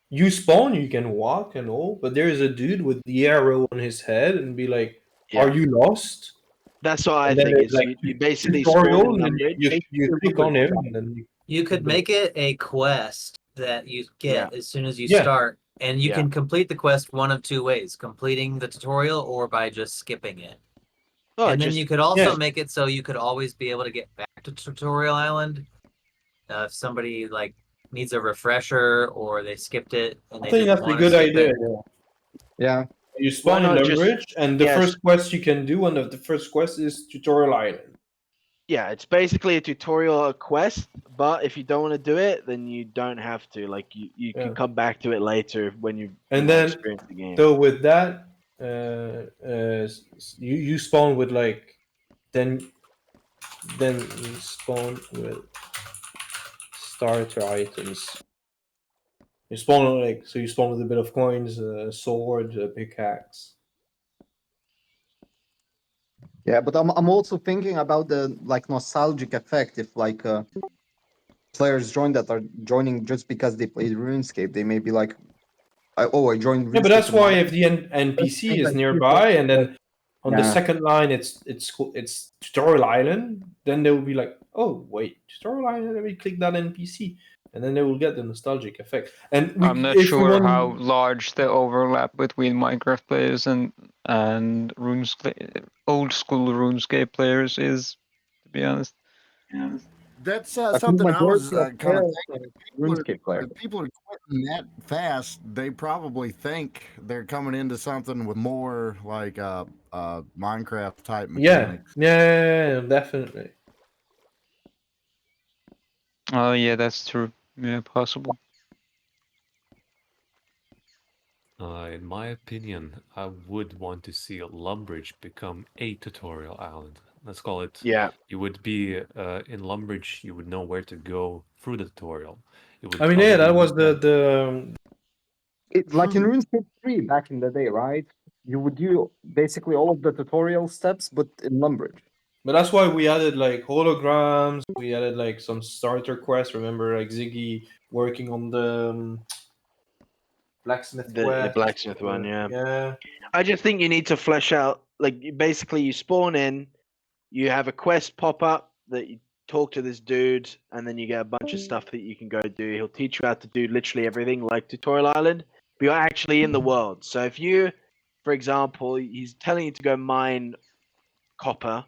you spawn, you can walk and all, but there is a dude with the arrow on his head and be like, Yeah. "Are you lost?" That's what I And then think. there's Is like you basically spawn tutorial, in and then Lumbridge. you click on him, and then You could make it a quest that you get as soon as you Yeah. start, and you Yeah. can complete the quest one of two ways: completing the tutorial or by just skipping it. Oh, and then just you could also yeah. make it so you could always be able to get back to tutorial island if somebody like needs a refresher or they skipped it and I they think didn't that's a want to good skip idea. it. Yeah. Yeah. You spawn in not just- Lumbridge, and the yes. first quest you can do, one of the first quests is tutorial island. Yeah, it's basically a tutorial or a quest, but if you don't want to do it, then you don't have to. Like you Yeah. can come back to it later when you And more then, experience the game. so with that, you spawn with like, then you spawn with starter items. You spawn you spawn with a bit of coins, a sword, a pickaxe. Yeah, but I'm also thinking about the like nostalgic effect. If like players join that are joining just because they played RuneScape, they may be like, I joined RuneScape. Yeah, but that's to why mod- if the NPC thing is that nearby, and then on the Yeah. second line it's tutorial island, then they will be like, oh wait, tutorial island. Let me click that NPC, and then they will get the nostalgic effect. And I'm not sure how large the overlap between Minecraft players and RuneScape, old school RuneScape players is, to be honest. That's I think something I was majority of kind of players thinking. are RuneScape players. If people are quitting that fast, they probably think they're coming into something with more like Minecraft type mechanics. Yeah, definitely. Oh yeah, that's true. Yeah, possible. In my opinion, I would want to see Lumbridge become a tutorial island. Let's call it. Yeah. You would be in Lumbridge. You would know where to go through the tutorial. It would I mean, yeah, that already was understand- Like in RuneScape 3 back in the day, right? You would do basically all of the tutorial steps, but in Lumbridge. But that's why we added like holograms. We added like some starter quests. Remember, like Ziggy working on the blacksmith The quest. blacksmith one, yeah. Yeah. I just think you need to flesh out, like, basically you spawn in, you have a quest pop up that you talk to this dude, and then you get a bunch of stuff that you can go do. He'll teach you how to do literally everything like Tutorial Island, but you're actually in the world. So if you, for example, he's telling you to go mine copper,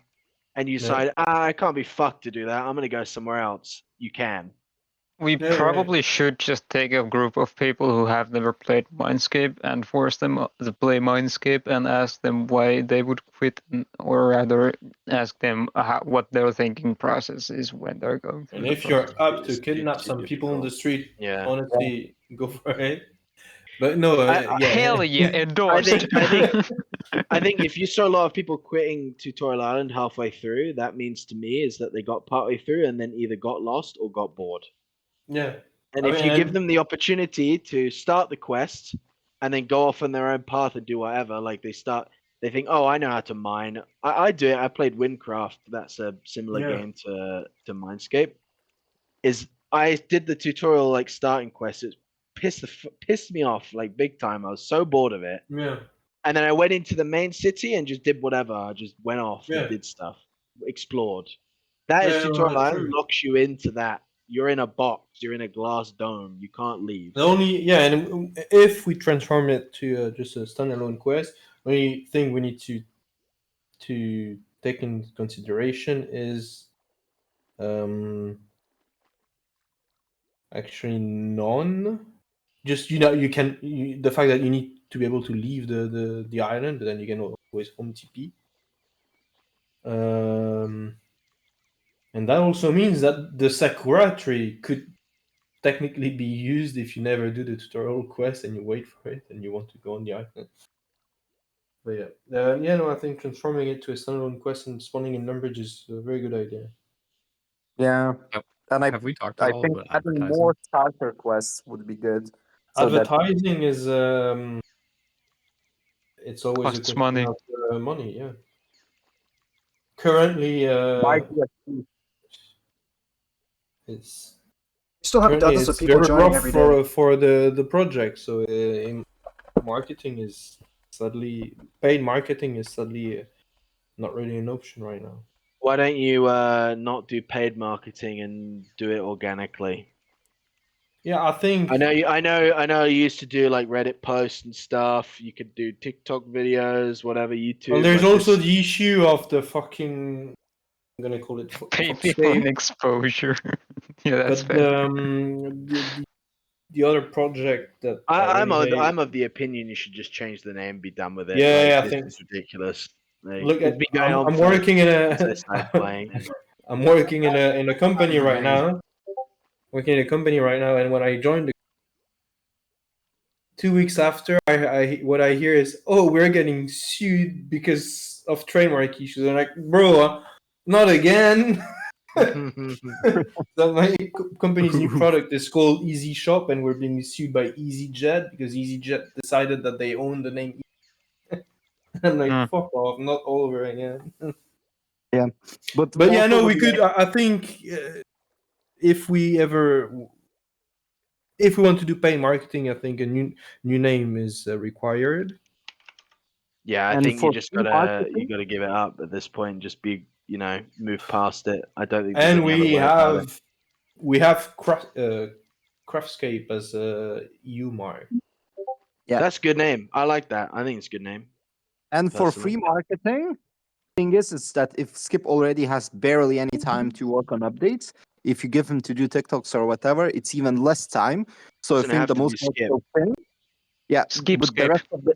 and you decide, I can't be fucked to do that, I'm going to go somewhere else, you can. We Yeah, probably should just take a group of people who have never played MineScape and force them to play MineScape and ask them why they would quit, or rather ask them what their thinking process is when they're going through And the if you're process. up to It's kidnap too some people on the difficult. street, Yeah. honestly, go for it. But no, yeah. Hell yeah, endorsed. I think if you saw a lot of people quitting Tutorial Island halfway through, that means to me is that they got partway through and then either got lost or got bored. Yeah. And I if mean, you give them the opportunity to start the quest and then go off on their own path and do whatever, like they think, oh, I know how to mine. I do it. I played Windcraft. That's a similar Yeah. game to MineScape. I did the tutorial like starting quest. It pissed me off like big time. I was so bored of it. Yeah. And then I went into the main city and just did whatever. I just went off Yeah. and did stuff, explored. That is Yeah, tutorial true. island locks you into that. You're in a box. You're in a glass dome. You can't leave. The only and if we transform it to just a standalone quest, the only thing we need to take into consideration is actually none. Just the fact that you need to be able to leave the island, but then you can always home TP. And that also means that the Sakura tree could technically be used if you never do the tutorial quest and you wait for it and you want to go on the island. But I think transforming it to a standalone quest and spawning in Numbridge is a very good idea. Yeah, and Have we talked at I all think about adding advertising? more starter quests would be good. So Advertising is it's always a Costs question money. of money. Yeah. Currently, it's You still haven't done currently this with it's people very joining rough every day. for the project. So marketing is sadly paid marketing is sadly not really an option right now. Why don't you not do paid marketing and do it organically? Yeah, I think I know. You used to do like Reddit posts and stuff. You could do TikTok videos, whatever, YouTube. Well, there's like also this. the issue of the fucking. I'm gonna call it Pay Fox people in tape. exposure. Yeah, that's But fair. the other project that I'm of the opinion you should just change the name, be done with it. Yeah, like I this think. is ridiculous. Like, Look it's at been going on I'm for working in since I a started playing. I'm working in a company right now. Working in a company right now, and when I joined, 2 weeks after, what I hear is, "Oh, we're getting sued because of trademark issues." I'm like, "Bro, not again." So my company's new product is called Easy Shop, and we're being sued by EasyJet because EasyJet decided that they own the name. I'm like, fuck off, not all over again. Yeah, but yeah, no, also we could. I think if we want to do paid marketing, I think a new name is required. Yeah, I And think for free marketing? you gotta give it up at this point. Just be move past it. I don't think there's And any other way about it. we have Craftscape as a EU mark. Yeah, That's a good name. I like that. I think it's a good name. and for personally. free marketing, thing is that if Skip already has barely any time to work on updates, if you give him to do TikToks or whatever, it's even less time. So Doesn't I think have the to most be Skip. logical thing, yeah, Skip, but skip.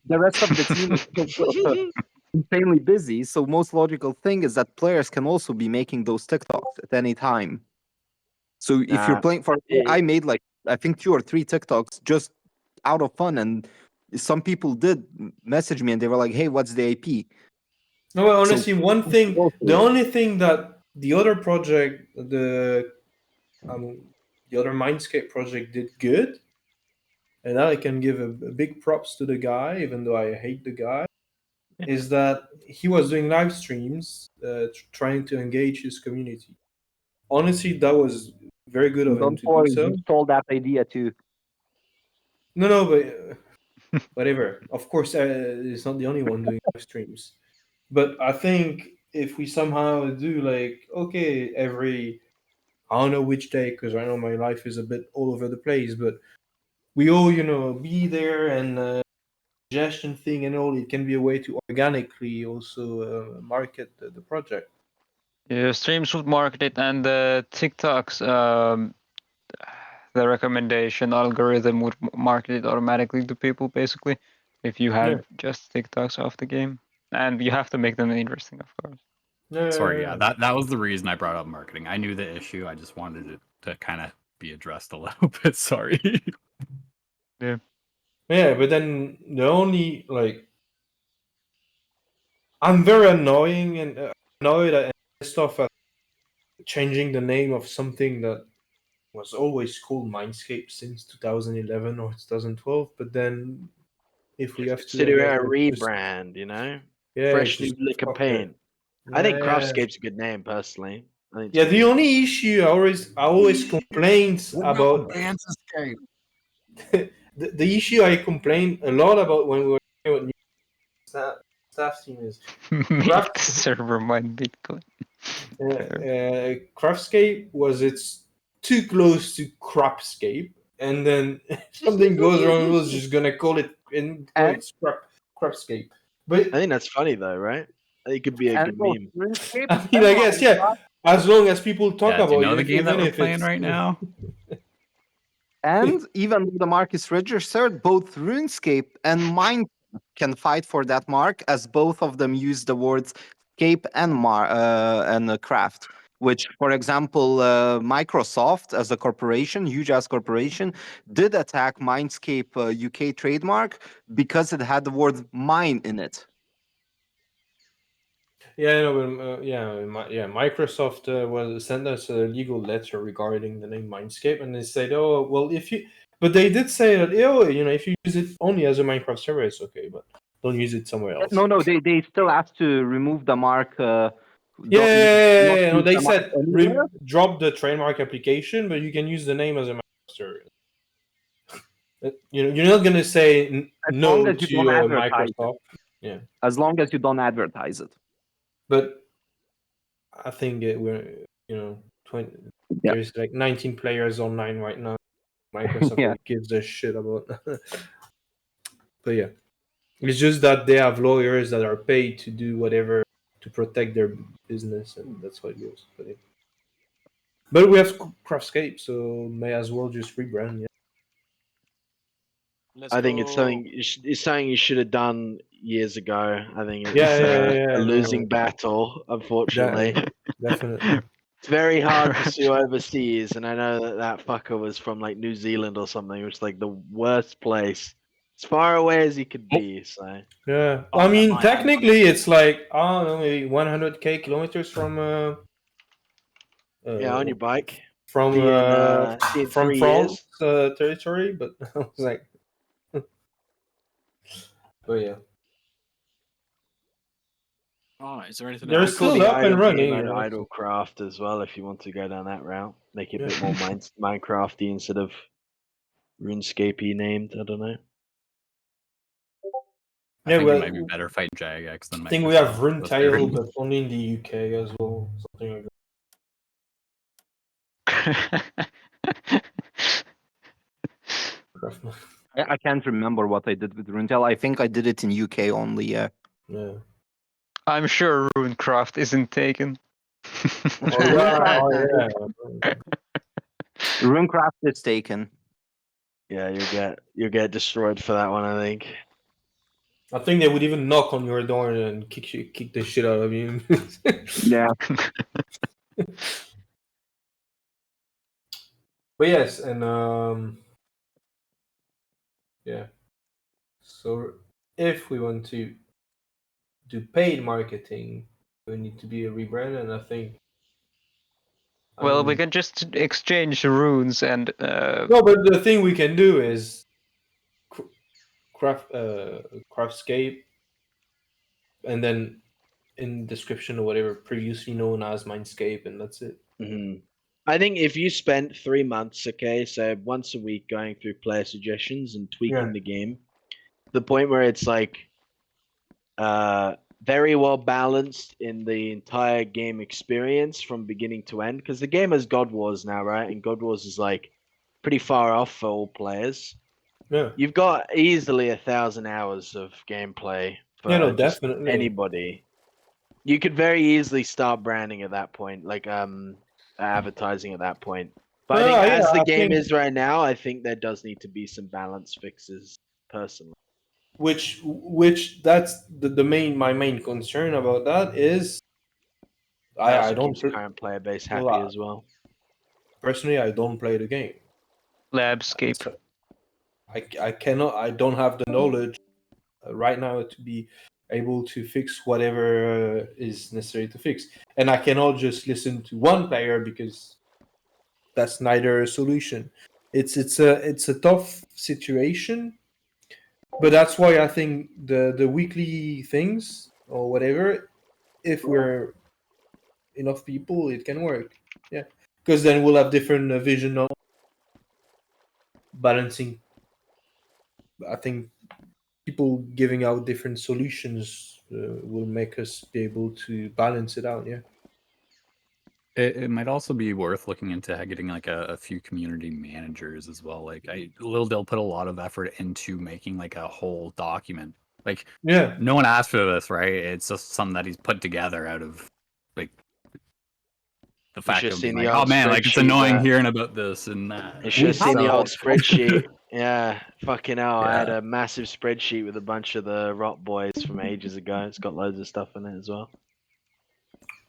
the rest of the team is still insanely busy. So most logical thing is that players can also be making those TikToks at any time. So if you're playing I made like I think 2 or 3 TikToks just out of fun, and some people did message me and they were like, "Hey, what's the AP?" No, well, honestly, the only thing that the other project, the other MineScape project did good, and I can give a big props to the guy, even though I hate the guy, is that he was doing live streams, trying to engage his community. Honestly, that was very good of him Don't to do worry, so. you stole that idea too. No, but whatever. Of course, it's not the only one doing live streams. But I think if we somehow do like, okay, I don't know which day, because right now my life is a bit all over the place, but we all, be there and suggestion thing and all, it can be a way to organically also market the project. Yeah, streams would market it, and the TikToks. the recommendation algorithm would market it automatically to people, basically, if you had just TikToks off the game. And you have to make them interesting, of course. Sorry, yeah, that was the reason I brought up marketing. I knew the issue. I just wanted it to kind of be addressed a little bit. Sorry. Yeah. Yeah, but then the only like I'm very annoying and annoyed at stuff at changing the name of something that was always called MineScape since 2011 or 2012. But then if we have to, To do I guess, a just, rebrand, you know, yeah, fresh new just lick of fuck it. paint. I think Yeah. Craftscape's a good name, personally. I think it's Yeah, a the good only issue I always complained What about Dance Escape? the issue I complained a lot about when we were with new staff team is Make the server mine Bitcoin. Craftscape was it's too close to Crapscape, and then if something goes wrong, we're just gonna call it it's Crapscape. But I think that's funny though, right? I think it could be a good meme. I mean, I guess as long as people talk Yeah, about do you know it, the game that even we're if playing it's right now? And even though the mark is registered, both RuneScape and MineScape can fight for that mark, as both of them use the words "scape" and "craft." Which, for example, Microsoft, as a corporation, huge ass corporation, did attack MineScape UK trademark because it had the word "mine" in it. Yeah, no, but, Microsoft sent us a legal letter regarding the name MineScape, and they said, "Oh, well, if you," but they did say that, oh, if you use it only as a Minecraft server, it's okay, but don't use it somewhere else. No, they still asked to remove the mark. No, use they the mark said anywhere. drop the trademark application, but you can use the name as a Minecraft server. You're not gonna say As long no as you to don't advertise it. Microsoft. Yeah, As long as you don't advertise it. but I think we're 20. Yeah. There's like 19 players online right now. Microsoft Yeah. gives a shit about. But yeah, it's just that they have lawyers that are paid to do whatever to protect their business, and that's how it goes. But we have Craftscape, so may as well just rebrand. Yeah. I think it's something you should have done years ago. I think it's a losing battle, unfortunately. Definitely. It's very hard to sue overseas, and I know that fucker was from like New Zealand or something, which is like the worst place, as far away as he could be. So yeah, I mean, technically, it's like I don't know, maybe 100k kilometers from yeah, on your bike from see in from 3 France years. territory, but I was like, but yeah. Oh, is there anything They're else? still up and running. And Idlecraft as well, if you want to go down that route. Make it a bit more Minecrafty instead of RuneScapey named. I don't know. I think it might be better fighting Jagex than Microsoft. I think we have RuneTale, but only in the UK as well. Something like that. I can't remember what I did with RuneTale. I think I did it in UK only. Yeah. I'm sure RuneCraft isn't taken. RuneCraft is taken. Yeah, you'll get destroyed for that one, I think. I think they would even knock on your door and kick the shit out of you. Yeah. But yes, and yeah. So if we want to do paid marketing, we need to be a rebrand, and I think. Well, we can just exchange runes and. No, but the thing we can do is Craftscape, and then in description or whatever, previously known as MineScape, and that's it. Mm-hmm. I think if you spent 3 months, okay, so once a week going through player suggestions and tweaking the game, the point where it's like very well balanced in the entire game experience from beginning to end, because the game has God Wars now, right? And God Wars is like pretty far off for all players. Yeah, you've got easily 1,000 hours of gameplay for definitely anybody. You could very easily start branding at that point, like advertising at that point. But I think yeah, as the I game think is right now, I think there does need to be some balance fixes. Personally, which that's the main my main concern about that is it I also don't keeps the current player base well, happy as well. personally I don't play the game. Labscape. So I cannot I don't have the knowledge right now to be able to fix whatever is necessary to fix, and I cannot just listen to one player because that's neither a solution. It's a tough situation, but that's why I think the weekly things or whatever, if we're enough people, it can work. Yeah, because then we'll have different vision on balancing. I think people giving out different solutions will make us be able to balance it out. Yeah. It might also be worth looking into getting like a few community managers as well. Like Lil Dill put a lot of effort into making like a whole document. Like Yeah. no one asked for this, right? It's just something that he's put together out of like the You fact should of have being seen the like, oh old man, like it's spreadsheet annoying that hearing about this and that. you should have seen the So- old spreadsheet. Yeah, fucking hell. I had Yeah. a massive spreadsheet with a bunch of the Rot Boys from ages ago. It's got loads of stuff in it as well.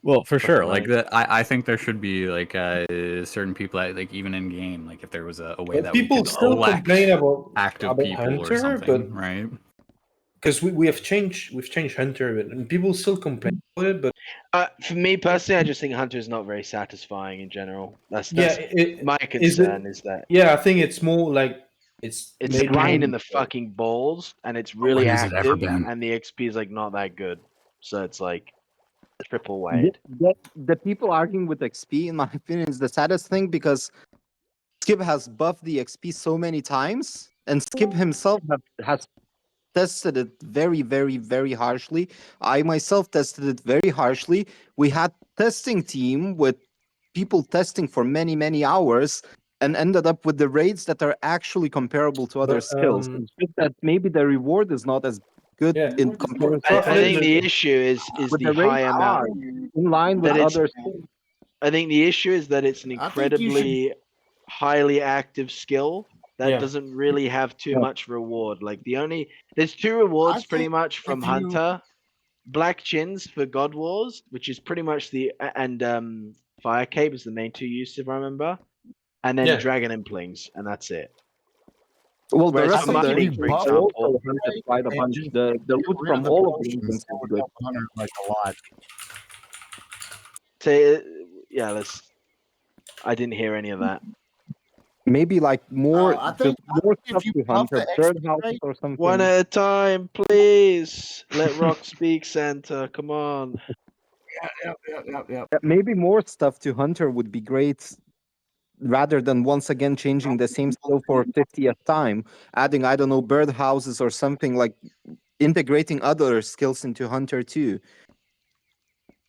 Well, for Fucking sure. Like loads. I think there should be like certain people that, like even in game, like if there was a way But that we people could still elect complain about active people Hunter, or something, right? Because we've changed Hunter, and people still complain about it. But For me personally, I just think Hunter's not very satisfying in general. That's yeah, my is it? concern is that Yeah, I think it's more like it's it's a made pain more- in the fucking balls, and it's But really when has it ever active, been? and the XP is like not that good. So it's like triple The, weight. the people arguing with XP, in my opinion, is the saddest thing because Skip has buffed the XP so many times, and Skip himself has tested it very, very, very harshly. I myself tested it very harshly. We had testing team with people testing for many, many hours and ended up with the rates that are actually comparable to other But, skills. It's just that maybe the reward is not as good Yeah. in comparison. I think the issue is but the the rates high amount are in line with that it's. other skills. I think the issue is that it's an I think you should- incredibly highly active skill that Yeah. doesn't really have too Yeah. much reward. Like there's two rewards pretty think much from if you- Hunter, Black Chins for God Wars, which is pretty much and Fire Cape is the main two used if I remember, and then Yeah. Dragon Implings, and that's it. Well, the Whereas rest for of the mining, regions for are example, also hunted quite a and bunch. just The get loot rid from of the all of the potions regions that is would good. help Hunter like a lot. say yeah, I didn't hear any of that. Maybe like more, I just think more if stuff you to buff hunter, the bird XP houses rate, or something. One at a time, please. Let Rock speak, Santa. Come on. Yep. Maybe more stuff to hunter would be great, rather than once again changing the same skill for 50th time. Adding, I don't know, bird houses or something, like integrating other skills into hunter too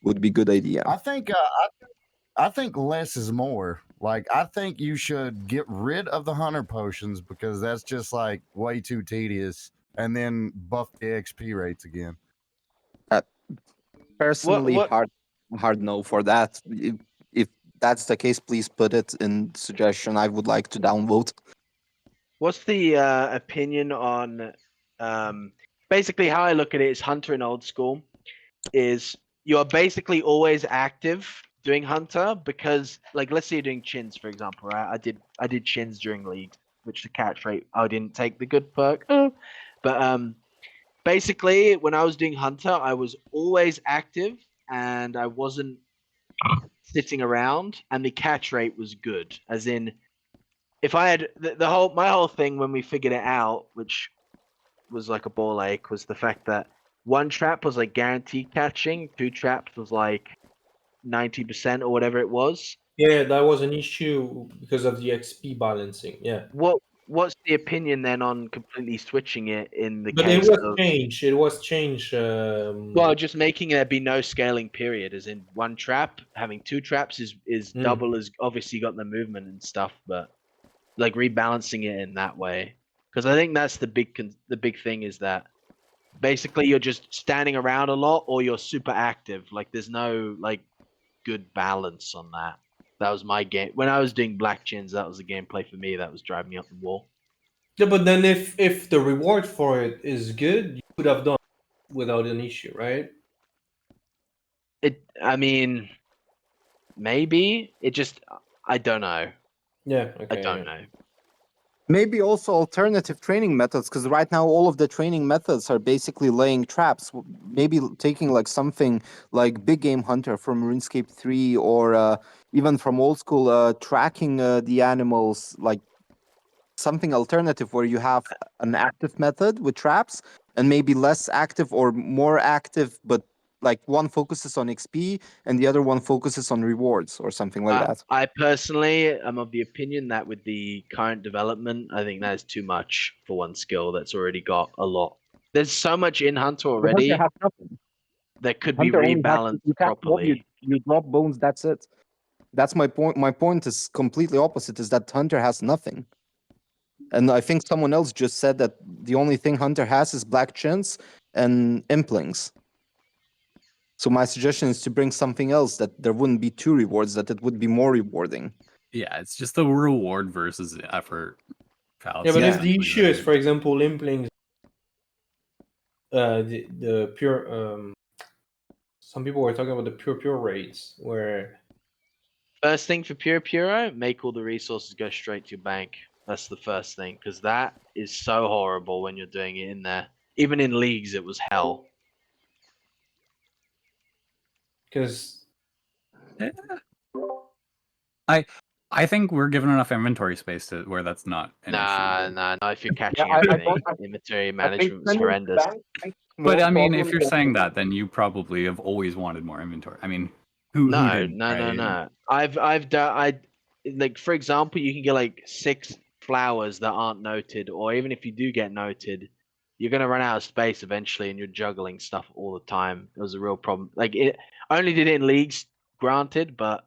would be good idea. I think less is more. Like I think you should get rid of the hunter potions because that's just like way too tedious, and then buff the XP rates again. Personally, what- hard no for that. If that's the case, please put it in suggestion. I would like to downvote. What's the opinion on basically how I look at it is Hunter in old school is you're basically always active doing Hunter because like let's say you're doing chins for example, right? I did chins during league, which the catch rate I didn't take the good perk. But basically when I was doing Hunter, I was always active and I wasn't sitting around and the catch rate was good. As in if I had my whole thing when we figured it out, which was like a ball ache, was the fact that one trap was like guaranteed catching, two traps was like 90% or whatever it was. Yeah, that was an issue because of the XP balancing. Yeah. What's the opinion then on completely switching it in the But case it was of changed. It was changed. well, just making there be no scaling period, as in one trap having two traps is double as obviously got the movement and stuff, but like rebalancing it in that way because I think that's the big thing is that basically you're just standing around a lot or you're super active. Like there's no like good balance on that. That was my game. When I was doing Black Chins, that was the gameplay for me. That was driving me up the wall. Yeah, but then if the reward for it is good, you could have done it without an issue, right? I mean, maybe it just. I don't know. Yeah. I Okay. don't know. Maybe also alternative training methods, because right now all of the training methods are basically laying traps. Maybe taking like something like Big Game Hunter from RuneScape 3, or even from old school tracking the animals, like something alternative where you have an active method with traps and maybe less active or more active, but like one focuses on XP and the other one focuses on rewards or something like that. I personally am of the opinion that with the current development, I think that is too much for one skill that's already got a lot. There's so much in Hunter But already Hunter has nothing. that could be Hunter only has rebalanced you can't mob, properly. you drop bones, that's it. That's my point. My point is completely opposite, is that Hunter has nothing. And I think someone else just said that the only thing Hunter has is black chins and implings. So my suggestion is to bring something else that there wouldn't be two rewards, that it would be more rewarding. Yeah, it's just the reward versus effort fallacy. Yeah, but if the essentially, issue is, right? for example, implings, the pure some people were talking about the pure rates where First thing for Puro, make all the resources go straight to your bank. That's the first thing, because that is so horrible when you're doing it in there. Even in leagues, it was hell. because I think we're given enough inventory space to where that's not an issue. Nah. If you're Yeah, catching I everything, don't. inventory I think management was sending to horrendous. bank makes But more I mean, if problems you're than saying that, then you probably have always wanted more inventory. I mean, who didn't, right? No. I've done like, for example, you can get like 6 flowers that aren't noted, or even if you do get noted, you're gonna run out of space eventually, and you're juggling stuff all the time. It was a real problem. Like, it I only did it in leagues, granted, but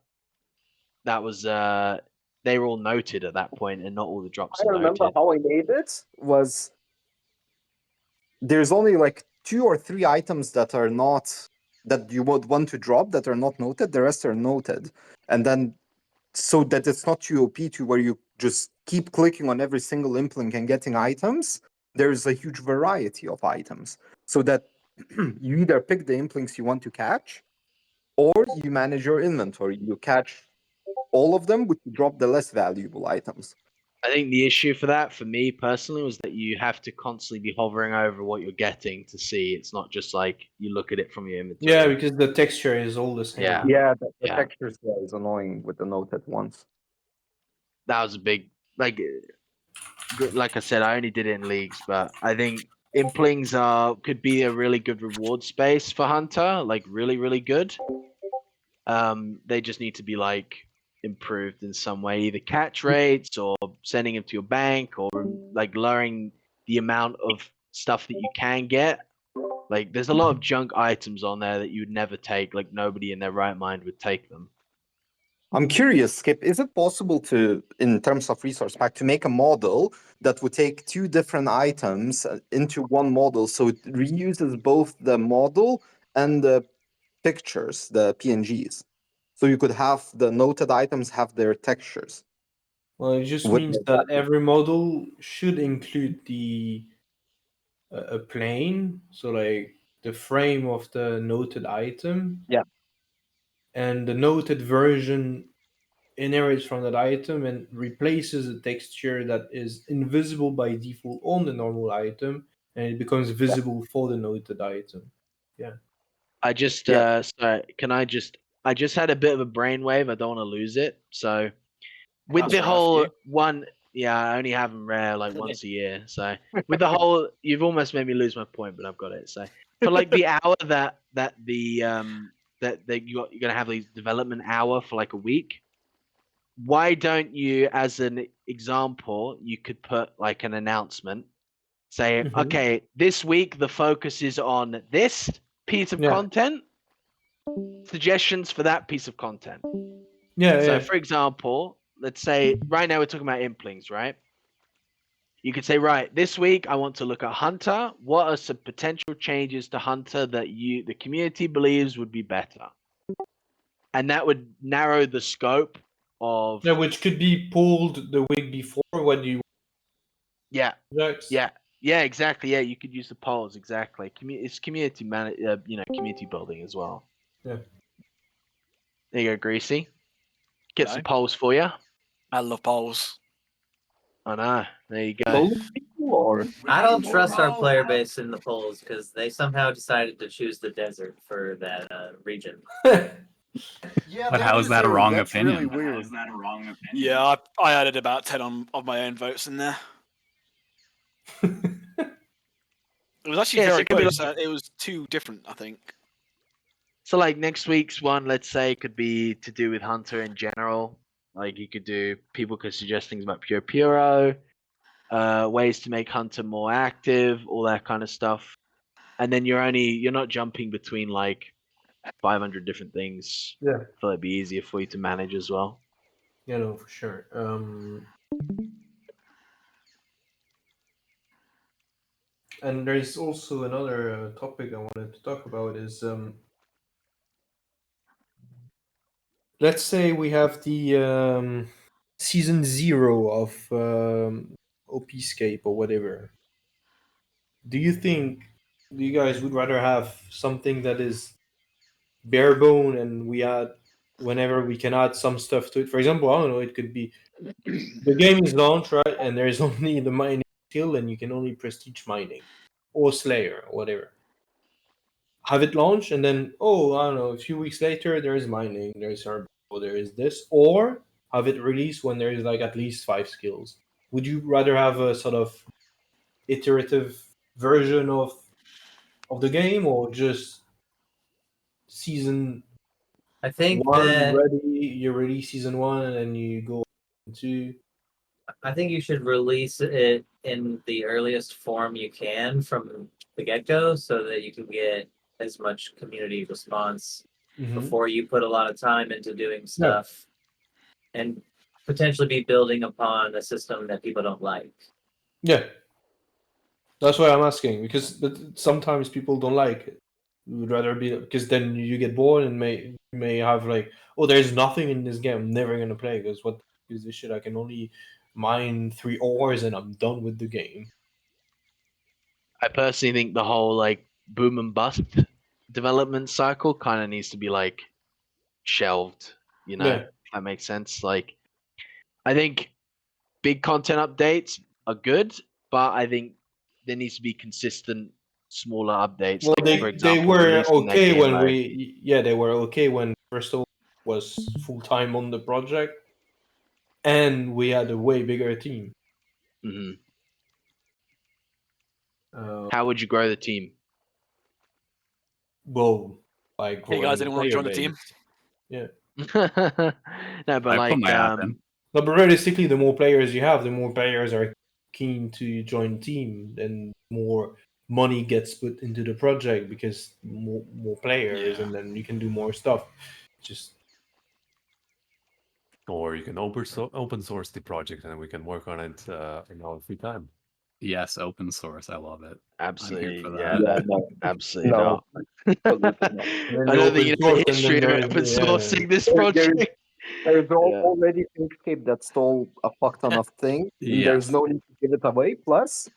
that was they were all noted at that point, and not all the drops I are remember noted. how I made it was there's only like 2 or 3 items that are not, that you would want to drop, that are not noted. The rest are noted, and then so that it's not too OP to where you just keep clicking on every single implink and getting items. There's a huge variety of items, so that you either pick the implinks you want to catch, or you manage your inventory. You catch all of them, but you drop the less valuable items. I think the issue for that, for me personally, was that you have to constantly be hovering over what you're getting to see. It's not just like you look at it from your inventory. yeah, because the texture is all the same. Yeah. Yeah, the Yeah. textures there is annoying with the noted ones. That was a big, like I said, I only did it in leagues, but I think implings could be a really good reward space for Hunter, like really good. They just need to be like improved in some way, either catch rates or sending them to your bank, or like lowering the amount of stuff that you can get. Like, there's a lot of junk items on there that you'd never take. Like, nobody in their right mind would take them. I'm curious, Skip, is it possible to, in terms of resource pack, to make a model that would take 2 different items into one model, so it reuses both the model and the pictures, the PNGs? So you could have the noted items have their textures. Well, it just With means that every model should include the a plane, so like the frame of the noted item. Yeah. And the noted version inherits from that item and replaces a texture that is invisible by default on the normal item, and it becomes visible for the noted item. Yeah. I just Yeah. sorry, I just had a bit of a brainwave. I don't want to lose it. So with That's the rare for whole you. one, yeah, I only have them rare like once a year. So with the whole, you've almost made me lose my point, but I've got it. So for like the hour that you're gonna have these development hour for like a week, why don't you, as an example, you could put like an announcement, say, Mhm. okay, this week the focus is on this piece of Yeah. content, suggestions for that piece of content. Yeah. So Yeah. for example, let's say right now we're talking about implings, right? You could say, right, this week I want to look at Hunter. What are some potential changes to Hunter that the community believes would be better? And that would narrow the scope of which could be pulled the week before when you yeah, projects. yeah, exactly. Yeah, you could use the polls exactly. It's community community building as well. Yeah. There you go, Greasy. Get Hello. some polls for you. I love polls. I know. There you go. Both people or I don't trust our player base in the polls because they somehow decided to choose the desert for that region. Yeah, But how is that a wrong that's opinion? really weird. Yeah, I added about 10 of my own votes in there. It was actually Yeah, so very it could be close. It was 2 different, I think. So like next week's one, let's say, could be to do with Hunter in general. Like you could do, people could suggest things about Pure Puro, ways to make Hunter more active, all that kind of stuff. And then you're not jumping between like 500 different things. Yeah. I feel it'd be easier for you to manage as well. Yeah, no, for sure. And there's also another topic I wanted to talk about is let's say we have the season 0 of OPscape or whatever. Do you you guys would rather have something that is bare bone and we add whenever we can add some stuff to it? For example, I don't know, it could be the game is launched, right, and there's only the mining skill and you can only prestige mining or Slayer or whatever. Have it launched and then I don't know, a few weeks later there is mining, there's herb, there is this, or have it released when there is like at least 5 skills. Would you rather have a sort of iterative version of the game or just season I think 1 that ready, you release season 1 and then you go 2? I think you should release it in the earliest form you can from the get-go so that you can get as much community response before you put a lot of time into doing stuff and potentially be building upon a system that people don't like. Yeah. That's why I'm asking, because sometimes people don't like it. Would rather be, because then you get bored and may have like, there's nothing in this game, I'm never gonna play because what is this shit? I can only mine 3 ores and I'm done with the game. I personally think the whole like boom and bust development cycle kind of needs to be like shelved, Yeah. if that makes sense. Like I think big content updates are good, but I think there needs to be consistent smaller updates. Well, Like for they example, were releasing that okay game when mode. they were okay when Crystal was full time on the project, and we had a way bigger team. Hmm. How would you grow the team? Well, like Hey growing guys, the anyone want to player join the base. team? Yeah. No, but I like put my app in. No, but realistically, the more players you have, the more players are keen to join the team, and more money gets put into the project because more players, Yeah. and then you can do more stuff. Just Or you can open source the project and we can work on it in our free time. Yes, open source. I love it. Absolutely, for yeah, that. no, absolutely no, not. absolutely not. and then I you don't think open you know source, the and then history of there's open sourcing this There- project. there's Yeah. already Inkscape that stole a fuck ton of things. And there's Yes. no need to give it away. Plus,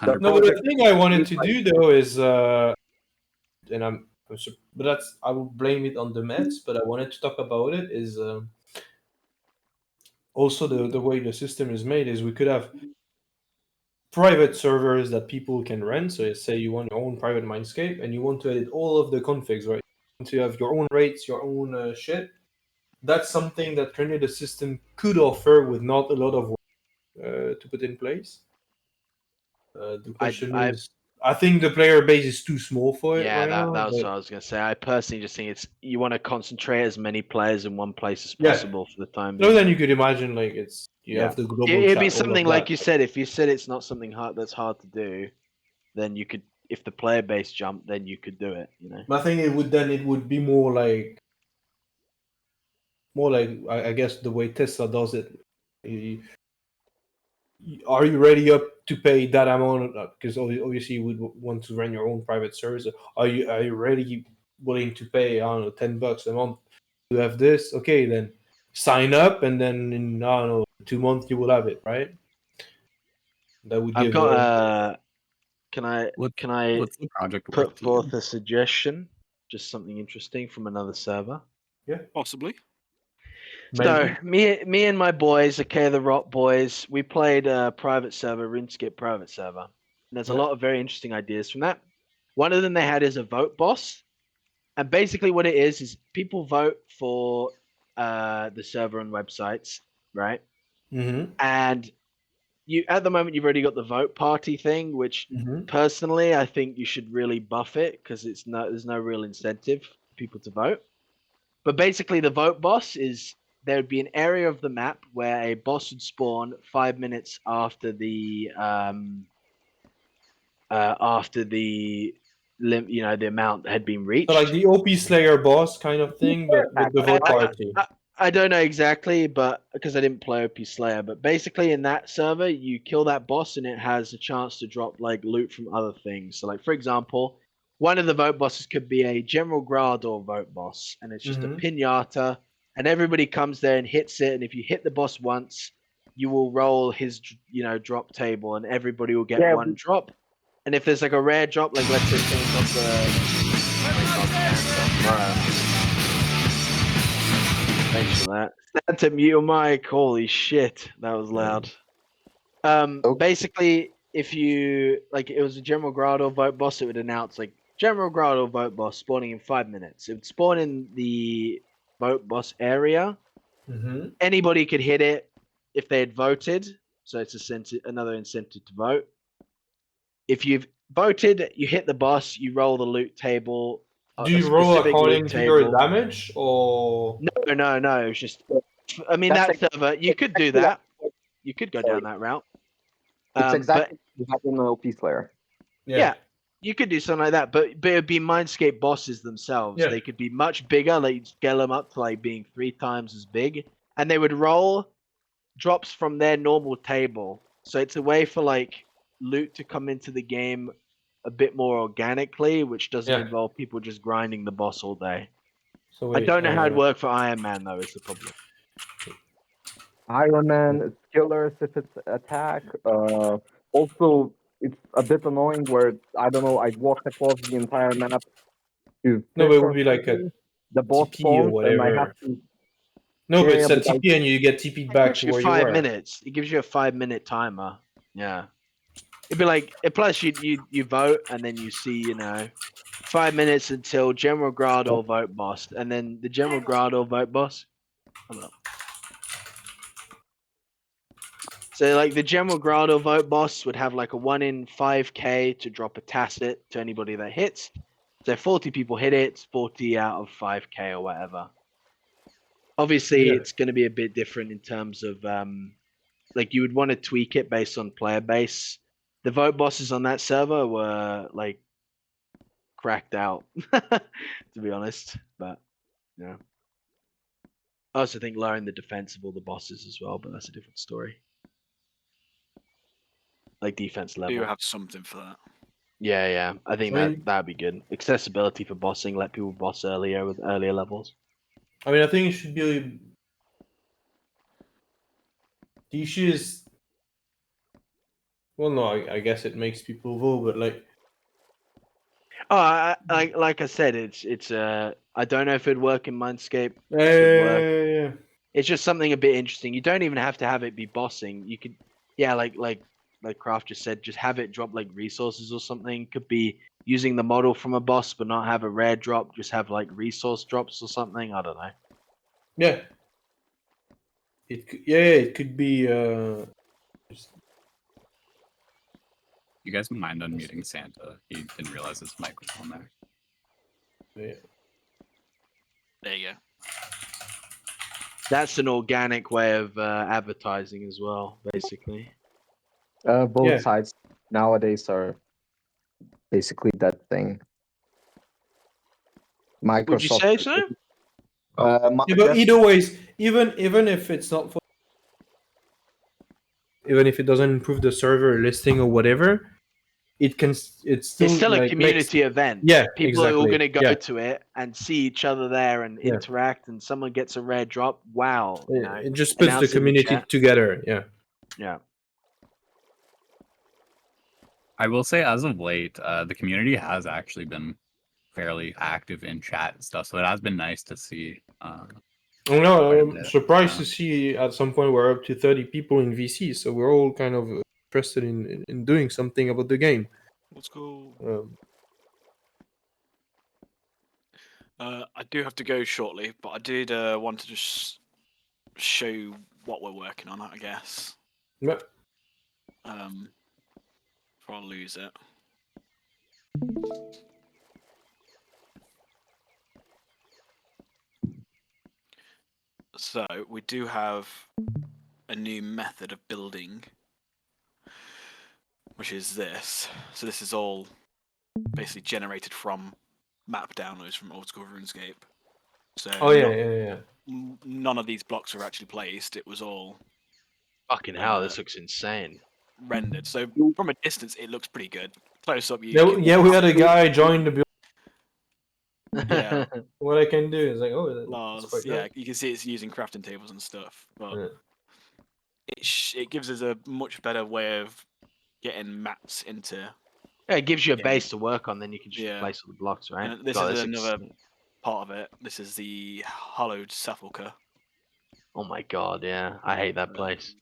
the 100%. no. But the project thing I wanted is to like do though is, and but that's I will blame it on the Mets. But I wanted to talk about it is also the way the system is made is we could have private servers that people can rent. So say you want your own private MineScape and you want to edit all of the configs, right? You want to have your own rates, your own shit. That's something that currently the system could offer with not a lot of work to put in place. The question I is, I think the player base is too small for it yeah, right that now. was But what I was gonna say. I personally just think you want to concentrate as many players in one place as yeah, possible for the time no, being. then you could imagine like you Yeah. have the global It'd be chat, all of something like that. you said. If you said it's not something that's hard to do, then you could. If the player base jumped, then you could do it. I think it would be more like I guess the way Tesla does it. Are you ready up to pay that amount? Because obviously you would want to run your own private service. Are you ready willing to pay, I don't know, $10 a month to have this? Okay, then sign up, and then in I don't know 2 months you will have it, right? That would I've give. got. Can I What's the project worth put to forth you? a suggestion? Just something interesting from another server. Possibly. So maybe. me and my boys, okay, the Rot boys, we played a private server, RuneScape private server. And there's a Yeah. lot of very interesting ideas from that. One of them they had is a vote boss. And basically what it is people vote for the server and websites, right? Mm-hmm. And you at the moment you've already got the vote party thing, which Mm-hmm. personally I think you should really buff it because there's no real incentive for people to vote. But basically, the vote boss is there would be an area of the map where a boss would spawn 5 minutes after the the amount had been reached. So like the OP Slayer boss kind of thing, but with the vote party. I don't know exactly, but because I didn't play OP Slayer, but basically in that server, you kill that boss and it has a chance to drop like loot from other things. So like for example, one of the vote bosses could be a General Grador vote boss, and it's just a pinata, and everybody comes there and hits it, and if you hit the boss once, you will roll his drop table, and everybody will get one drop. And if there's like a rare drop, like let's say someone got thanks for that. Stand to mute your mic. Holy shit, that was loud. Basically, if you like, it was a General Grado vote boss, it would announce like General Grado vote boss spawning in 5 minutes. It would spawn in the vote boss area. Mm-hmm. Anybody could hit it if they had voted, so it's another incentive to vote. If you've voted, you hit the boss, you roll the loot table. Do you roll according to your damage, or no? It's just, I mean, that server you could do that. You could go down that route. It's exactly like in the OP Slayer. Yeah, you could do something like that, but it'd be MineScape bosses themselves. Yeah. They could be much bigger. Like scale them up to like being 3 times as big, and they would roll drops from their normal table. So it's a way for like loot to come into the game a bit more organically, which doesn't involve people just grinding the boss all day. So I don't know how it'd work for Iron Man though. Is the problem. Iron Man, killers if it's attack. Also, it's a bit annoying where I don't know. I walked across the entire map to no, but it would be like a the boss TP or spawns, and I have whatever. to. No, but it's a but TP and you get TP'd It back gives to you where 5 you were. minutes. It gives you a 5-minute timer. Yeah. It'd be like, plus you vote and then you see 5 minutes until General Grado vote boss, and then the General Grado vote boss. Hold up. So like the General Grado vote boss would have like a 1 in 5k to drop a tacit to anybody that hits. So 40 people hit it, it's 40 out of 5k or whatever. Obviously, it's going to be a bit different in terms of like you would want to tweak it based on player base. The vote bosses on that server were like cracked out, to be honest. But yeah, I also think lowering the defense of all the bosses as well, but that's a different story. Like defense level. You have something for that. Yeah. I think that'd be good. Accessibility for bossing, let people boss earlier with earlier levels. I mean, I think it should be. The issue is, well, no, I guess it makes people vote, but like. Oh, like I said, it's I don't know if it'd work in MineScape. Yeah. It's just something a bit interesting. You don't even have to have it be bossing. You could, like Kraft just said, just have it drop like resources or something. Could be using the model from a boss, but not have a rare drop. Just have like resource drops or something. I don't know. Yeah. It could be. You guys mind unmuting Santa? He didn't realize his mic was on there. Yeah. There you go. That's an organic way of advertising as well, basically. Both sides nowadays are basically that thing. Microsoft. Would you say so? But either ways, even if it's not for, even if it doesn't improve the server listing or whatever, it's still It's still a like makes community event. yeah People are all exactly going to go yeah. to it and see each other there and Yeah. interact, and someone gets a rare drop. Wow, you know, It just puts the announce it in the community chat. together. Yeah. Yeah. I will say, as of late, the community has actually been fairly active in chat and stuff, so it has been nice to see. Oh no, quite a I'm bit, surprised yeah. to see at some point we're up to 30 people in VC, so we're all kind of interested in doing something about the game. Let's go. I do have to go shortly, but I did want to just show you what we're working on, I guess. Yeah. Before I lose it. So we do have a new method of building, which is this. So this is all basically generated from map downloads from old school RuneScape. So Oh yeah. None of these blocks were actually placed. It was all Fucking hell, this looks insane. rendered. So from a distance, it looks pretty good. Close up, you Yeah, we had a guy join the build. Yeah. What I can do is like, oh, that's Lars, quite yeah, nice. you can see it's using crafting tables and stuff, but Yeah. it gives us a much better way of getting maps into. Yeah, it gives you a game. base to work on, then you can just Yeah. place all the blocks, right? And this God, is this looks- another part of it. This is the hollowed sepulcher. Oh my god, yeah, I hate that place.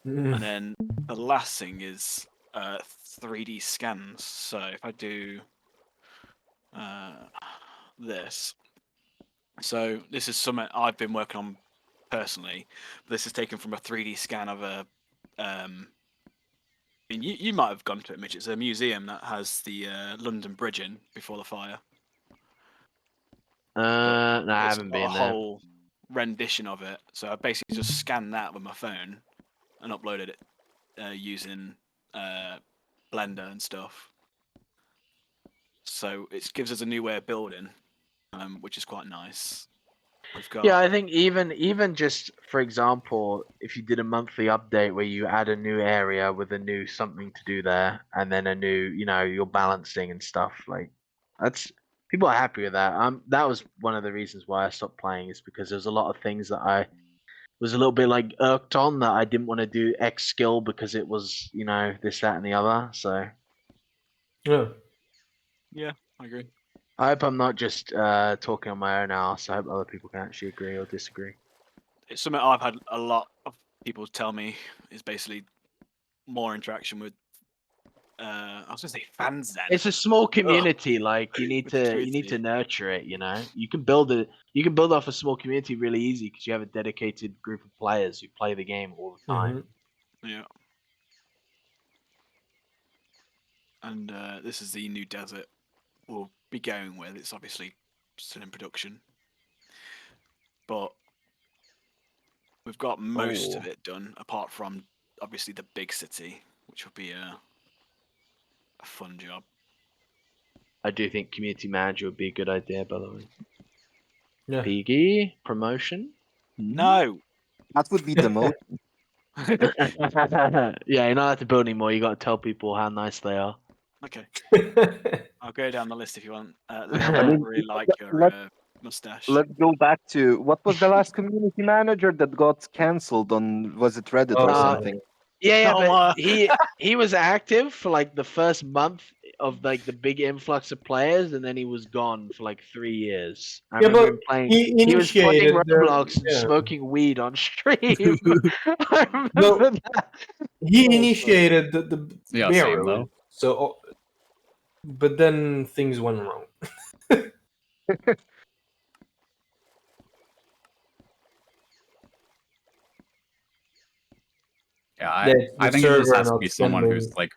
And then the last thing is 3D scans. So if I do this, so this is something I've been working on personally. But this is taken from a 3D scan of a. You might have gone to it, Mitch. It's a museum that has the London Bridge in before the fire. No, I It's haven't got been a there. whole rendition of it. So I basically just scanned that with my phone and uploaded it using Blender and stuff. So it gives us a new way of building, which is quite nice. We've got Yeah, I think even just for example, if you did a monthly update where you add a new area with a new something to do there, and then a new, you're balancing and stuff, like that's people are happy with that. That was one of the reasons why I stopped playing, is because there's a lot of things that I was a little bit like irked on, that I didn't want to do X skill because it was, this, that, and the other. So yeah, I agree. I hope I'm not just talking on my own ass. I hope other people can actually agree or disagree. It's something I've had a lot of people tell me is basically more interaction with. I was gonna say fans. Then It's a small community. Like you need to nurture it. You can build off a small community really easy because you have a dedicated group of players who play the game all the time. Yeah. And this is the new desert we'll be going with. It's obviously still in production, but we've got most of it done, apart from obviously the big city, which will be a fun job. I do think community manager would be a good idea, by the way. Yeah. Piggy promotion. No, that would be the most. Yeah, you're not allowed to build anymore. You got to tell people how nice they are. Okay. I'll go down the list if you want. I I mean, really like your mustache. Let's go back to what was the last community manager that got cancelled on, was it Reddit or something? Yeah, Oh, but he was active for like the first month of like the big influx of players, and then he was gone for like 3 years. I remember him playing. He was playing initiated Roblox and smoking weed on stream. I remember that. He initiated the Yeah, bear same road, though. so but then things went wrong. Yeah, The I think it just server has to not be someone sending- who's like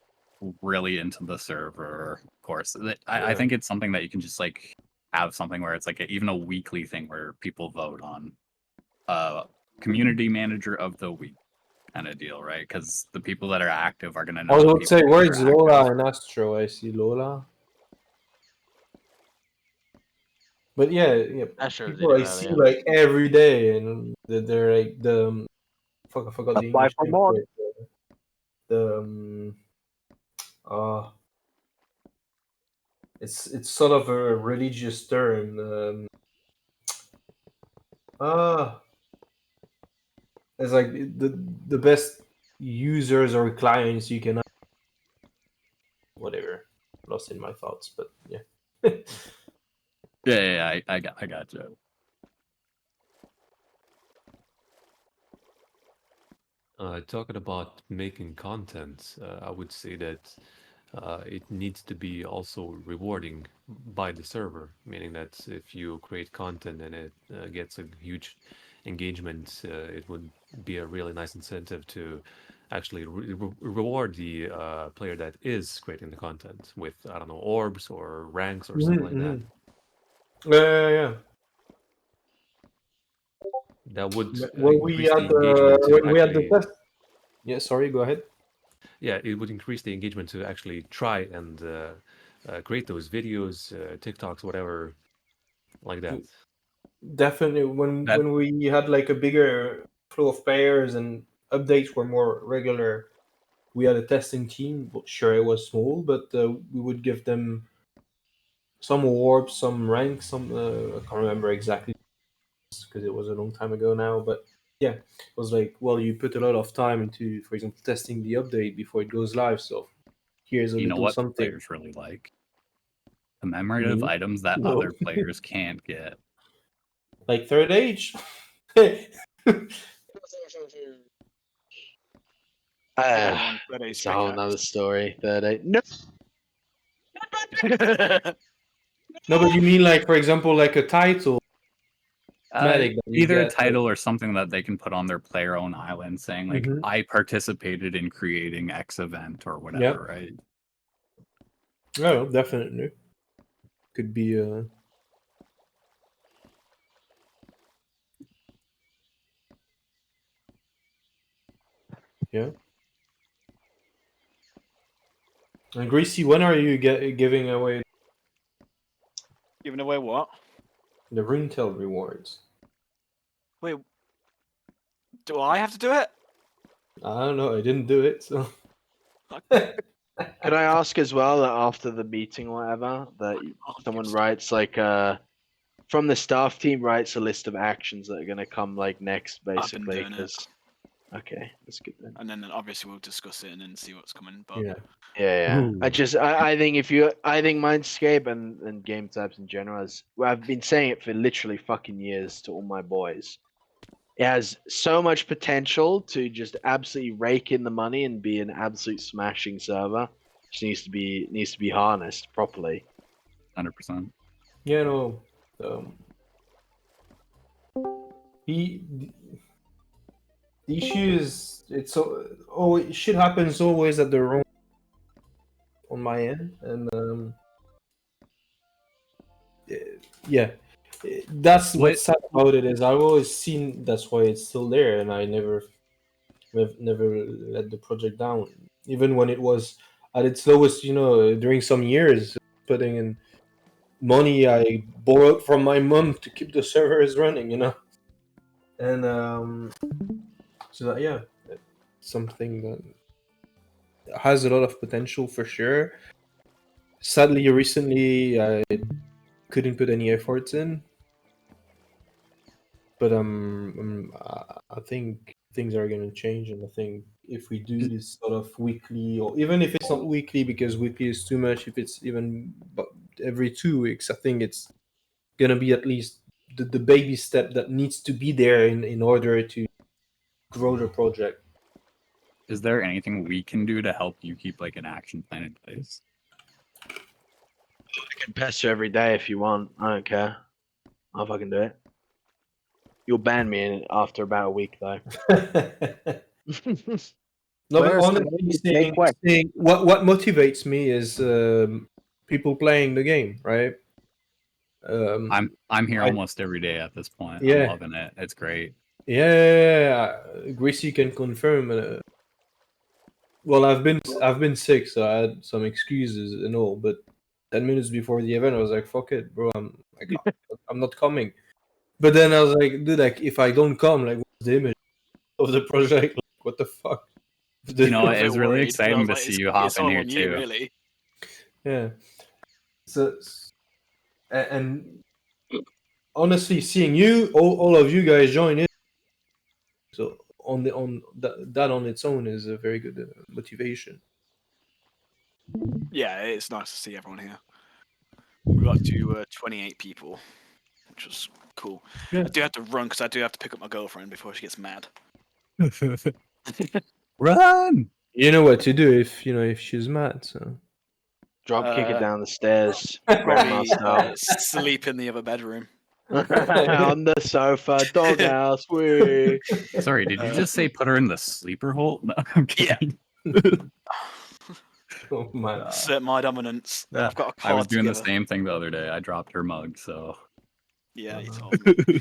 really into the server. Of course, I Yeah. think it's something that you can just like have something where it's like even a weekly thing where people vote on community manager of the week kind of deal, right? Because the people that are active are gonna know. I the would people say, that where's are Lola active. and Astro? I see Lola. But yeah, Astro's people I in see earlier. like every day, and they're like the fuck. I forgot the Apply English for name mod. for it. The It's sort of a religious term. It's like the best users or clients you can have. Whatever. Lost in my thoughts, but yeah. Yeah, I got you. Talking about making content, I would say that it needs to be also rewarding by the server, meaning that if you create content and it gets a huge engagement, it would be a really nice incentive to actually reward the player that is creating the content with, I don't know, orbs or ranks or something like that. Yeah. That would When we increase had the engagement to when we had the actually. test. Yeah, sorry. Go ahead. Yeah, it would increase the engagement to actually try and create those videos, TikToks, whatever, like that. Definitely, when we had like a bigger flow of players and updates were more regular, we had a testing team. Sure, it was small, but we would give them some awards, some ranks, some I can't remember exactly because it was a long time ago now. But yeah, it was like, well, you put a lot of time into, for example, testing the update before it goes live. So here's a You know little what something. players really like? Commemorative items that No. other players can't get. Like Third Age. It's a whole nother story. Third Age. No. No, but you mean like, for example, like a title. That you Either a get, title or something that they can put on their player-owned island, saying like, Mhm. "I participated in creating X event" or whatever, right? No, definitely. Could be yeah. And Greasy, when are you giving away Giving away what? the RuneTel rewards? Wait, do I have to do it? I don't know. I didn't do it, so. Could I ask as well that after the meeting or whatever, that someone writes like from the staff team writes a list of actions that are gonna come like next, I've been basically. doing it. Because okay, that's good then. And then obviously we'll discuss it and then see what's coming. But Yeah. I think I think Mindscape and game types in general is, well, I've been saying it for literally fucking years to all my boys. It has so much potential to just absolutely rake in the money and be an absolute smashing server. Just needs to be harnessed properly. 100%. Yeah, no. The issue is it's shit happens always at the wrong on my end, and yeah, that's what's sad about it is I've always seen that's why it's still there, and I never let the project down, even when it was at its lowest. During some years, putting in money I borrowed from my mom to keep the servers running. And so that, yeah, it's something that has a lot of potential for sure. Sadly, recently I couldn't put any efforts in, but I think things are going to change, and I think if we do this sort of weekly, or even if it's not weekly because weekly is too much, if it's even every 2 weeks, I think it's going to be at least the baby step that needs to be there in order to grow the project. Is there anything we can do to help you keep like an action plan in place? I can pester every day if you want. I don't care. I'll fucking do it. You'll ban me after about a week though. No, but honestly, saying what motivates me is people playing the game, right? I'm here almost every day at this point. Yeah. I'm loving it. It's great. Yeah, Greasy can confirm. Well, I've been sick, so I had some excuses and all. But 10 minutes before the event, I was like, "Fuck it, bro. I'm not coming." But then I was like, "Dude, like, if I don't come, like, what's the image of the project? Like, what the fuck?" It was really exciting to see you hop it's in all here on you, too. really. Yeah. and honestly, seeing you, all of you guys join in, so that on its own is a very good motivation. Yeah, it's nice to see everyone here. We got to 28 people, which was cool. Yeah. I do have to run because I do have to pick up my girlfriend before she gets mad. Run! You know what to do if she's mad. So Drop kick it down the stairs, grandma Probably style. sleep in the other bedroom. On the sofa, doghouse. Wee. Sorry, did you just say put her in the sleeper hole? No, I'm kidding. Oh man. Assert my dominance. I've got a I was card doing together. the same thing the other day. I dropped her mug, so. Yeah, you told me.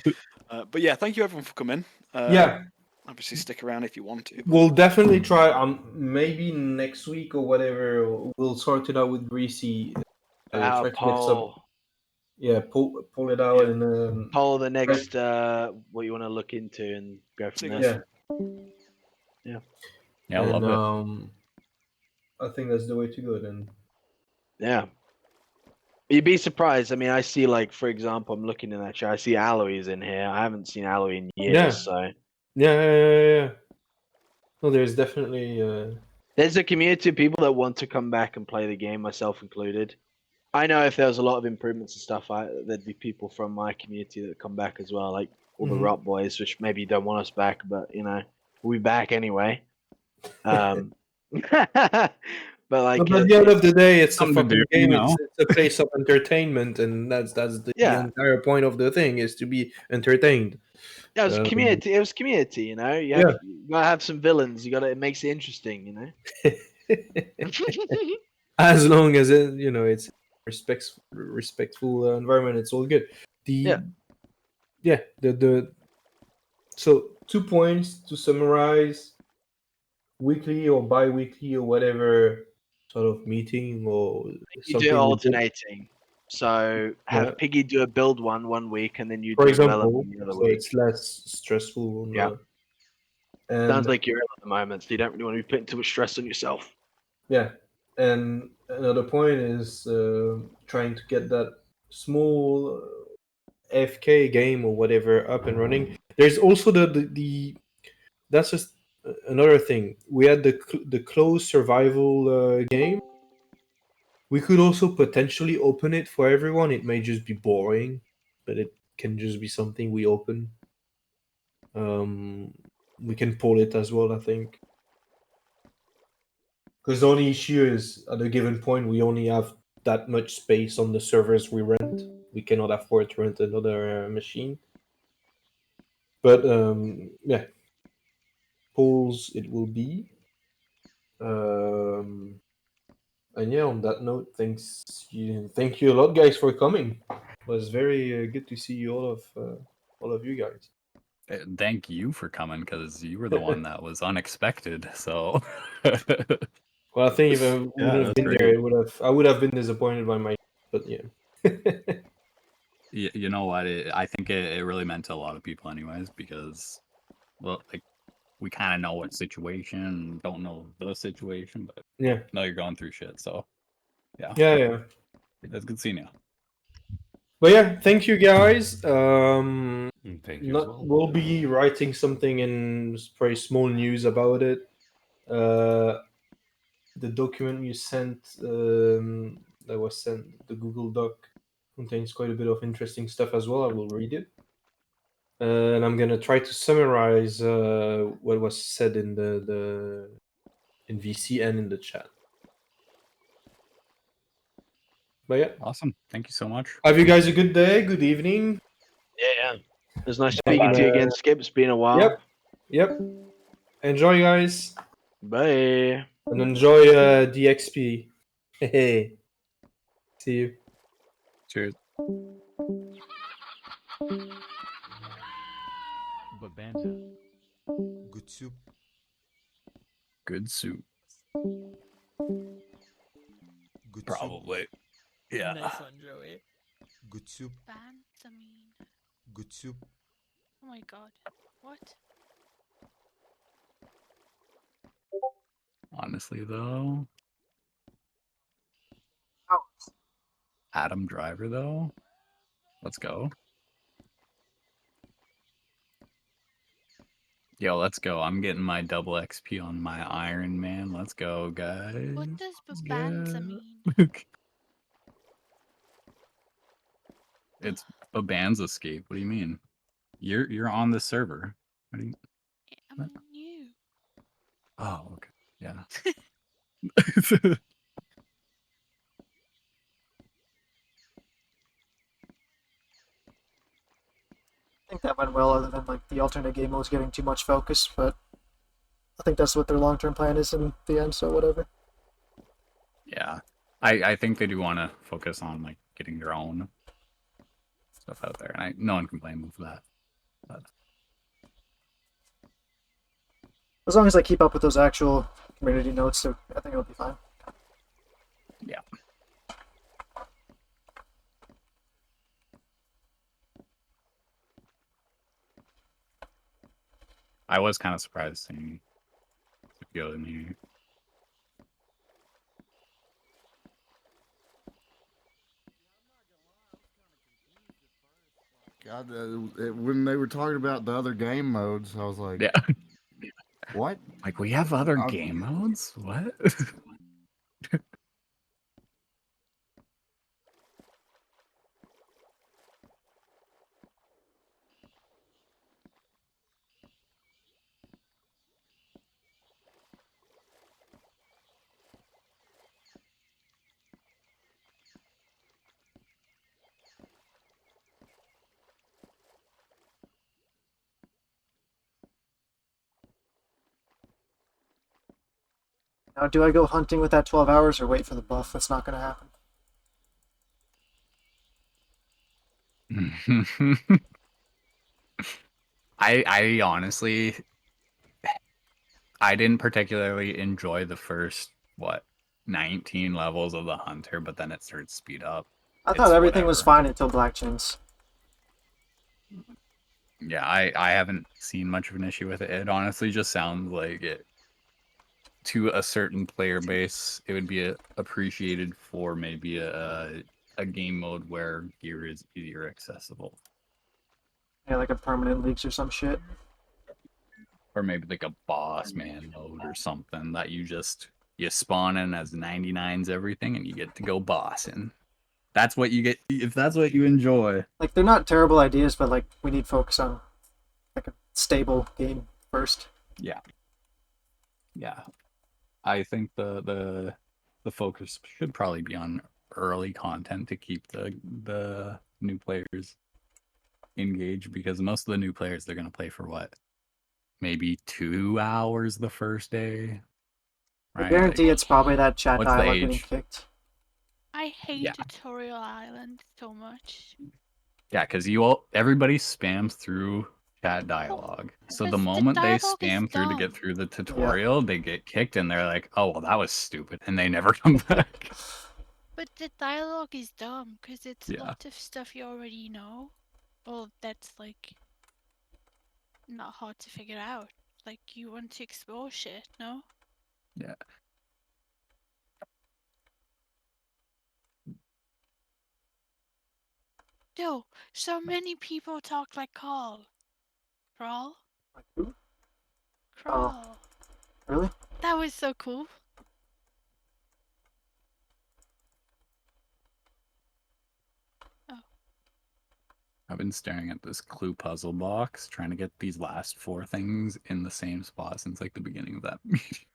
But yeah, thank you everyone for coming. Yeah. Obviously, stick around if you want to. We'll definitely try. Maybe next week or whatever. We'll sort it out with Greasy. Try to get some. Poll. Yeah, pull it out and Poll the next what you want to look into and go from there. Yeah. Yeah, I and, love it. I think that's the way to go then. Yeah. You'd be surprised. I mean, I see, like, for example, I'm looking in that chat. I see Aloy's in here. I haven't seen Aloy in years, Yeah. so. Yeah. No, there's definitely. There's a community of people that want to come back and play the game, myself included. I know if there was a lot of improvements and stuff, there'd be people from my community that come back as well, like all the Mhm. Rot Boys, which maybe don't want us back, but we'll be back anyway. But like, But at the end of the day, it's a something to fucking do, you game. know? It's a place of entertainment, and that's the Yeah. entire point of the thing is to be entertained. Yeah, it was community. It was community, you know. You gotta have some villains. It makes it interesting, you know. As long as it's respectful environment, it's all good. So 2 points to summarize: weekly or bi-weekly or whatever sort of meeting or You do something. alternating. So have Yeah. Piggy do a build one week, and then you For do example, development the other so week. it's less stressful. Yeah. And Sounds like you're ill at the moment, so you don't really want to be putting too much stress on yourself. yeah, and another point is trying to get that small FK game or whatever up and running. There's also the that's just another thing. We had the closed survival game. We could also potentially open it for everyone. It may just be boring, but it can just be something we open. We can pull it as well, I think. Because the only issue is at a given point we only have that much space on the servers we rent. We cannot afford to rent another machine. But yeah, polls it will be. And yeah, on that note, thank you a lot, guys, for coming. It was very good to see all of you guys. Thank you for coming because you were the one that was unexpected. So. Well, I think if I wouldn't Yeah, have that's been there, great. I would have been disappointed by my. But yeah. You know what? I think it really meant to a lot of people, anyways, because, well, like, we kind of know what situation, don't know the situation, but Yeah. know you're going through shit. So, yeah. Yeah. It's good seeing you. But yeah, thank you guys. Thank you as well. We'll be writing something in very small news about it. The document you sent, that was sent, the Google Doc, contains quite a bit of interesting stuff as well. I will read it. And I'm gonna try to summarize what was said in in VC and in the chat. But yeah, awesome. Thank you so much. Have you guys a good day, good evening. Yeah. It was nice speaking to you again, Skip. It's been a while. Yep. Enjoy, guys. Bye. And enjoy the XP. Hey. See you. Cheers. Babanta. Good soup. Good soup. Good Probably. soup. Yeah. Nice one, Joey. Good soup. Bantamine. Good soup. Oh my god. What? Honestly, though. Adam Driver though. Let's go. Yo, let's go. I'm getting my double XP on my Iron Man. Let's go, guys. What does Let's Babanza go. mean? It's Baban's escape. What do you mean? You're on the server. What do you? I'm new. Oh, okay. Yeah. I think that went well, other than like the alternate game modes getting too much focus, but I think that's what their long-term plan is in the end, so whatever. Yeah. I think they do want to focus on like getting their own stuff out there, and no one complained with that. But As long as I keep up with those actual community notes, so I think it'll be fine. yeah. I was kind of surprised seeing Scipio in here. God, when they were talking about the other game modes, I was like, Yeah. What? Like, we have other game modes? What? Now, do I go hunting with that 12 hours or wait for the buff? That's not going to happen. I honestly, I didn't particularly enjoy the first, 19 levels of the Hunter, but then it started to speed up. I thought everything was fine until Black Chains. Yeah, I haven't seen much of an issue with it. It honestly just sounds like it, to a certain player base, it would be appreciated for maybe a game mode where gear is easier accessible. Yeah, like a permanent leaks or some shit. Or maybe like a boss man mode or something that you spawn in as 99s everything and you get to go bossing. That's what you get if that's what you enjoy. Like, they're not terrible ideas, but like we need focus on like a stable game first. Yeah. Yeah. I think the focus should probably be on early content to keep the new players engaged, because most of the new players, they're gonna play for what? Maybe 2 hours the first day. I Right? guarantee Like, it's probably that chat what's the dialogue getting age? kicked. I hate Yeah. Tutorial Island so much. Yeah, because everybody spams through chat dialogue. So the because the moment they dialogue is spam through to get dumb. through the tutorial, they get kicked and they're like, oh, well, that was stupid. And they never come back. But the dialogue is dumb because it's Yeah. a lot of stuff you already know. Well, that's like not hard to figure out. Like you want to explore shit, no? Yeah. Yo, so many people talk like Carl. Crawl? Like who? Crawl. Really? That was so cool. I've been staring at this clue puzzle box, trying to get these last 4 things in the same spot since like the beginning of that meeting.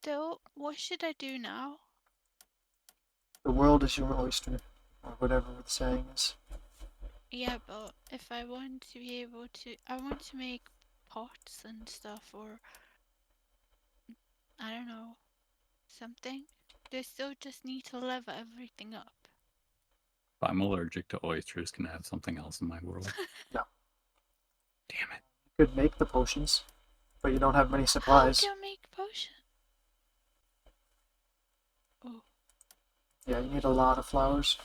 So, what should I do now? The world is your oyster, or whatever the saying is. Yeah, but if I want to be able to, I want to make pots and stuff, or I don't know, something. They still just need to level everything up. If I'm allergic to oysters, can I have something else in my world? No. Damn it. You could make the potions, but you don't have many How supplies. do you make potion? Oh. Yeah, you need a lot of flowers.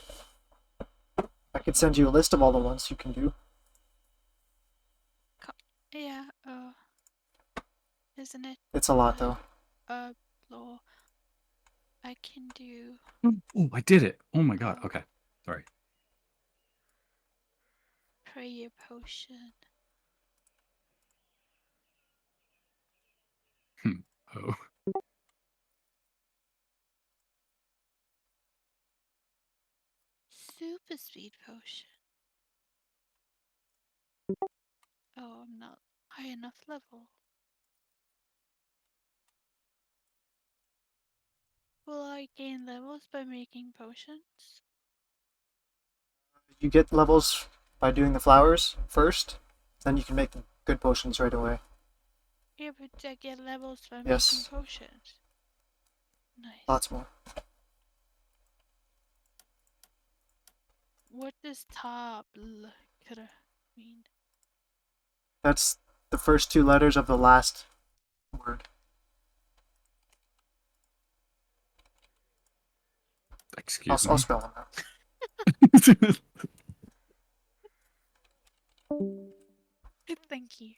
I could send you a list of all the ones you can do. Yeah, isn't it? It's a lot though. Law. I can do Oh, I did it. Oh my god. Oh. Okay. Sorry. prayer potion. Oh. Super speed potion. Oh, I'm not high enough level. Will I gain levels by making potions? You get levels by doing the flowers first, then you can make the good potions right away. Yeah, but I get levels by Yes. making potions. Nice. Lots more. What does tabl mean? That's the first two letters of the last word. Excuse I'll me. spell them out. Thank you.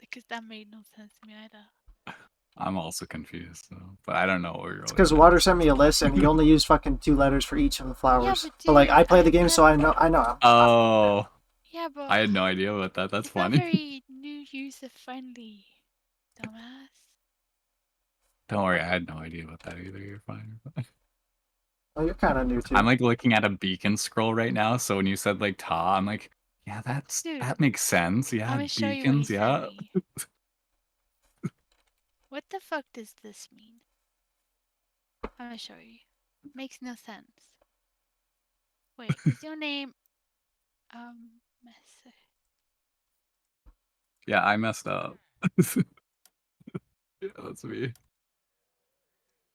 Because that made no sense to me either. I'm also confused, so, but I don't know what you're It's really because Water sent me a list and he only used fucking 2 letters for each of the flowers. but But like dude, I play the I game, so I know. Oh. Yeah, but I had no idea about that. That's it's not funny. very new user friendly, dumbass. Don't worry, I had no idea about that either. You're fine. Oh, you're kind of new too. I'm like looking at a beacon scroll right now, so when you said like ta, I'm like, yeah, Dude, that makes sense. Yeah, I'm gonna show you what he beacons, yeah. sent me. What the fuck does this mean? I'm gonna show you. Makes no sense. Wait, is your name Messi? Yeah, I messed up. Yeah, that's me.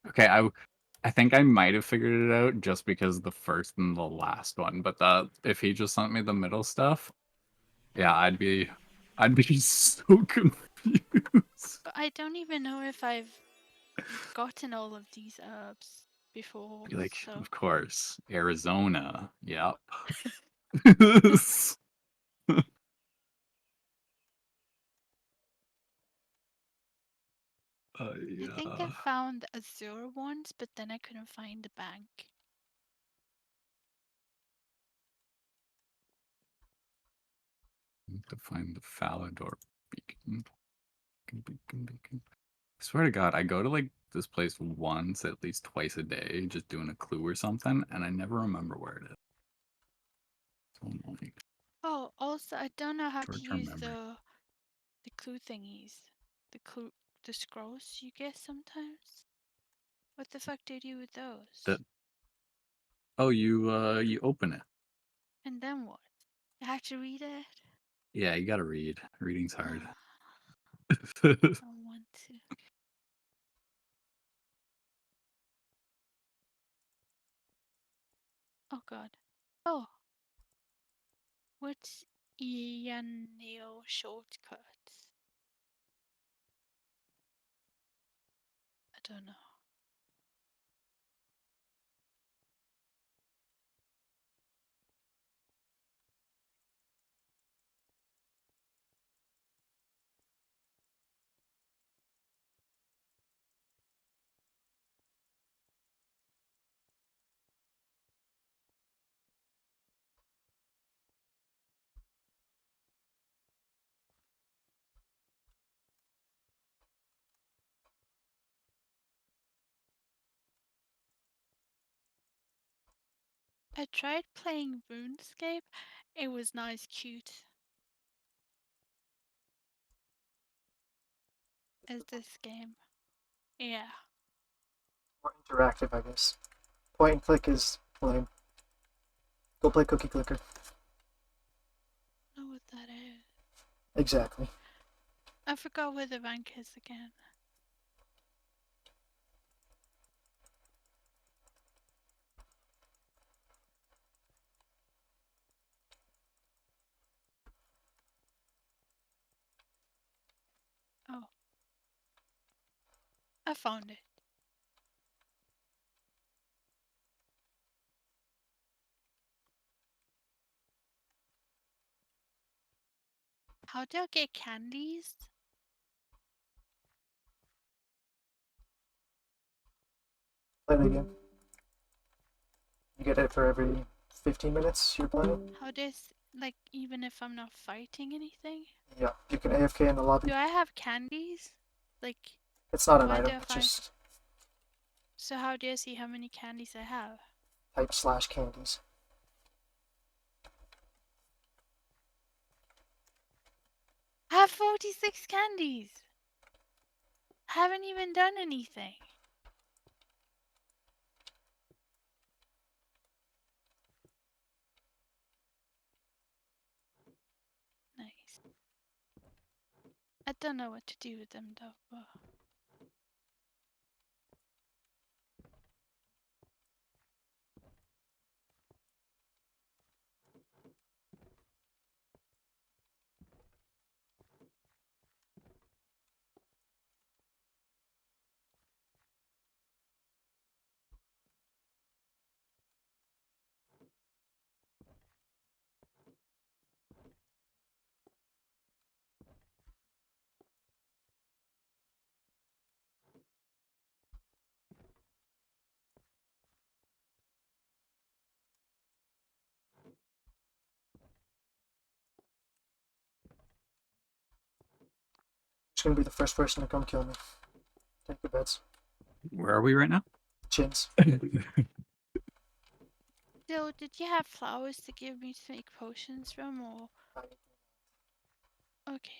Okay, I think I might have figured it out just because the first and the last one, but if he just sent me the middle stuff, yeah, I'd be so confused. But I don't even know if I've gotten all of these herbs before. Be like, So of course, Arizona. Yep. I think I found Azure ones, but then I couldn't find the bank. To find the Falador beacon. Beacon. I swear to God, I go to like this place once, at least twice a day, just doing a clue or something, and I never remember where it is. So annoying. Oh, also I don't know how to Short-term use memory. the clue thingies. The scrolls you get sometimes. What the fuck do you do with those? Oh, you open it. And then what? I have to read it? Yeah, you gotta read. Reading's hard. I don't want to. Oh god. Oh. What's Ianeo shortcuts? I don't know. I tried playing RuneScape. It was nice, cute. As this game. Yeah. More interactive, I guess. Point and click is lame. Go play Cookie Clicker. I don't know what that is. Exactly. I forgot where the rank is again. Oh. I found it. How do I get candies? Play the game. You get it for every 15 minutes you're playing. How does, like, even if I'm not fighting anything? Yeah, you can AFK in the lobby. Do I have candies? Like, It's not an do I item, do it's if I... just So how do I see how many candies I have? type/candies. I have 46 candies! I haven't even done anything. Nice. I don't know what to do with them though. But... Who's gonna be the first person to come kill me? Take your bets. Where are we right now? Chins. So, did you have flowers to give me to make potions from, or...? Okay.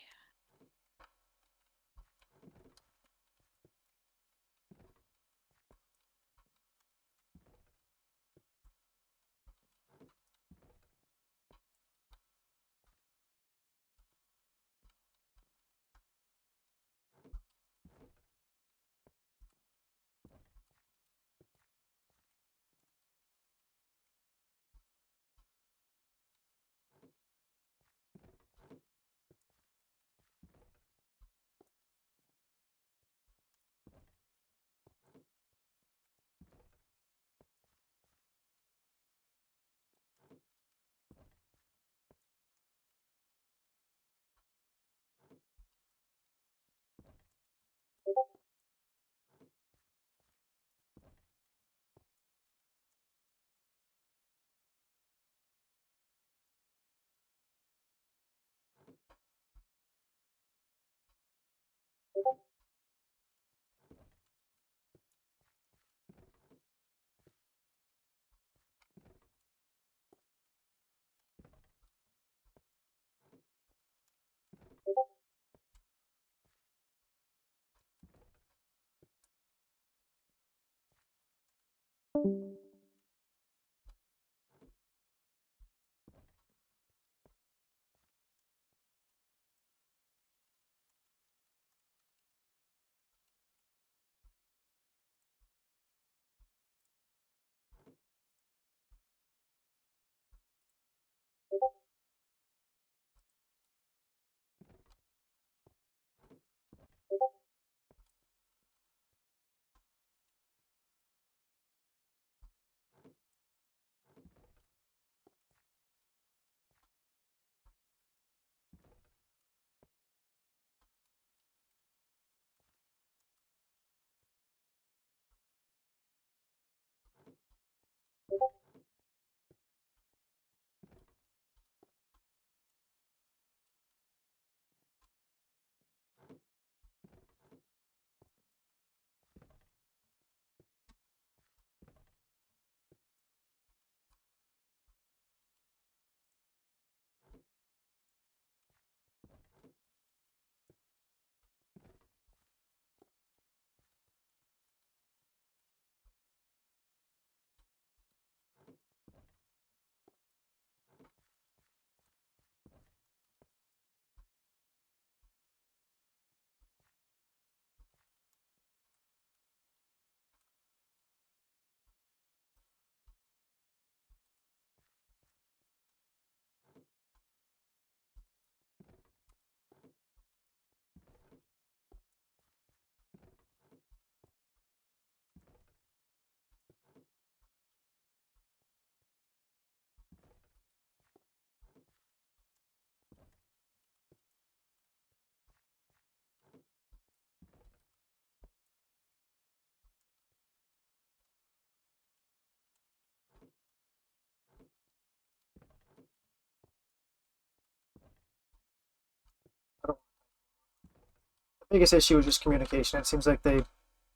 biggest issue was just communication. It seems like they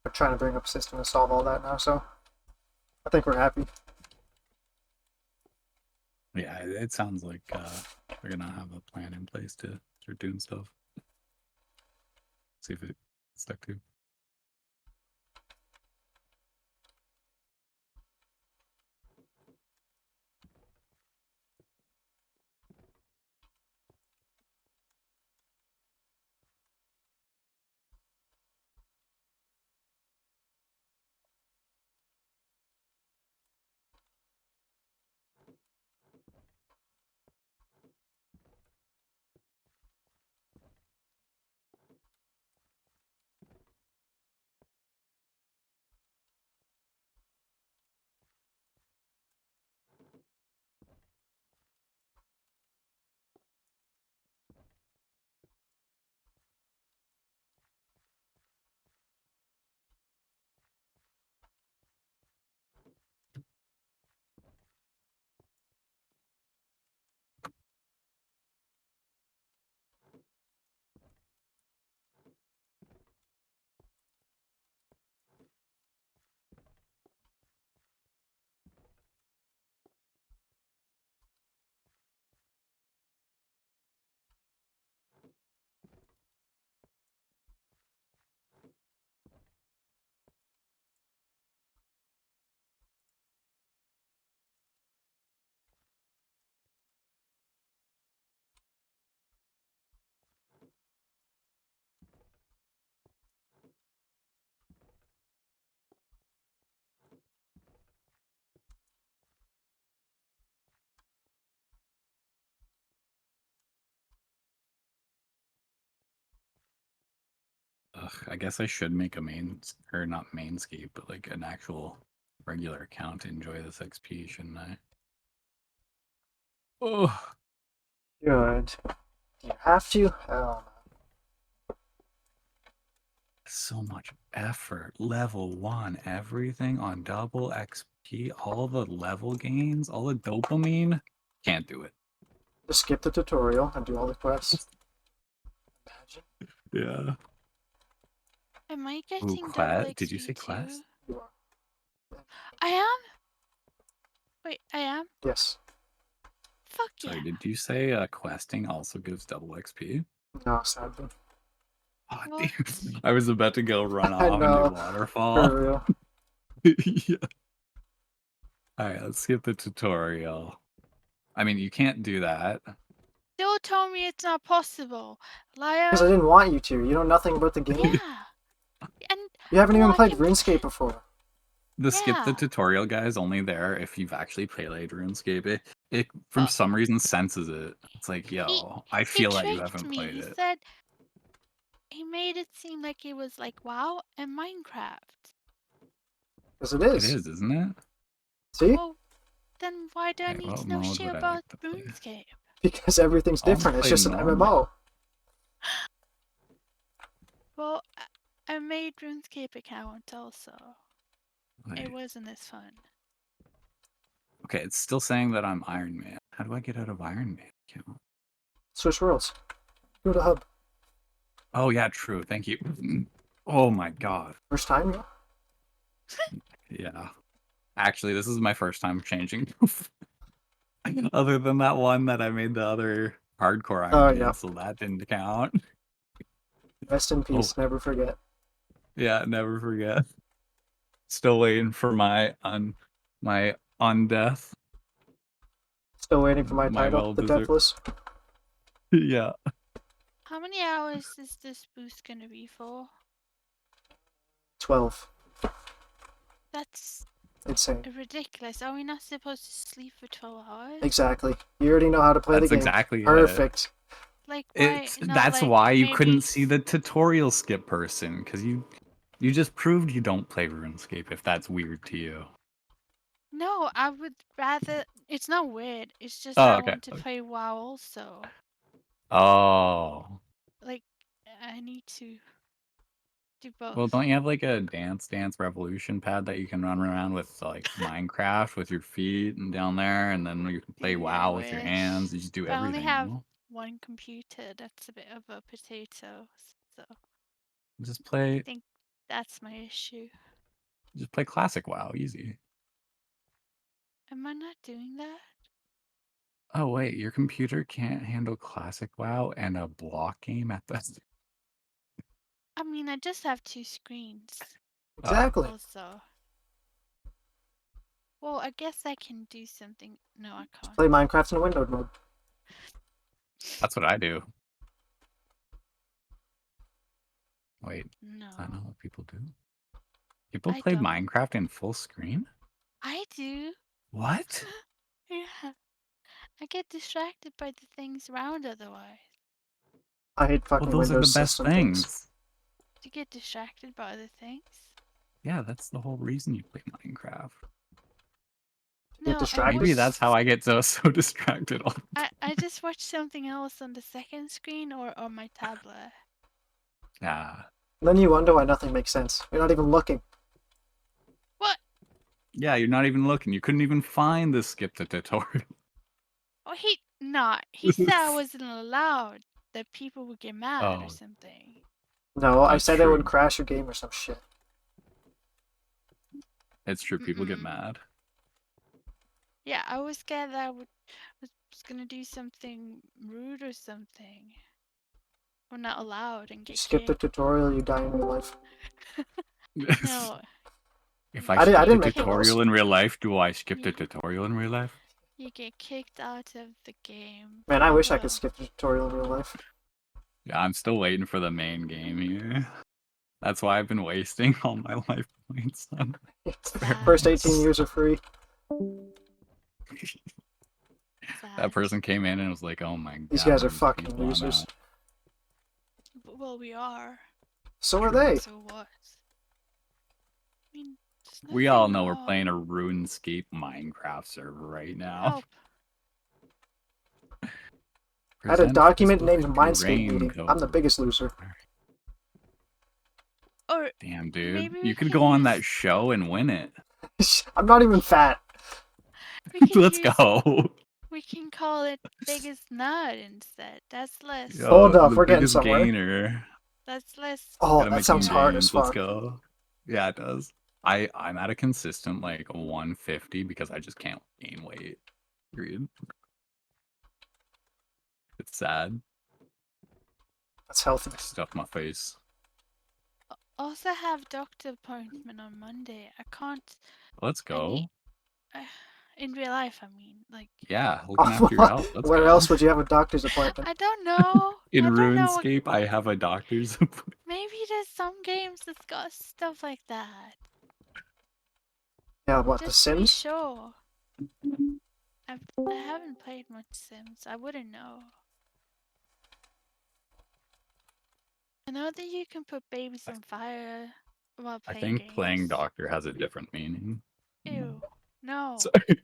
are trying to bring up a system to solve all that now, so I think we're happy. Yeah, it sounds like they're gonna have a plan in place to start doing stuff. See if it stuck to. Ugh, I guess I should make a or not MineScape, but like an actual regular account to enjoy this XP, shouldn't I? Oh, Good. Do you have to? Hell no. so much effort. Level 1, everything on double XP, all the level gains, all the dopamine. Can't do it. Just skip the tutorial and do all the quests. Imagine. Yeah. Am I Ooh, getting double quest? Did you XP say too? quest? You are. I am? Wait, I am? Yes. Fuck yeah. Sorry, did you say questing also gives double XP? No, sadly. Oh, What? dude. I was about to go run I off and do know. waterfall. For real. Yeah. Alright, let's skip the tutorial. I mean, you can't do that. Still tell me it's not possible. Liar. Because I didn't want you to. You know nothing about the game. Yeah. And You haven't even all I played can RuneScape before. The skip the Yeah. tutorial guy is only there if you've actually played RuneScape. It from some reason senses it. It's like, yo, I He feel that you tricked haven't me. played He it. said he made it seem like it was like WoW and Minecraft. Because it It is. is, isn't it? See? Well, then why do I Okay, need what to know mode shit would I about like to play? RuneScape? Because everything's I'll different. It's play just an normal. MMO. Well, I made RuneScape account also. Wait. It wasn't as fun. Okay, it's still saying that I'm Iron Man. How do I get out of Iron Man account? Switch worlds. Go to hub. Oh yeah, true. Thank you. Oh my god. First time, yeah? Yeah. Actually, this is my first time changing. Other than that one that I made the other hardcore Iron Man, yeah. so that didn't count. Rest in peace. Never forget. Yeah, never forget. Still waiting for my undeath. Still waiting for my title, the Deathless. Yeah. How many hours is this boost gonna be for? 12. That's insane. Ridiculous. Are we not supposed to sleep for 12 hours? Exactly. You already know how to play That's the game. exactly it. Perfect. Like why? That's like, why you maybe... couldn't see the tutorial skip person, because you just proved you don't play RuneScape if that's weird to you. No, I would rather. It's not weird. It's just Oh, I okay. want to play WoW also. Oh. Like, I need to do both. Well, don't you have like a Dance Revolution pad that you can run around with, like Minecraft with your feet and down there, and then you can play Yeah, WoW with your hands. You just do But I only everything. have You know? one computer. That's a bit of a potato. So. Just play. I think that's my issue. Just play classic WoW, easy. Am I not doing that? Oh wait, your computer can't handle classic WoW and a block game at the. I mean, I just have 2 screens. Exactly. Also. Well, I guess I can do something. No, I can't. Play Minecraft in windowed mode. That's what I do. Wait, No. is that not what people do? People I play don't. Minecraft in full screen? I do. What? Yeah. I get distracted by the things around otherwise. I hate Well, fucking those are the Windows best system things. things. Do you get distracted by other things? Yeah, that's the whole reason you play Minecraft. No, Maybe that's how I get so distracted all the time. I just watch something else on the second screen or on my tablet. Ah. Then you wonder why nothing makes sense. You're not even looking. What? Yeah, you're not even looking. You couldn't even find the skip the tutorial. Oh, he said I wasn't allowed. That people would get mad or Oh. something. No, I That's said it would true. crash your game or some shit. It's true. People get mad. Yeah, I was scared that I was gonna do something rude or something. Or not allowed and You get skip the kicked. tutorial, you die in real life. No. If I I skip the didn't make the tutorial rules. in real life, do I skip the tutorial in real life? You get kicked out of the game. Man, I wish I Well, could skip the tutorial in real life. Yeah, I'm still waiting for the main game here. That's why I've been wasting all my life points on First 18 experiments. years are free. That person came in and was like, "Oh my god, These guys are these fucking people, I'm losers. out." well, we are. So are they. So what? I mean, there's We all nothing know we're wrong. playing a RuneScape Minecraft server right now. Help. I had a Present document specific named MineScape terrain meeting. I'm the code. biggest loser. Or Damn, dude, maybe we you could can go on use- that show and win it. I'm not even fat. we can Let's use- go. We can call it biggest nut instead. That's less. Yo, Hold up, the we're getting biggest somewhere. gainer. That's less. Oh, Gotta that make sounds new hard as games. Let's fuck. go. Yeah, it does. I'm at a consistent like 150 because I just can't gain weight. Period. It's sad. That's healthy. I stuffed my face. Also have doctor appointment on Monday. I can't. Let's go. In real life, I mean, like. Yeah, looking after your health. Let's Where go. else would you have a doctor's appointment? I don't know. In I don't know what- RuneScape, I have a doctor's appointment. Maybe there's some games that's got stuff like that. Yeah, what, The Just to be Sims? sure. I haven't played much Sims. I wouldn't know. I know that you can put babies on fire while I playing think playing games. doctor has a different meaning. Ew. No. Sorry.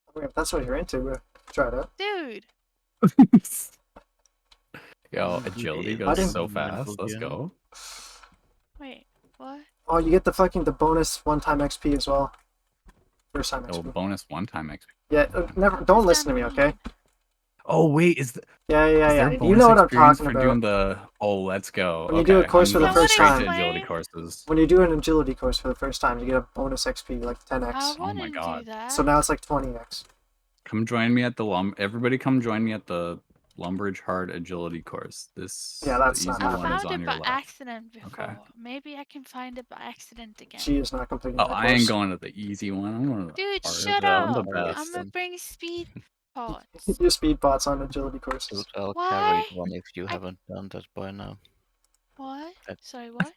I mean, if that's what you're into, try it out. Dude. Yo, agility I goes didn't- so fast. Let's go. Wait, what? Oh, you get the bonus one-time XP as well. First time Oh, XP. bonus one-time XP. Yeah, never. Don't listen to me, okay? Oh wait, is the Yeah. there You bonus know what I'm experience talking for about. doing the? Oh, let's go. When you do a course I'm for the going first straight time. to agility courses. When you do an agility course for the first time, you get a bonus XP like 10x. I Oh my wouldn't god. do that. So now it's like 20x. Come join me at the Everybody, come join me at the Lumbridge Hard Agility course. This Yeah, that's the easy not I one is found on it your by left. accident before. Okay. Maybe I can find it by accident again. She is not completing Oh, that I ain't course. going to the easy one. I'm going to the Dude, hard. shut I'm the up. best. I'm gonna bring speed pots. Your speed bots on agility courses. I'll Why? carry one if you haven't done that by now. What? That- Sorry, what?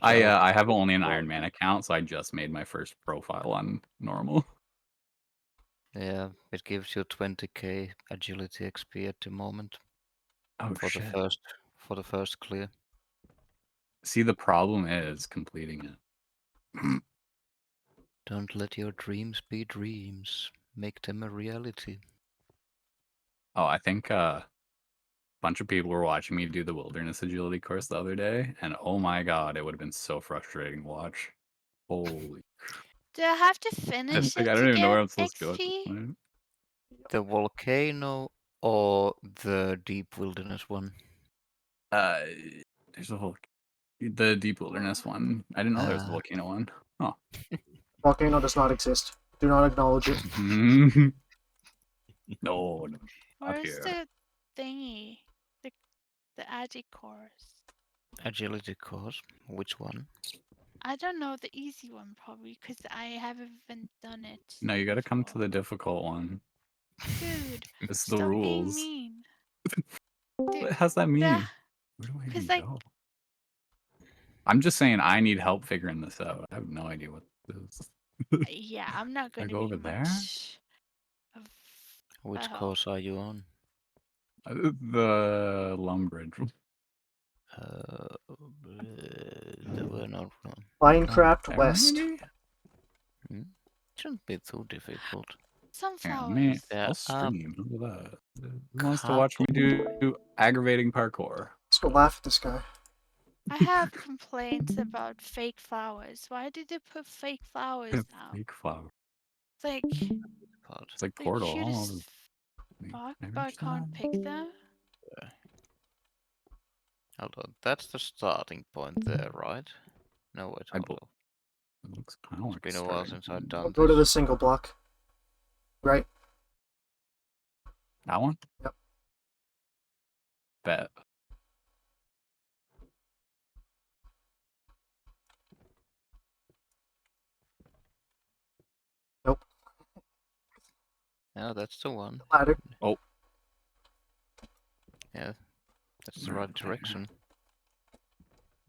I have only an Iron Man account, so I just made my first profile on normal. Yeah, it gives you 20k agility XP at the moment. Oh, for shit. the first clear. See, the problem is completing it. Don't let your dreams be dreams. Make them a reality. Oh, I think a bunch of people were watching me do the wilderness agility course the other day, and oh my god, it would have been so frustrating to watch. Holy Do I have to finish like, it I don't to even know where get I'm supposed to go at this XP? point. The volcano or the deep wilderness one? There's a whole the deep wilderness one. I didn't know there was a volcano one. Oh. Volcano does not exist. Do not acknowledge it. No, not Where's here. the thingy? The agi course. Agility course. Which one? I don't know, the easy one probably, because I haven't done it. No, you gotta come to the difficult one. Dude, It's the stop being rules. mean. What does that mean? Where do I even like, go? I'm just saying I need help figuring this out. I have no idea what this is. yeah, I'm not I going to go be over there? much of Which help. course are you on? The Lumbridge. There were not one. Minecraft West. Shouldn't be too difficult. Sunflowers. I'll stream. Look at that. Who wants to watch me do aggravating parkour? Let's go laugh at this guy. I have complaints about fake flowers. Why did they put fake flowers now? Fake flower. It's like It's like the Portal. cutest fuck, but I can't pick them. Hold on, that's the starting point there, right? No, wait, hold on. It looks kind of like It's been a while since I've done Go to the this. single block. Right. That one? Yep. Bet. Nope. Yeah, that's the one. Ladder. Oh. Yeah, that's the right direction.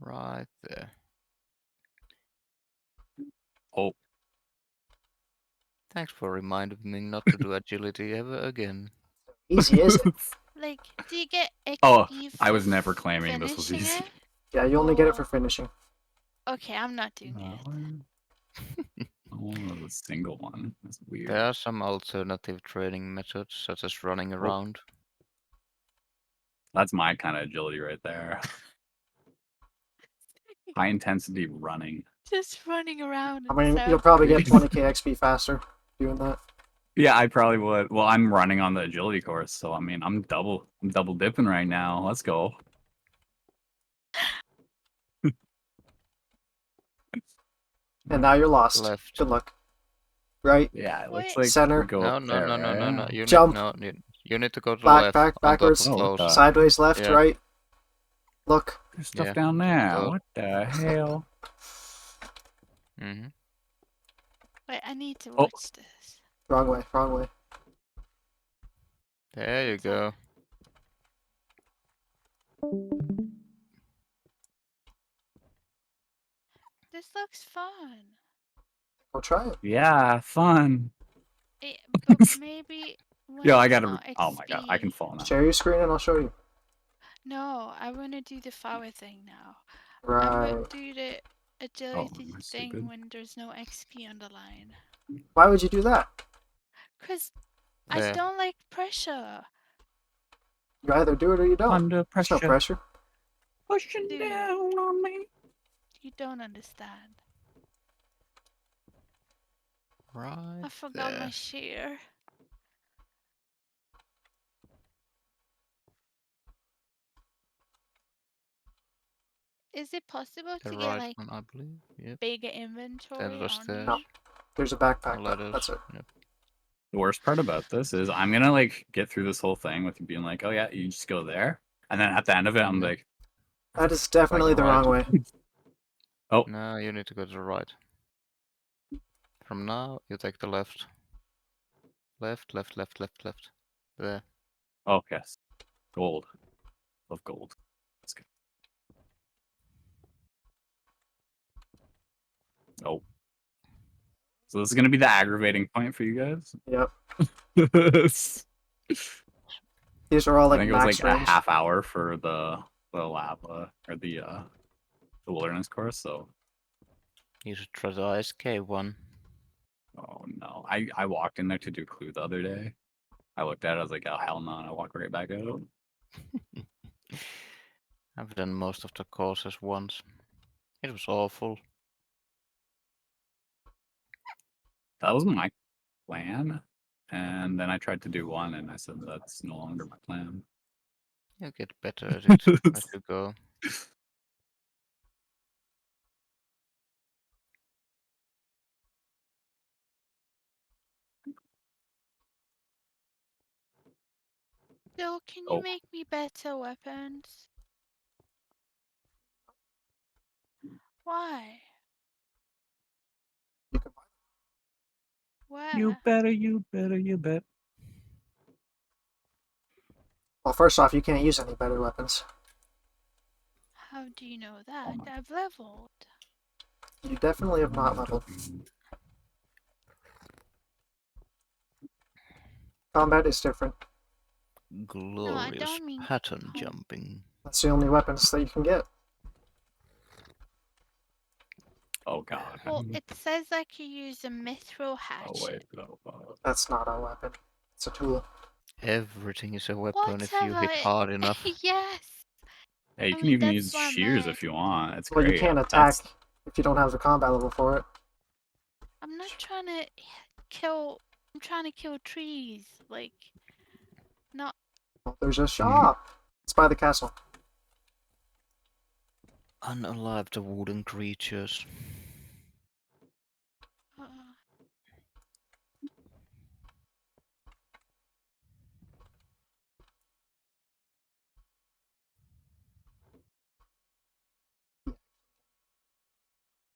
Right there. Oh. Thanks for reminding me not to do agility ever again. Easy, is it? Like, do you get XP Oh, for I was never claiming this was finishing easy. it? Yeah, you only get it for finishing. Okay, I'm not doing it. Oh, the single one. That's weird. There are some alternative training methods, such as running around. That's my kind of agility right there. High intensity running. Just running around. I mean, you'll probably get 20k XP faster doing that. Yeah, I probably would. Well, I'm running on the agility course, so I mean, I'm double dipping right now. Let's go. And now you're lost. Left. Good luck. Right. Yeah, it looks like Center. we go No, up no, there, no, no, no, right? no. You Jump. you need to go to the Back, left. back, on top backwards. of those. Sideways, left, Yeah. right. Look. There's stuff Yeah. down there. Go. What the hell? Mm-hmm. Wait, I need to watch this. Wrong way, wrong way. There you go. This looks fun. Go try it. Yeah, fun. But maybe when Yo, I it's gotta. not Oh my god, I can fall now. Share your screen and I'll show you. No, I want to do the flower thing now. I Right. would do the agility am I thing stupid? when there's no XP on the line. Why would you do that? Because I There. don't like pressure. You either do it or you don't. Under There's no pressure. pressure. Pushing Dude, down on me. you don't understand. Right I forgot there. my shear. Is it possible The to right get like one, I believe. Yep. bigger Then inventory the on stairs. No. There's a backpack. The ladders. That's it. Yep. The worst part about this is I'm gonna like get through this whole thing with you being like, oh yeah, you just go there, and then at the end of it, I'm like, That is definitely the wrong way. oh, No, you need to go to the right. From now, you take the left. Left, left, left, left, left. There. oh yes, gold. Love gold. Let's go. Oh. So this is gonna be the aggravating point for you guys. Yep. I These are all like think it was max like range. a half hour for the lava or the wilderness course. So You should try the ISK one. oh no, I walked in there to do clue the other day. I looked at it, I was like, oh hell no, and I walked right back out. I've done most of the courses once. It was awful. That was my plan. And then I tried to do one and I said that's no longer my plan. You get better at it as you go. Still, can you Oh. make me better weapons? Why? Where? You better, you better, you bet. Well, first off, you can't use any better weapons. How do you know that? I've leveled. You definitely have not leveled. Combat is different. Glorious don't mean pattern jumping. That's the only weapons that you can get. Oh god. Well, it says I can use a mithril hatchet. Oh wait, no. That's not a weapon. It's a tool. Everything is a weapon if you hit Whatever. hard enough. Yes. Hey, you I can mean, even that's use what I shears meant. if you want. It's Well, great. you can't attack That's... if you don't have the combat level for it. I'm not trying to kill. I'm trying to kill trees. Like, not. Well, there's a shop. It's by the castle. Unalive the wooden creatures.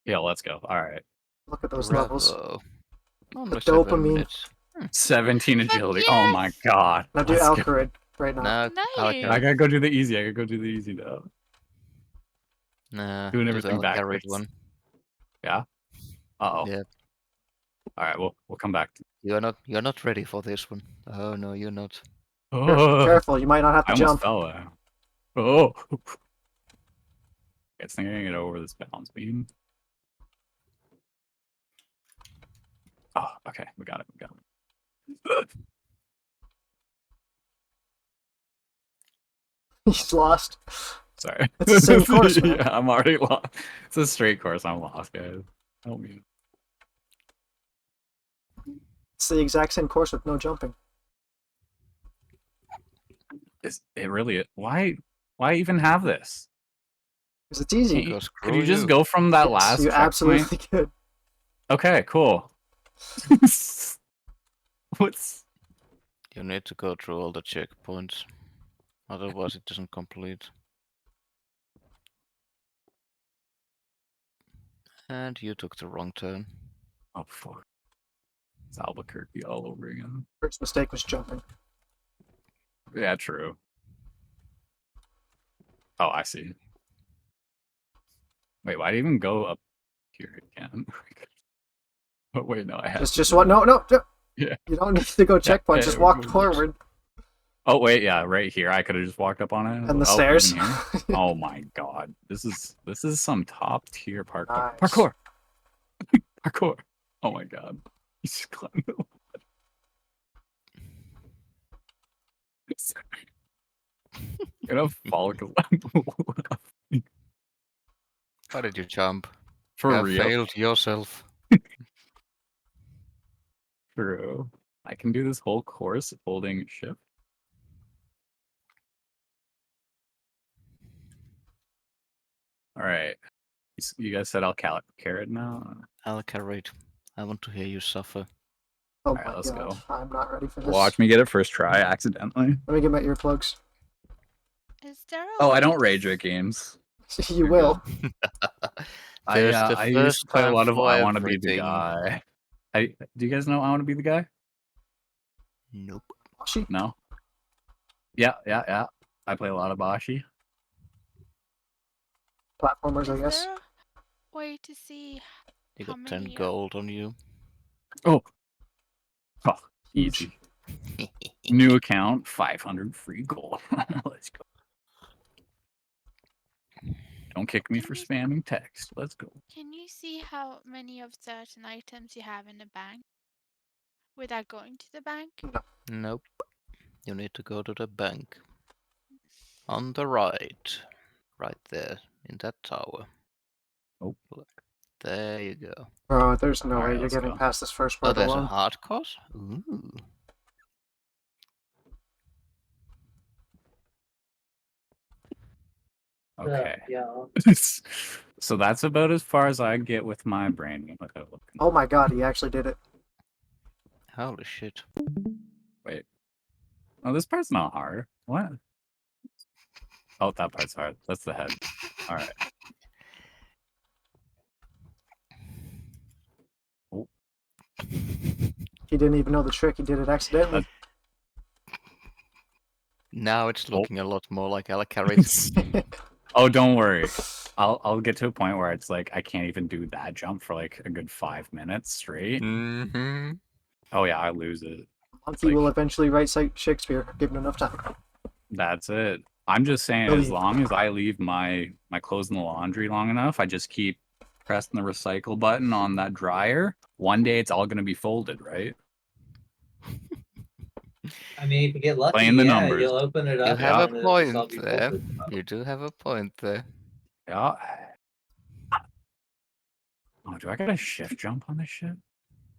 Yeah, let's go. All right. Look at those Bravo. levels. Only The 7 dopamine. minutes. 17 agility. Oh my god. Now do Let's go. Alcarid right now. Now, I gotta go do the easy. I gotta go do the easy though. Nah, Doing do the everything Alcarid backwards. one. Yeah. Uh-oh. Yeah. All right, we'll come back. You're not ready for this one. Oh no, you're not. Careful, you might not have to I almost jump. fell there. Oh. I think I can get over this balance beam. Oh, okay, we got it. We got it. He's lost. Sorry. It's the same course, man. Yeah, I'm already lost. It's a straight course. I'm lost, guys. Help me. It's the exact same course with no jumping. It really? Why even have this? Because it's easy. Could you just go from that Yes, last you checkpoint? absolutely could. Okay, cool. What's... You need to go through all the checkpoints. Otherwise it doesn't complete. And you took the wrong turn. Oh fuck. It's Albuquerque all over again. First mistake was jumping. Yeah, true. Oh, I see. Wait, why'd I even go up here again? But wait, no, I had Just what? No. Yeah. You don't need to go checkpoint. Yeah, just we're walk going forward. Oh wait, yeah, right here. I could have just walked up on it. And the Oh, stairs. even here? Oh my god, this is some top tier parkour. Nice. Parkour. Parkour. Oh my god. You just climbed the wall. You're gonna fall because Why did you jump? For you have real. failed yourself. True. I can do this whole course holding shift. Alright. You guys said I'll carrot now? Alcarid. I want to hear you suffer. Oh Alright, my let's god, go. I'm not ready for this. Watch me get it first try accidentally. Let me get my earplugs. Is there a Oh, I way don't to rage at games. You will. There's the I used to first play a time lot of for I Want to Be the everything. Guy. Do you guys know I Want to Be the Guy? Nope. Bashi? No? Yeah. I play a lot of Bashi. Platformers, I Is guess. there a way to see You how got 10 many? gold on you. Oh, easy. New account, 500 free gold. Let's go. Don't kick me for spamming text. Let's go. Can you see how many of certain items you have in the bank without going to the bank? Nope. You need to go to the bank. On the right. Right there. In that tower. Oh. Look. There you go. Bro, there's no All way right, you're let's getting go. past this first Oh, part there's a alone. hard course? Ooh. Okay. Yeah. So that's about as far as I get with my brain without looking. Oh my god, he actually did it. Holy shit. Wait. Oh, this part's not hard. What? Oh, that part's hard. That's the head. All right. Oh. He didn't even know the trick. He did it accidentally. Now it's looking a lot more like Alacarit. Oh, don't worry. I'll get to a point where it's like I can't even do that jump for like a good 5 minutes straight. Mm-hmm. Oh yeah, I lose it. Monkey will eventually write Shakespeare, given enough time. That's it. I'm just saying, as long as I leave my clothes in the laundry long enough, I just keep pressing the recycle button on that dryer. One day it's all gonna be folded, right? I mean, if you get lucky, Playing the yeah, numbers. you'll open it You up have a and it'll just all point be there. folded. You do have a point there. Yeah. Oh, do I got a shift jump on this shit?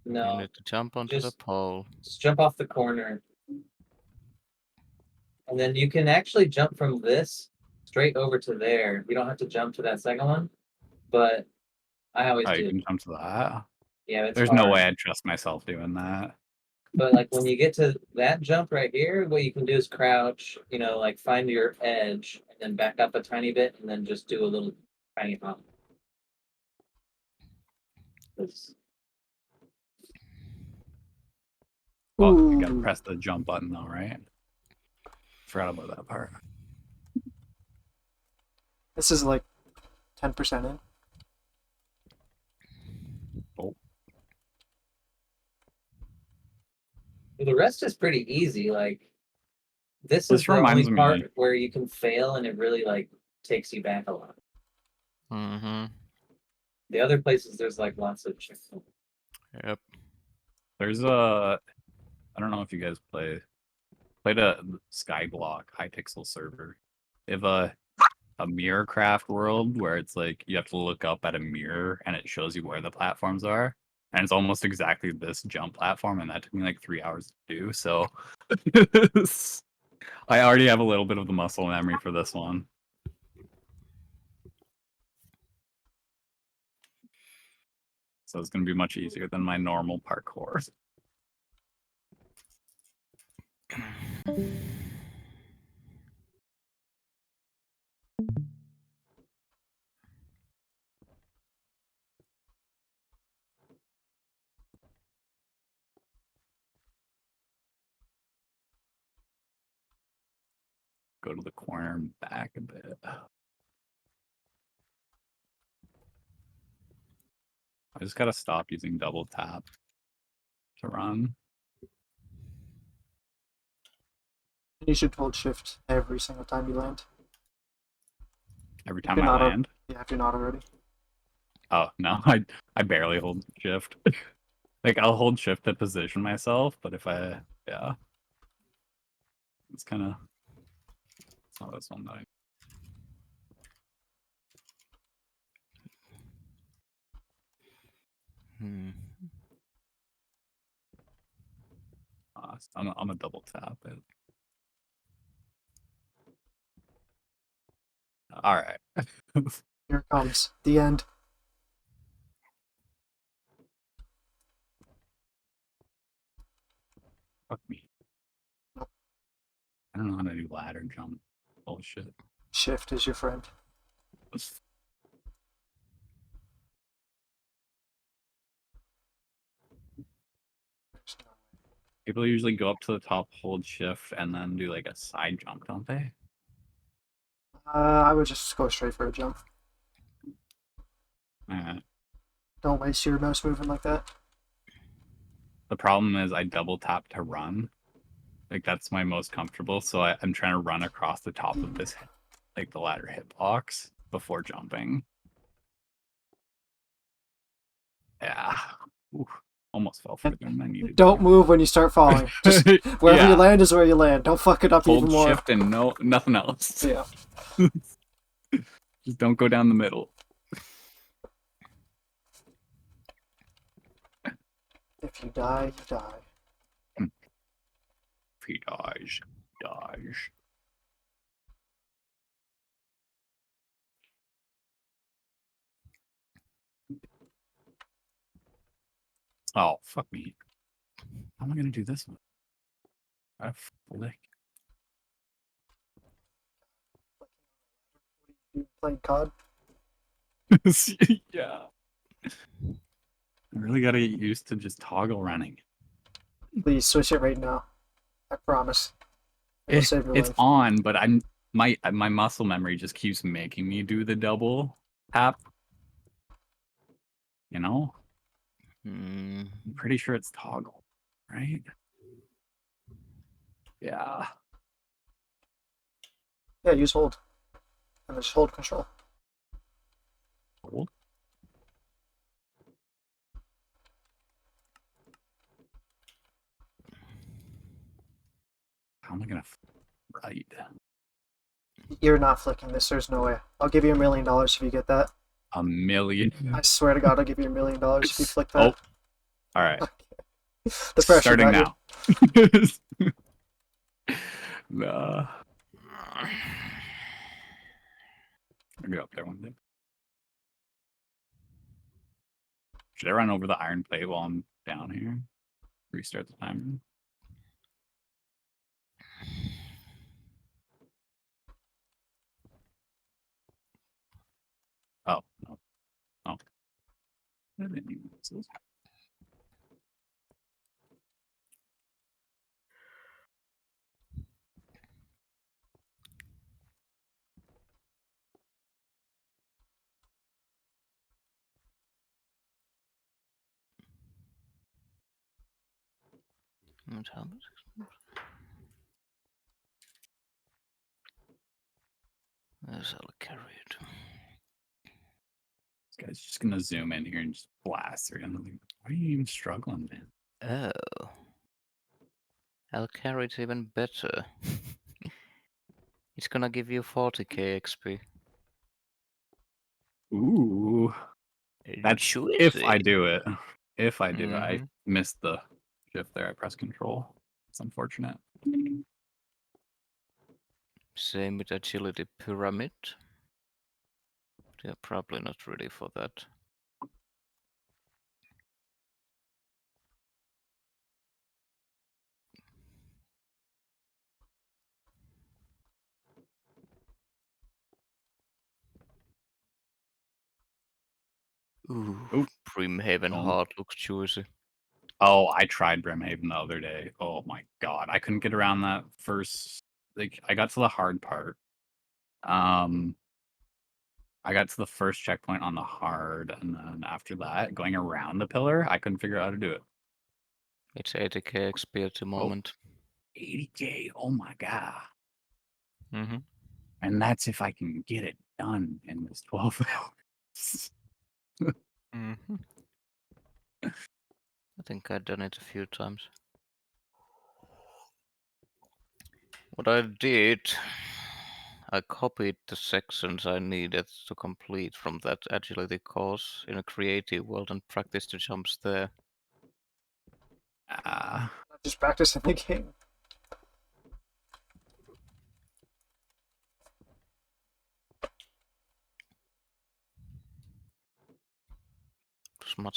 No. You need to jump onto the pole. Just jump off the corner. And then you can actually jump from this straight over to there. You don't have to jump to that second one. But I always Oh, do. you can jump to that? Yeah, it's There's hard. no way I'd trust myself doing that. But like when you get to that jump right here, what you can do is crouch, you know, like find your edge and then back up a tiny bit and then just do a little tiny hop. Well, you gotta press the jump button though, right? Forgot about that part. This is like 10% in. Oh. The rest is pretty easy. Like this This is the only reminds me- part where you can fail and it really like takes you back a lot. Mm-hmm. The other places there's like lots of checkpoints. Yep. There's a, I don't know if you guys played a Skyblock Hypixel server. They have a mirror craft world where it's like you have to look up at a mirror and it shows you where the platforms are. And it's almost exactly this jump platform, and that took me like 3 hours to do. So I already have a little bit of the muscle memory for this one. So it's going to be much easier than my normal parkour. Go to the corner and back a bit. I just gotta stop using double tap to run. You should hold shift every single time you land. Every If time you're I not land. Yeah, if you're not already. Oh no, I barely hold shift. Like I'll hold shift to position myself, but if yeah. It's kinda, it's not this one that I'm a double tap it. Alright. Here it comes. The end. Fuck me. I don't know how to do ladder jump. Bullshit. Shift is your friend. People usually go up to the top, hold shift, and then do like a side jump, don't they? I would just go straight for a jump. Don't waste your mouse moving like that. The problem is I double tap to run. Like that's my most comfortable, so I'm trying to run across the top of this, like the ladder hitbox before jumping. Yeah. Ooh, almost fell further than I needed. Don't move when you start falling. Just wherever you land is where you land. Don't fuck it up Hold even more. shift and nothing else. Yeah. Just don't go down the middle. If you die, you die. If he dies, dies. Oh, fuck me. How am I gonna do this one? I flick. You playing COD? Yeah. I really gotta get used to just toggle running. Please switch it right now. I promise. It'll save your It's life. on, but my muscle memory just keeps making me do the double tap. You know? I'm pretty sure it's toggle, right? Yeah. Yeah, use hold. And just hold control. Hold? How am I gonna right? You're not flicking this. There's no way. I'll give you $1 million if you get that. $1 million? I swear to God, I'll give you $1 million if you flick that. Oh. All right. The pressure Starting got now. Nah. I'll get up there one day. Should I run over the iron plate while I'm down here? Restart the timer. Oh, no. Oh. I didn't even notice this. There's all carried. This guy's just gonna zoom in here and just blast through. I'm like, why are you even struggling, man? Oh. I'll carry it even better. It's gonna give you 40k XP. Ooh. That's if I do it. If I do it. I missed the shift there. I pressed control. It's unfortunate. Same with agility pyramid. They're probably not ready for that. Ooh, Brimhaven Heart looks juicy. Oh, I tried Brimhaven the other day. Oh my god. I couldn't get around that first, like, I got to the hard part. I got to the first checkpoint on the hard, and then after that, going around the pillar, I couldn't figure out how to do it. It's 80k XP at the moment. 80k, oh my god. Mm-hmm. And that's if I can get it done in this 12 hours. Mm-hmm. I think I've done it a few times. What I did, I copied the sections I needed to complete from that agility course in a creative world and practiced the jumps there. Just practice in the game.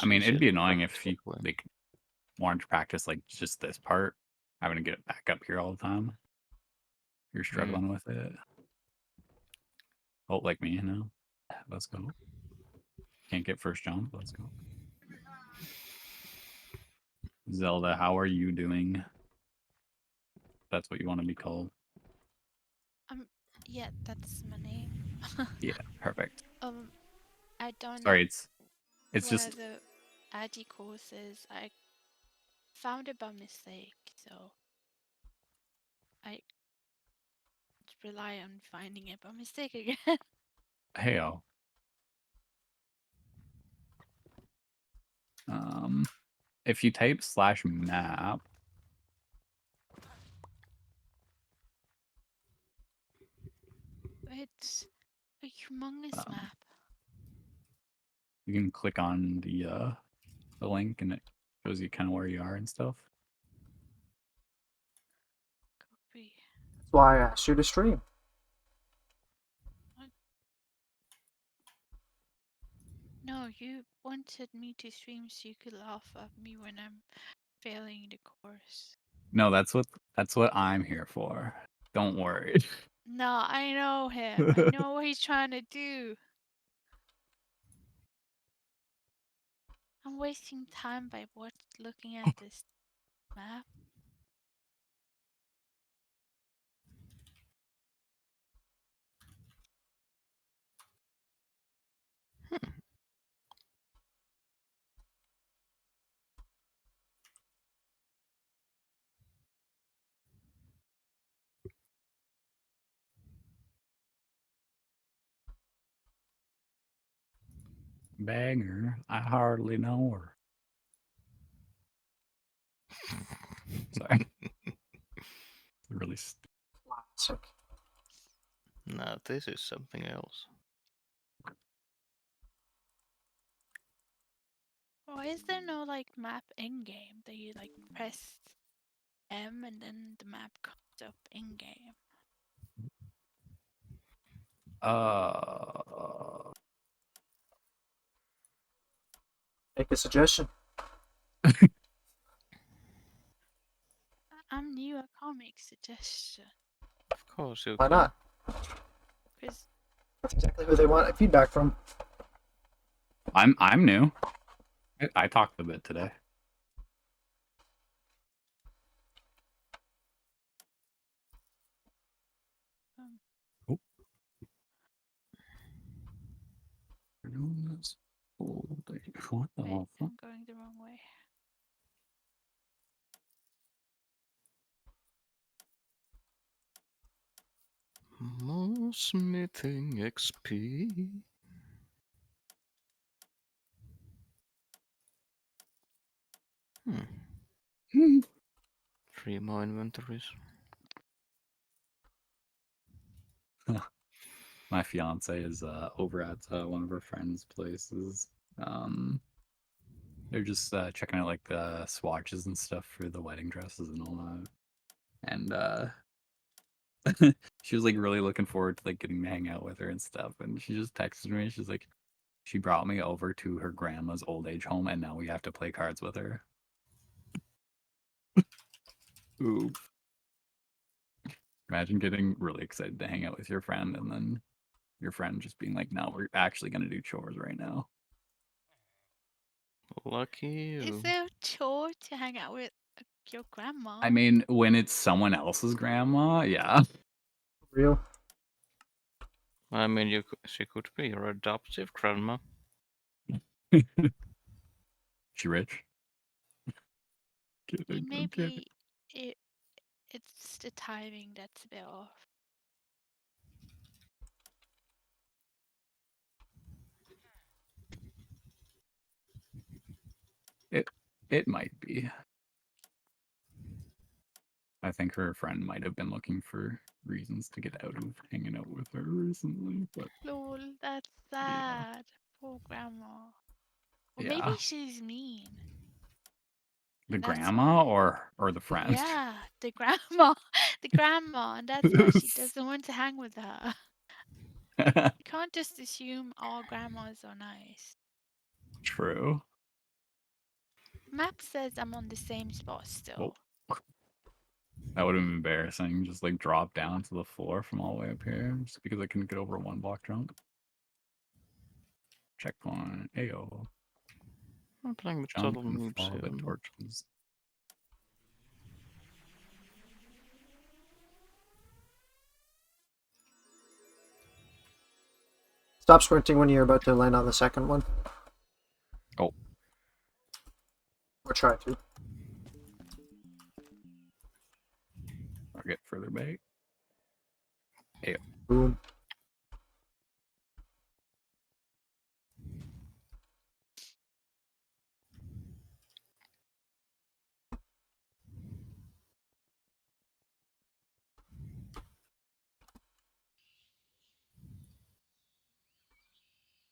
I mean, it'd be annoying if you like wanted to practice like just this part, having to get it back up here all the time. You're struggling with it. Oh, like me, you know. Let's go. Can't get first jump. Let's go. Zelda, how are you doing? That's what you want to be called. Yeah, that's my name. Yeah, perfect. I don't Sorry, know. it's One just of the AD courses I found it by mistake, so I rely on finding it by mistake again. Heyo. If you type /map, It's a humongous map. you can click on the link and it shows you kind of where you are and stuff. That's why I asked you to stream. No, No, you wanted me to stream so you could laugh at me when I'm failing the course. No, that's what I'm here for. Don't worry. No, I know him. I know what he's trying to do. I'm wasting time by looking at this map. Banger. I hardly know her. Sorry. Really. Classic. No, this is something else. Why is there no like map in game that you like press M and then the map comes up in game? Make a suggestion. I'm new. I can't make suggestion. Of course you Why can. not? Because That's exactly who they want feedback from. I'm new. I talked a bit today. Oh. We're doing this all day. What the wait, hell? I'm going the wrong way. More smithing XP. Hmm. 3 more inventories. My fiance is over at one of her friends' places. They're just checking out like the swatches and stuff for the wedding dresses and all that. And she was like really looking forward to like getting to hang out with her and stuff. And she just texted me. She's like, she brought me over to her grandma's old age home, and now we have to play cards with her. Ooh. Imagine getting really excited to hang out with your friend, and then your friend just being like, "No, we're actually gonna do chores right now." Lucky you. Is there a chore to hang out with your grandma? I mean, when it's someone else's grandma, yeah. Real. I mean, she could be your adoptive grandma. She rich? I mean, I'm kidding. maybe it's the timing that's a bit off. It might be. I think her friend might have been looking for reasons to get out of hanging out with her recently, but Lol, that's sad. Poor grandma. Or maybe yeah. she's mean. The And that's grandma why. or the friend? Yeah, the grandma. The grandma, and that's why she doesn't want to hang with her. You can't just assume all grandmas are nice. True. Map says I'm on the same spot still. Oh. That would have been embarrassing. Just like drop down to the floor from all the way up here just because I couldn't get over a 1 block jump. Checkpoint. Ayo. I'm playing with Jump total and noobs follow the here. torches. Stop sprinting when you're about to land on the second one. Oh. Or try to. Or get further back. Ayo. Boom.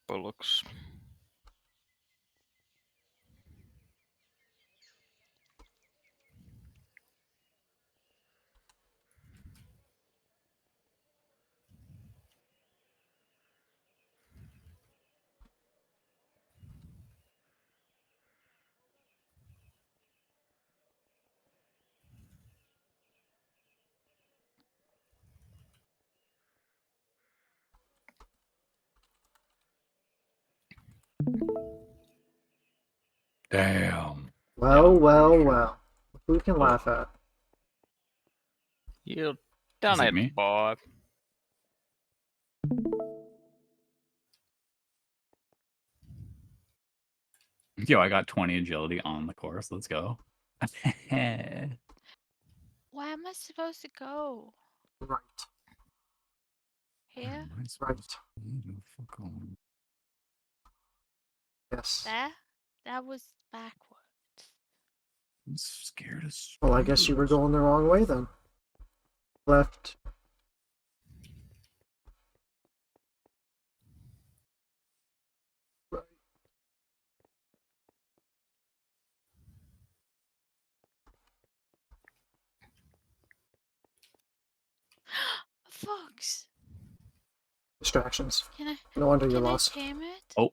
Bullocks. Damn. Well, well, well. Who can Oh. laugh at? You done Is it it, me? boy. Yo, I got 20 agility on the course. Let's go. Where am I supposed to go? Right. Here? Right. Yes. There? That was backwards. I'm scared as Well, I guess you were going the wrong way then. Left. Right. A fox! Distractions. Can I No wonder you're can I lost. tame it? Oh.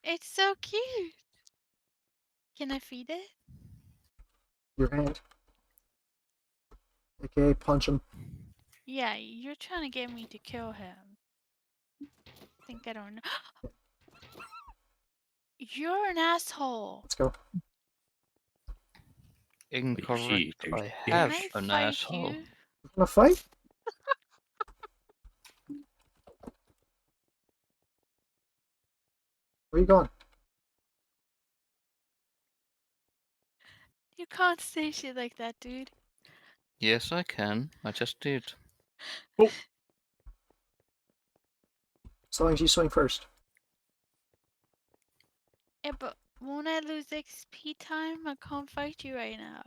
It's so cute. Can I feed it? Your hand. AKA punch him. Yeah, you're trying to get me to kill him. Think I don't know. You're an asshole. Let's go. Incorrect. There's I Can have I an fight asshole. you? You wanna fight? Where you going? You can't say shit like that, dude. Yes, I can. I just did. Oh. As long as you swing first. Yeah, but won't I lose XP time? I can't fight you right now.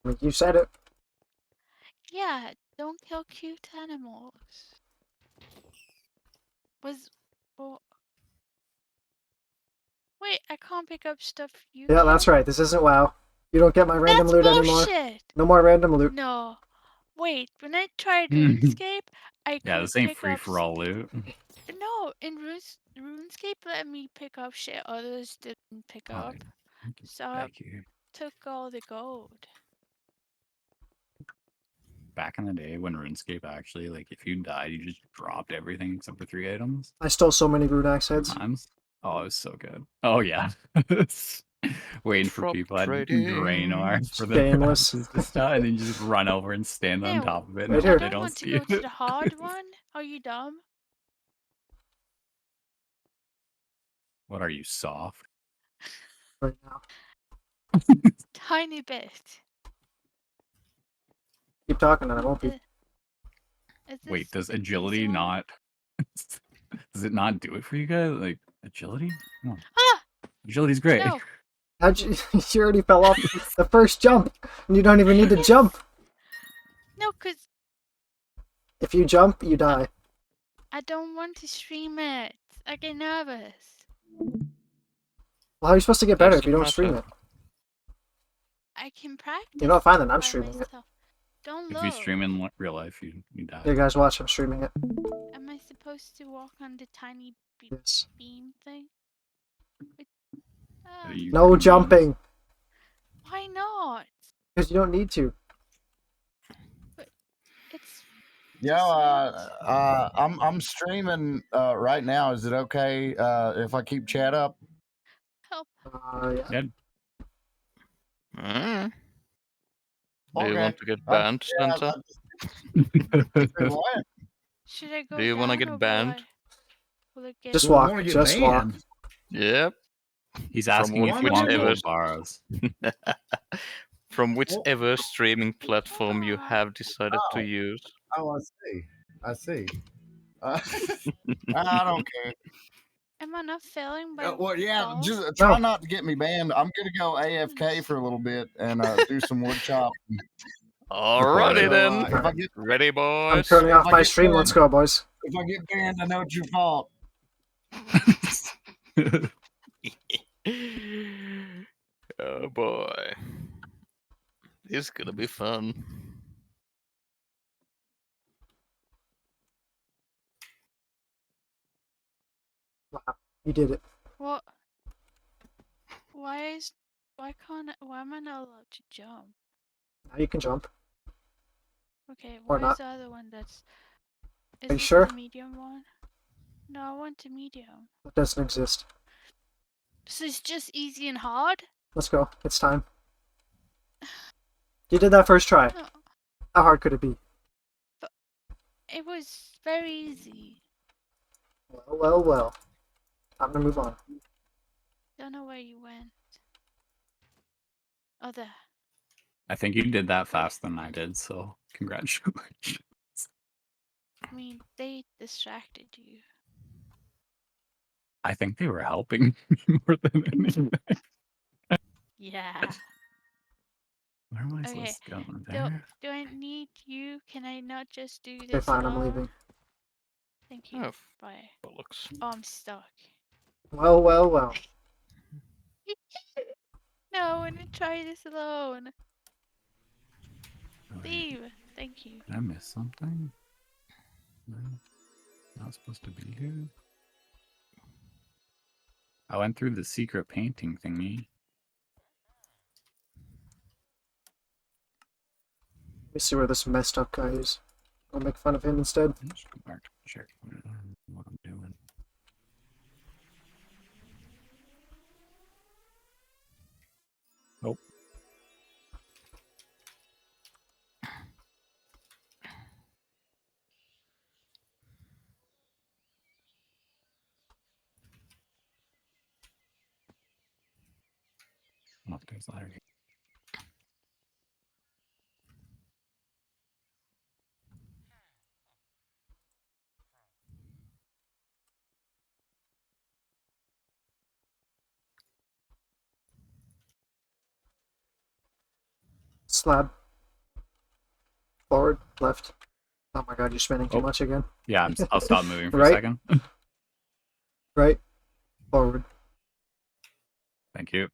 I mean, you said it. Yeah, don't kill cute animals. Well, wait, I can't pick up stuff you Yeah, can? that's right. This isn't WoW. You don't get my random That's loot anymore. bullshit! No more random loot. No. Wait, when I tried RuneScape, I Yeah, could this ain't pick free up for all loot. No, in RuneScape let me pick up shit others didn't pick up. So I Back here. took all the gold. Back in the day when RuneScape actually, like, if you died, you just dropped everything except for 3 items. I stole so many rune axe heads. Times. Oh, it was so good. Oh, yeah. Waiting for Drop people at trading. Draenor for the Shameless. passes to start, and then you just run over and stand on No, top of it, and Right hope here. they I don't don't want to see go it. to the hard one. Are you dumb? What are you, soft? Right now. Tiny bit. Keep talking and I won't be. Is this Wait, does the agility easy one? not... Does it not do it for you guys? Like, agility? Come on. Ah! Agility's great. No. How'd you... you already fell off the first jump. And you don't even need to jump. No, cause If you jump, you die. I don't want to stream it. I get nervous. Well, how are you supposed to get better if you Doesn't don't stream matter. it? I can practice. You're not fine then. I'm by streaming it. myself. Don't If you look. stream in real life, you die. Here, guys, watch. I'm streaming it. Am I supposed to walk on the tiny Yes. beam thing? No jumping. Why not? Because you don't need to. It's Yeah, I'm streaming right now. Is it okay if I keep chat up? help. Yeah. Mm. Do you Okay. want to get banned, Yeah, Santa? Say what? Should I go Do you want to down or get banned? will it get Just Well, I walk. wanna get Just walk. banned. Yep. He's asking if you want gold bars. From whichever streaming platform you have decided to use. Oh, I see. I don't care. Am I not failing by Well, yeah, fall? just try not to get me banned. I'm gonna go AFK for a little bit and do some wood chop. Alrighty So, then. if I get Ready, I'm boys? turning off If I my get stream. banned- Let's go, boys. If I get banned, I know it's your fault. Oh boy. This is gonna be fun. Wow. You did it. What? Why am I not allowed to jump? Now you can jump. Okay, Or where's not. the other one that's... Is Are you this sure? the medium one? No, I want a medium. It doesn't exist. This is just easy and hard? Let's go. It's time. You did that first try. No, How hard could it be? it was very easy. Well, well, well. I'm gonna move on. Don't know where you went. Oh, there. I think you did that faster than I did, so congratulations. I mean, they distracted you. I think they were helping more than anything. Yeah. Where am I Okay. supposed to go? Do, There? do I need you? Can I not just do Okay, this fine, I'm alone? leaving. Thank you. Oh, Bye. bollocks. Oh, I'm stuck. Well, well, well. No, I want to try this alone. Wait, Leave. Thank you. did I miss something? No, not supposed to be here. I went through the secret painting thingy. Let me see where this messed up guy is. I'll make fun of him instead. Let's go back to check what I'm doing. Oh. Oh, there's ladder here. Slab. Forward, left. Oh my god, you're spinning too much again. Yeah, I'll stop moving for a Right. second. Right. Forward. Thank you.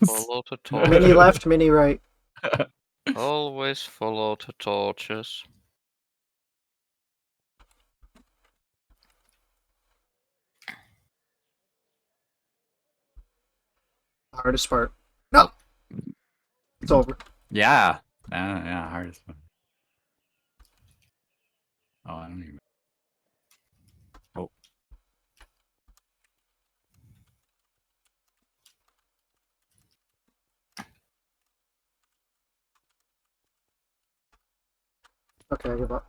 Follow the torches. Mini left, mini right. Always follow the torches. Hardest part. No! It's over. Yeah. Yeah, hardest one. Oh, I don't even. Oh. Okay, I give up.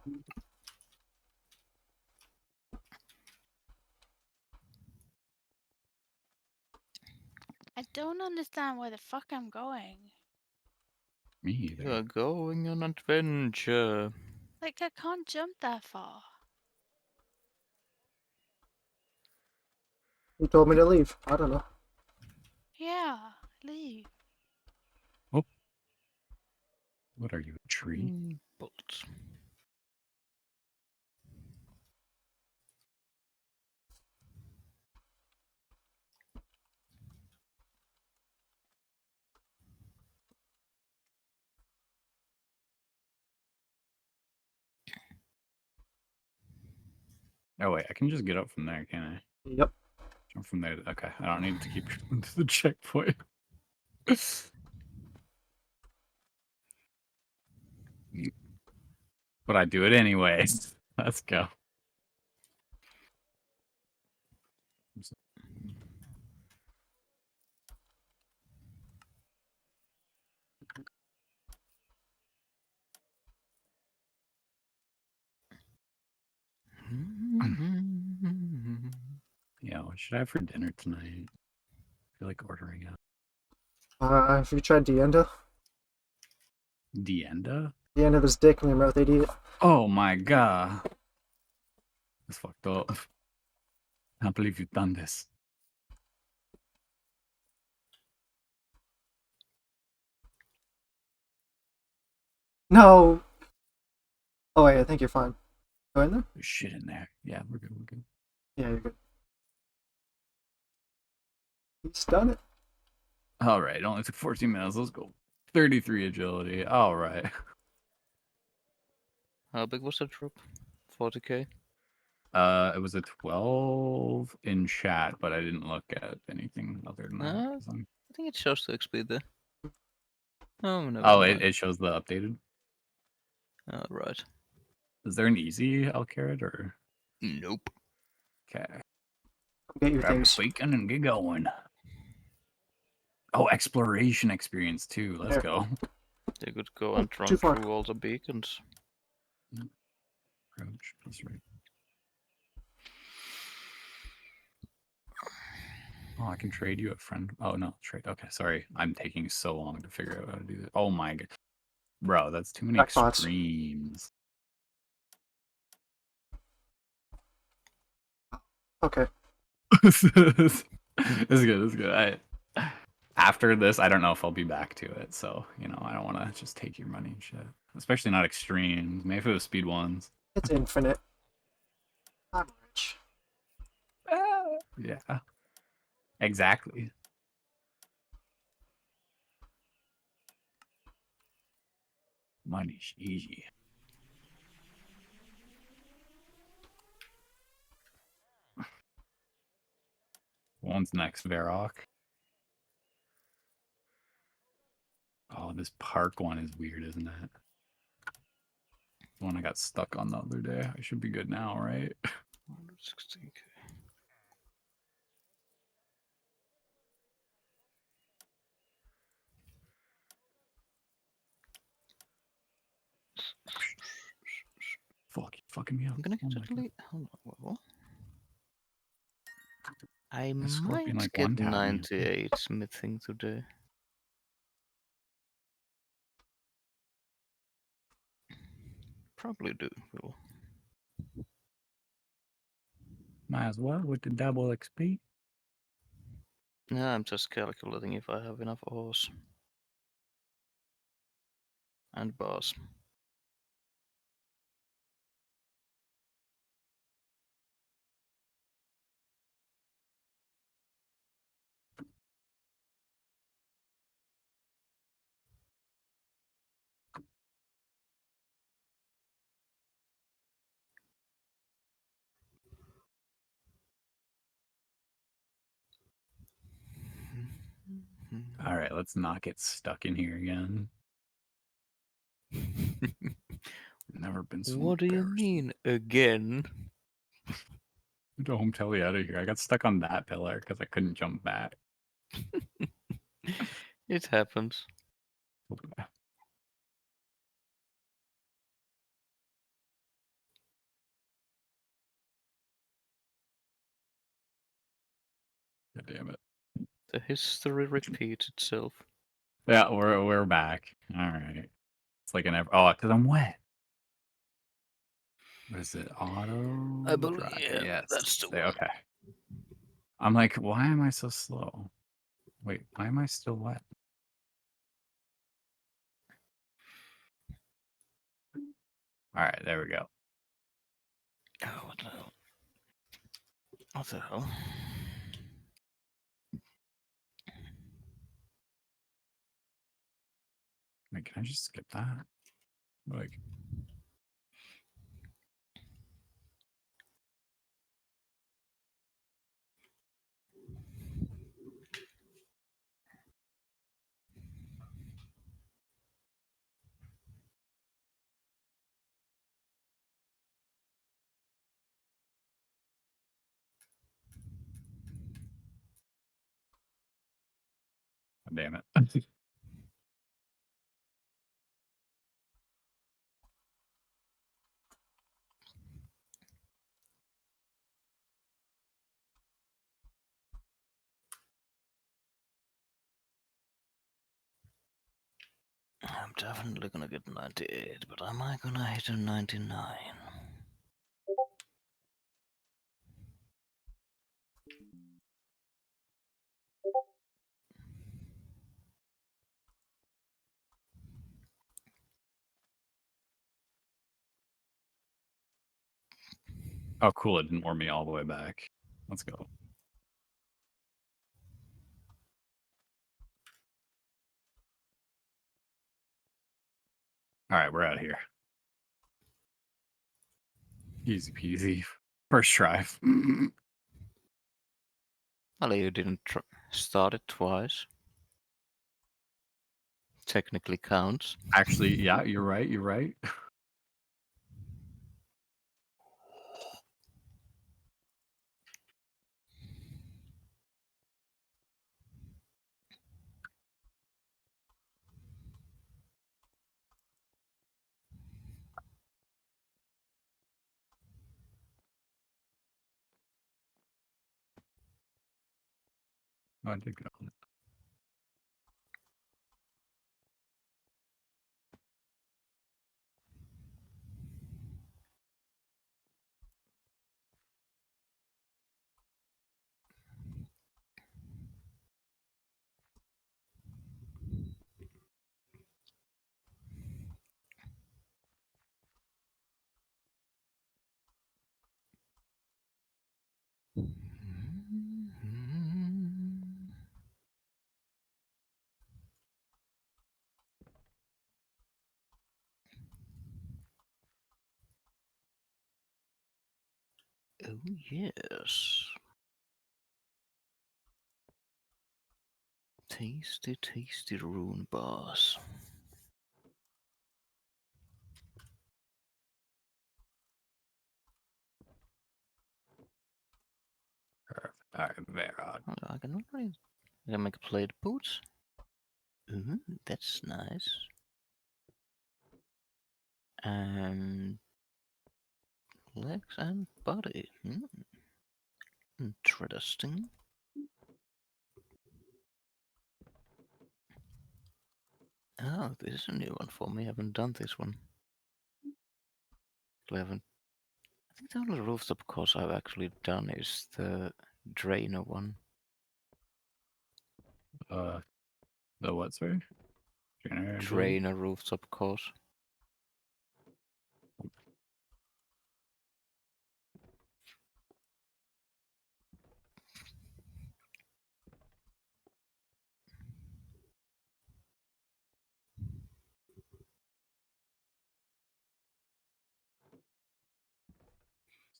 I don't understand where the fuck I'm going. Me either. You're going on adventure. Like, I can't jump that far. You told me to leave. I don't know. Yeah, leave. Oh. What are you, a tree? Bullets. Oh, wait, I can just get up from there, can I? Yep. Jump from there. Okay, I don't need to keep going to the checkpoint. But I do it anyways. Let's go. Yeah, what should I have for dinner tonight? I feel like ordering out. Have you tried Dienda? Dienda? Dienda was dick in your mouth, idiot. Oh my god. That's fucked up. I can't believe you've done this. No! Oh wait, I think you're fine. Go in there? There's shit in there. Yeah, we're good, we're good. Yeah, you're good. He's done it. Alright, it only took 14 minutes. Let's go. 33 agility. Alright. How big was the troop? 40k? It was a 12 in chat, but I didn't look at anything other than that. 'cause I'm- I think it shows the XP there. Oh, never Oh, mind. it shows the updated. Right. Is there an easy Alcarid or? Nope. Okay. Get your Grab things. a beacon and get going. Oh, exploration experience too. Let's Here. go. They could go and run too far. through all the beacons. Approach. That's right. Oh, I can trade you a friend. Oh no, trade. Okay, sorry. I'm taking so long to figure out how to do this. Oh my god, bro, that's too many Jackpots. extremes. Okay. This is good. This is good. After this, I don't know if I'll be back to it. So you know, I don't want to just take your money and shit. Especially not extremes. Maybe if it was speed ones. It's infinite. I'm rich. Yeah. Exactly. Money's easy. One's next, Varrock. Oh, this park one is weird, isn't it? The one I got stuck on the other day. I should be good now, right? 116k. Fuck, you fucking me up. I'm gonna Oh get my a god. delete. Hold on, what? I This Scorpion might like get one tap me. 98 smithing today. Probably do. Will. Might as well with the double XP. Yeah, I'm just calculating if I have enough ores. And bars. All right, let's not get stuck in here again. Never been so What do you embarrassed. mean, again? Don't tell me out of here. I got stuck on that pillar because I couldn't jump back. It happens. God damn it. The history repeats itself. Yeah, we're back. All right. It's like an because I'm wet. What is it? Auto I believe drive. yeah, Yes. that's the one. Okay. I'm like, why am I so slow? Wait, why am I still wet? All right, there we go. Oh, what the hell? What the hell? Wait, can I just skip that? Like, damn it. I'm definitely gonna get 98, but am I gonna hit a 99? Oh, cool. It didn't warm me all the way back. Let's go. All right, we're out here. Easy peasy. First try. Well, you didn't start it twice. Technically counts. Actually, yeah, you're right. You're right. I did get on it. Oh yes. Tasty, tasty rune bars. Alright, Vera. I can already. I can make plate boots. Ooh, that's nice. And legs and body. Interesting. Oh, this is a new one for me. I haven't done this one. I haven't. I think the only rooftop course I've actually done is the Drainer one. The what, sorry? Trainer, I believe? Drainer rooftop course.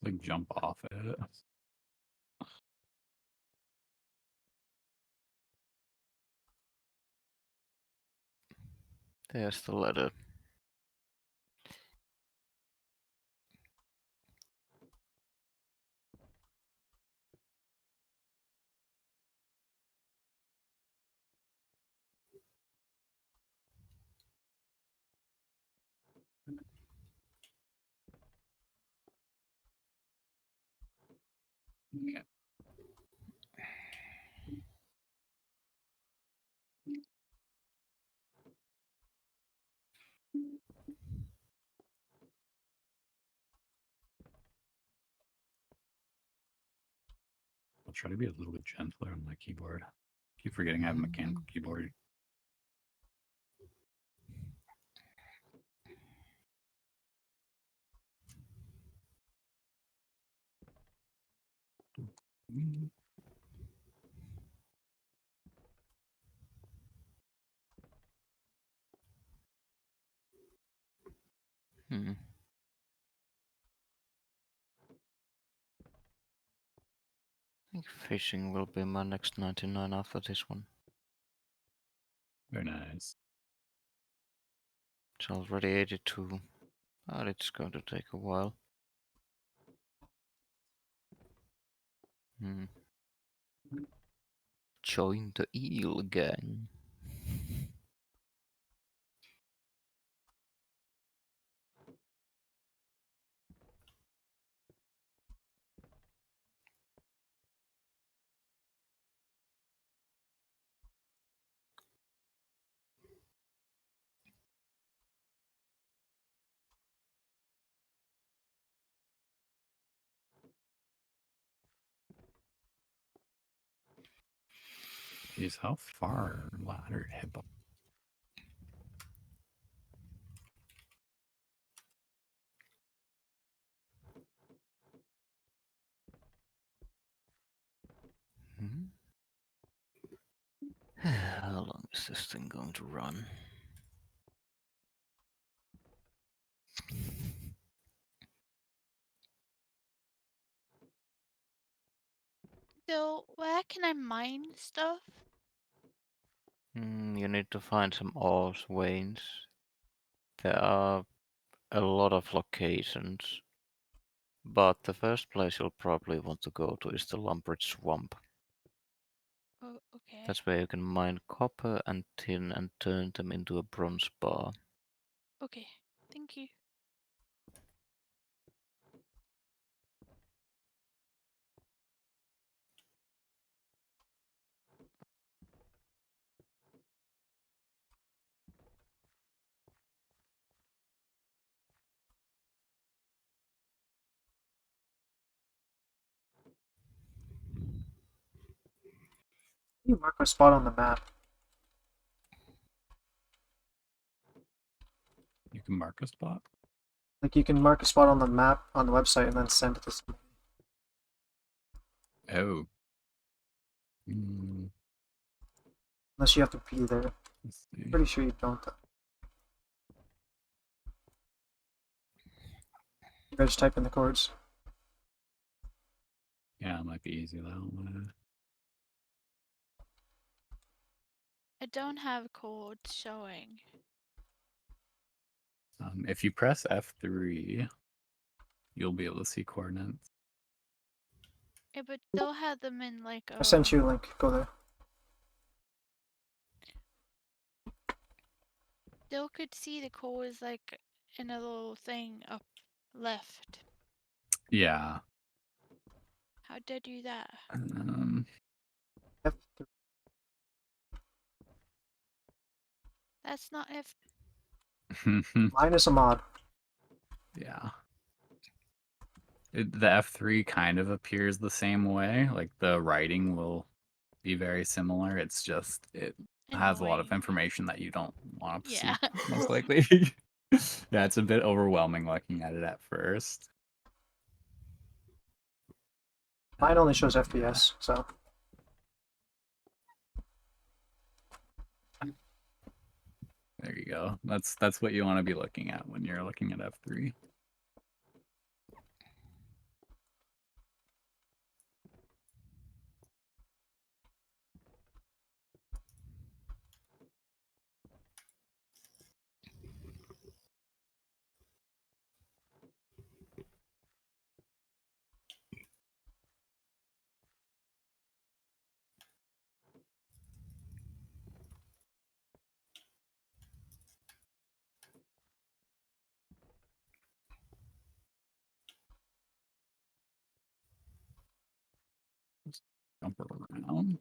Like jump off it. There's the ladder. Yeah. I'll try to be a little bit gentler on my keyboard. Keep forgetting I have a mechanical keyboard. Hmm. I think fishing will be my next 99 after this one. Very nice. It's already 82. But it's going to take a while. Join the eel gang. Jeez, how far ladder hip up? How long is this thing going to run? So, where can I mine stuff? You need to find some ores, veins. There are a lot of locations. But the first place you'll probably want to go to is the Lumbridge Swamp. Oh, okay. That's where you can mine copper and tin and turn them into a bronze bar. Okay, thank you. You mark a spot on the map. You can mark a spot. Like you can mark a spot on the map on the website and then send it to somebody. Oh. Mm, Unless you have to be there. let's see. Pretty sure you don't. You gotta just type in the codes. Yeah, it might be easy though. I don't have codes showing. If you press F3, you'll be able to see coordinates. Yeah, but they'll have them in like I sent you a link. Go there. Still could see the codes like in a little thing up left. Yeah. How'd I do that? That's not F. Mine is a mod. Yeah. The F3 kind of appears the same way. Like the writing will be very similar. It's just it has a lot of information that you don't want to Yeah. see, most likely. Yeah, it's a bit overwhelming looking at it at first. Mine only shows FPS, so. There you go. That's what you want to be looking at when you're looking at F3. Just jump around.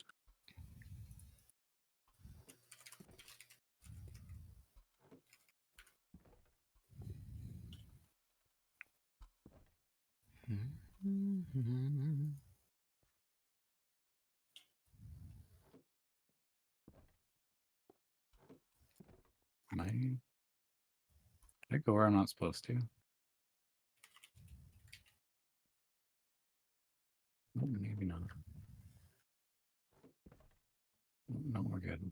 Did I go where I'm not supposed to? Oh, maybe not. No, we're good.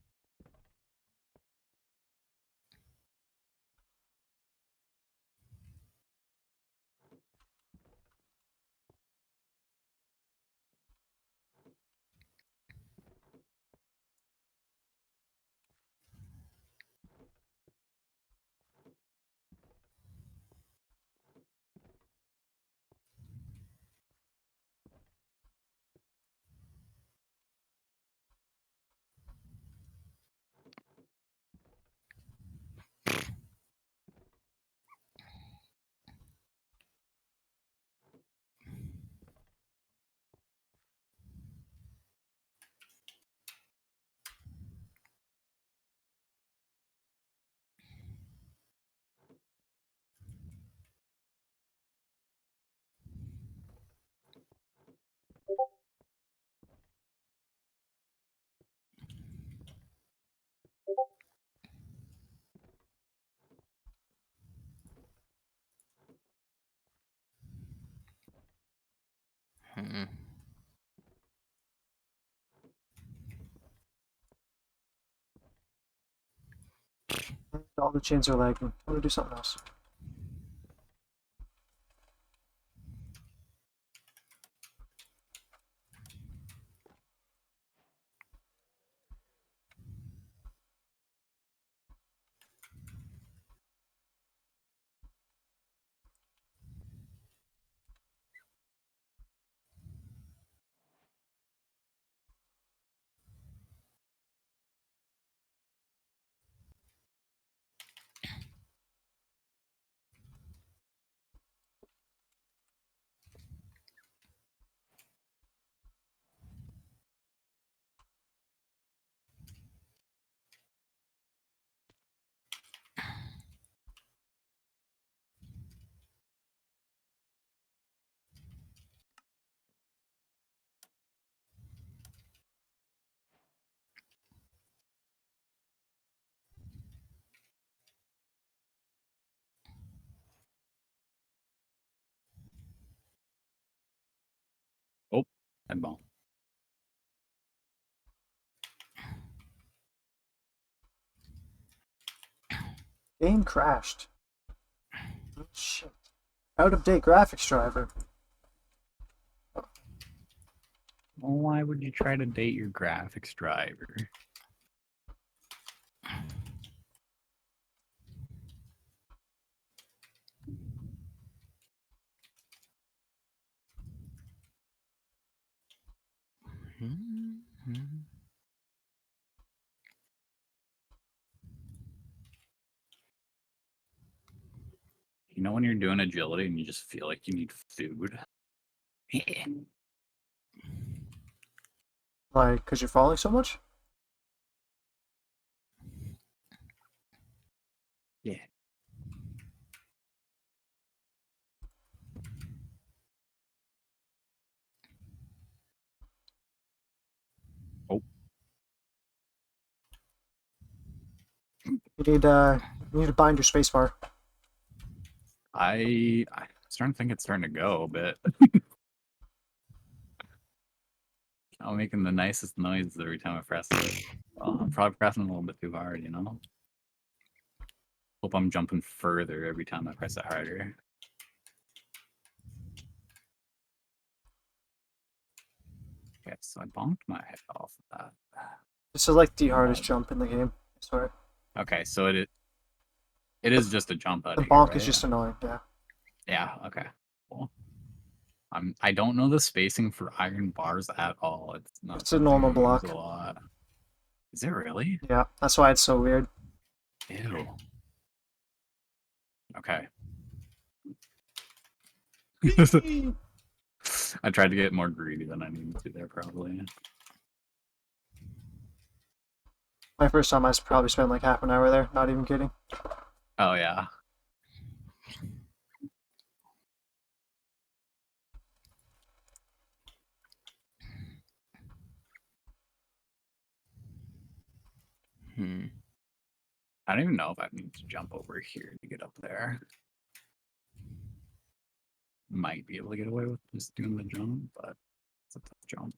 Hmm. All the chains are lagging. I'm gonna do something else. bon. Game crashed. Oh, shit. Out of date graphics driver. Why would you try to date your graphics driver? You know when you're doing agility and you just feel like you need food? Like, because you're falling so much? Yeah. Oh. You need to bind your spacebar. I'm starting to think it's starting to go, but I'm making the nicest noises every time I press it. Well, I'm probably pressing a little bit too hard, you know? Hope I'm jumping further every time I press it harder. Okay, so I bonked my head off of that. This is like the hardest jump in the game, I swear. Okay, so it is just a jump out The of here, bonk right? is just annoying, yeah. Yeah, okay. Cool. I don't know the spacing for iron bars at all. It's not It's a normal something I use block. a lot. Is it really? Yeah, that's why it's so weird. Ew. Okay. I tried to get more greedy than I needed to there, probably. My first time, I probably spent like half an hour there, not even kidding. Oh, yeah. I don't even know if I need to jump over here to get up there. Might be able to get away with just doing the jump, but it's a tough jump.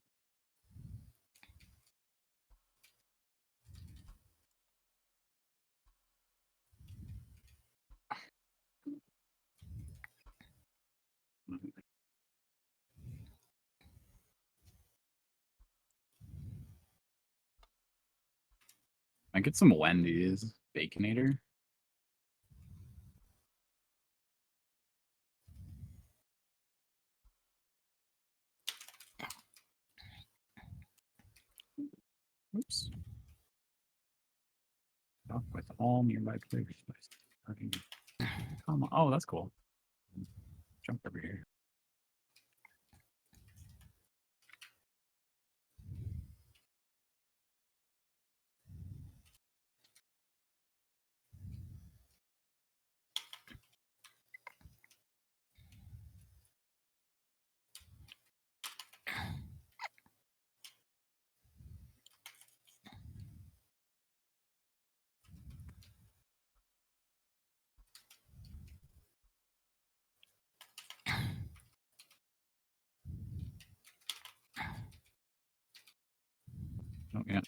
I get some Wendy's Baconator. Oops. Talk with all nearby players. Come on. Oh, that's cool. Jump over here. Oh, yeah.